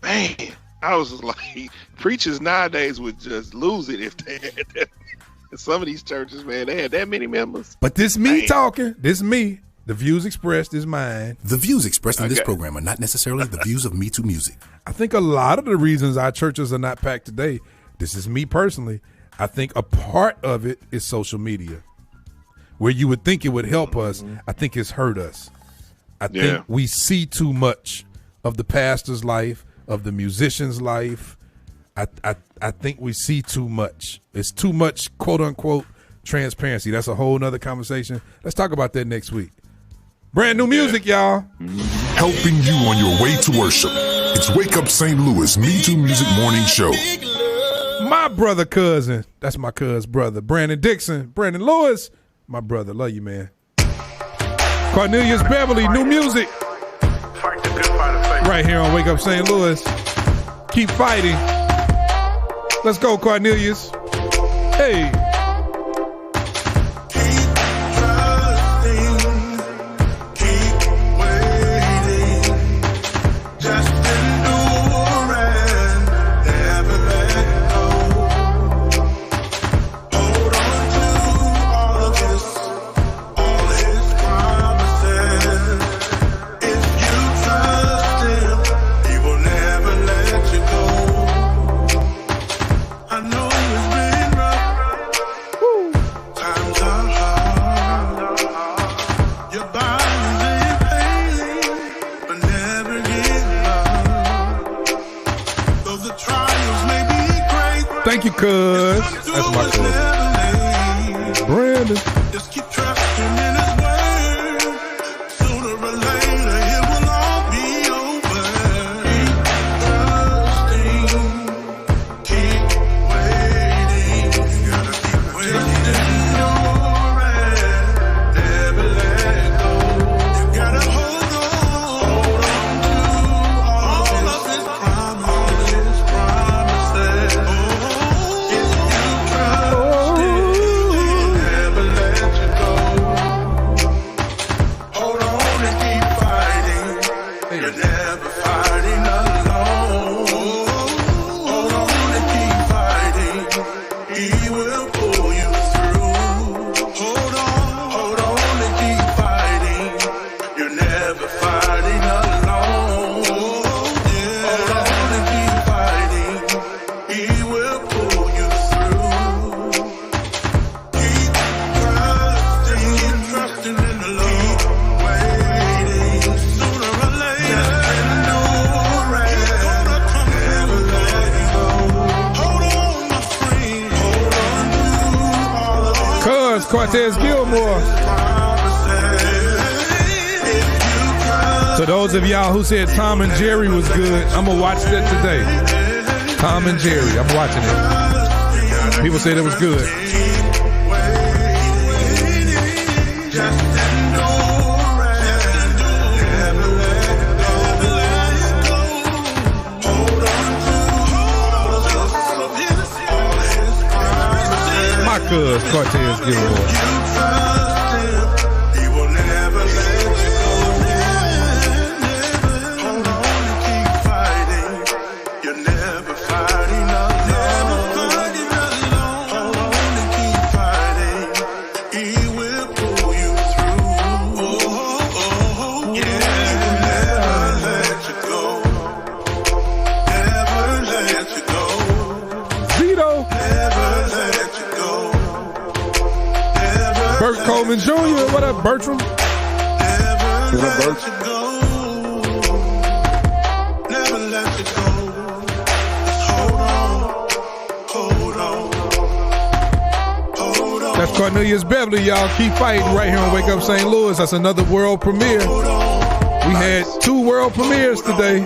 Speaker 3: Man, I was just like, preachers nowadays would just lose it if they had that. Some of these churches, man, they had that many members.
Speaker 1: But this me talking. This me. The views expressed is mine.
Speaker 11: The views expressed in this program are not necessarily the views of MeTooMusic.
Speaker 1: I think a lot of the reasons our churches are not packed today, this is me personally, I think a part of it is social media. Where you would think it would help us, I think it's hurt us. I think we see too much of the pastor's life, of the musician's life. I think we see too much. It's too much, quote unquote, transparency. That's a whole nother conversation. Let's talk about that next week. Brand new music, y'all.
Speaker 2: Helping you on your way to worship. It's Wake Up St. Louis MeTooMusic Morning Show.
Speaker 1: My brother cousin. That's my cousin's brother. Brandon Dixon. Brandon Lewis. My brother. Love you, man. Cornelius Beverly. New music. Right here on Wake Up St. Louis. Keep fighting. Let's go, Cornelius. Hey. Thank you, cuz. That's my cuz. Brandon. Just keep trusting in his word. Sooner or later, it will all be over. Keep trusting. Keep waiting. You gotta keep waiting. Just endure it. Never let go. You gotta hold on. Hold on to all of his promises. Cortez Gilmore. So those of y'all who said Tom and Jerry was good, I'm going to watch that today. Tom and Jerry, I'm watching it. People said it was good. My cuz, Cortez Gilmore. Coleman Jr. What up, Bertram? What up, Bertram? Never let you go. Hold on. That's Cornelius Beverly, y'all. Keep fighting right here on Wake Up St. Louis. That's another world premiere. We had 2 world premieres today.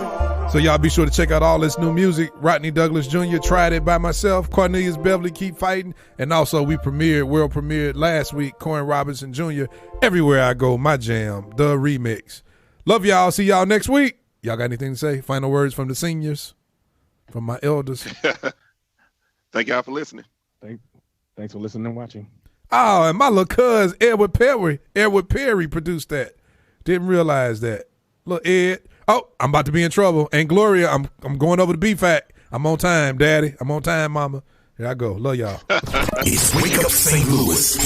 Speaker 1: So y'all be sure to check out all this new music. Rodney Douglas Jr. Tried It By Myself. Cornelius Beverly, Keep Fighting. And also we world premiered last week, Corn Robinson Jr. Everywhere I Go, My Jam, the remix. Love y'all. See y'all next week. Y'all got anything to say? Final words from the seniors? From my elders?
Speaker 3: Thank y'all for listening.
Speaker 9: Thanks for listening and watching.
Speaker 1: Oh, and my little cuz, Edward Perry produced that. Didn't realize that. Look, Ed. Oh, I'm about to be in trouble. And Gloria, I'm going over to BFAC. I'm on time, Daddy. I'm on time, Mama. Here I go. Love y'all.
Speaker 11: It's Wake Up St. Louis.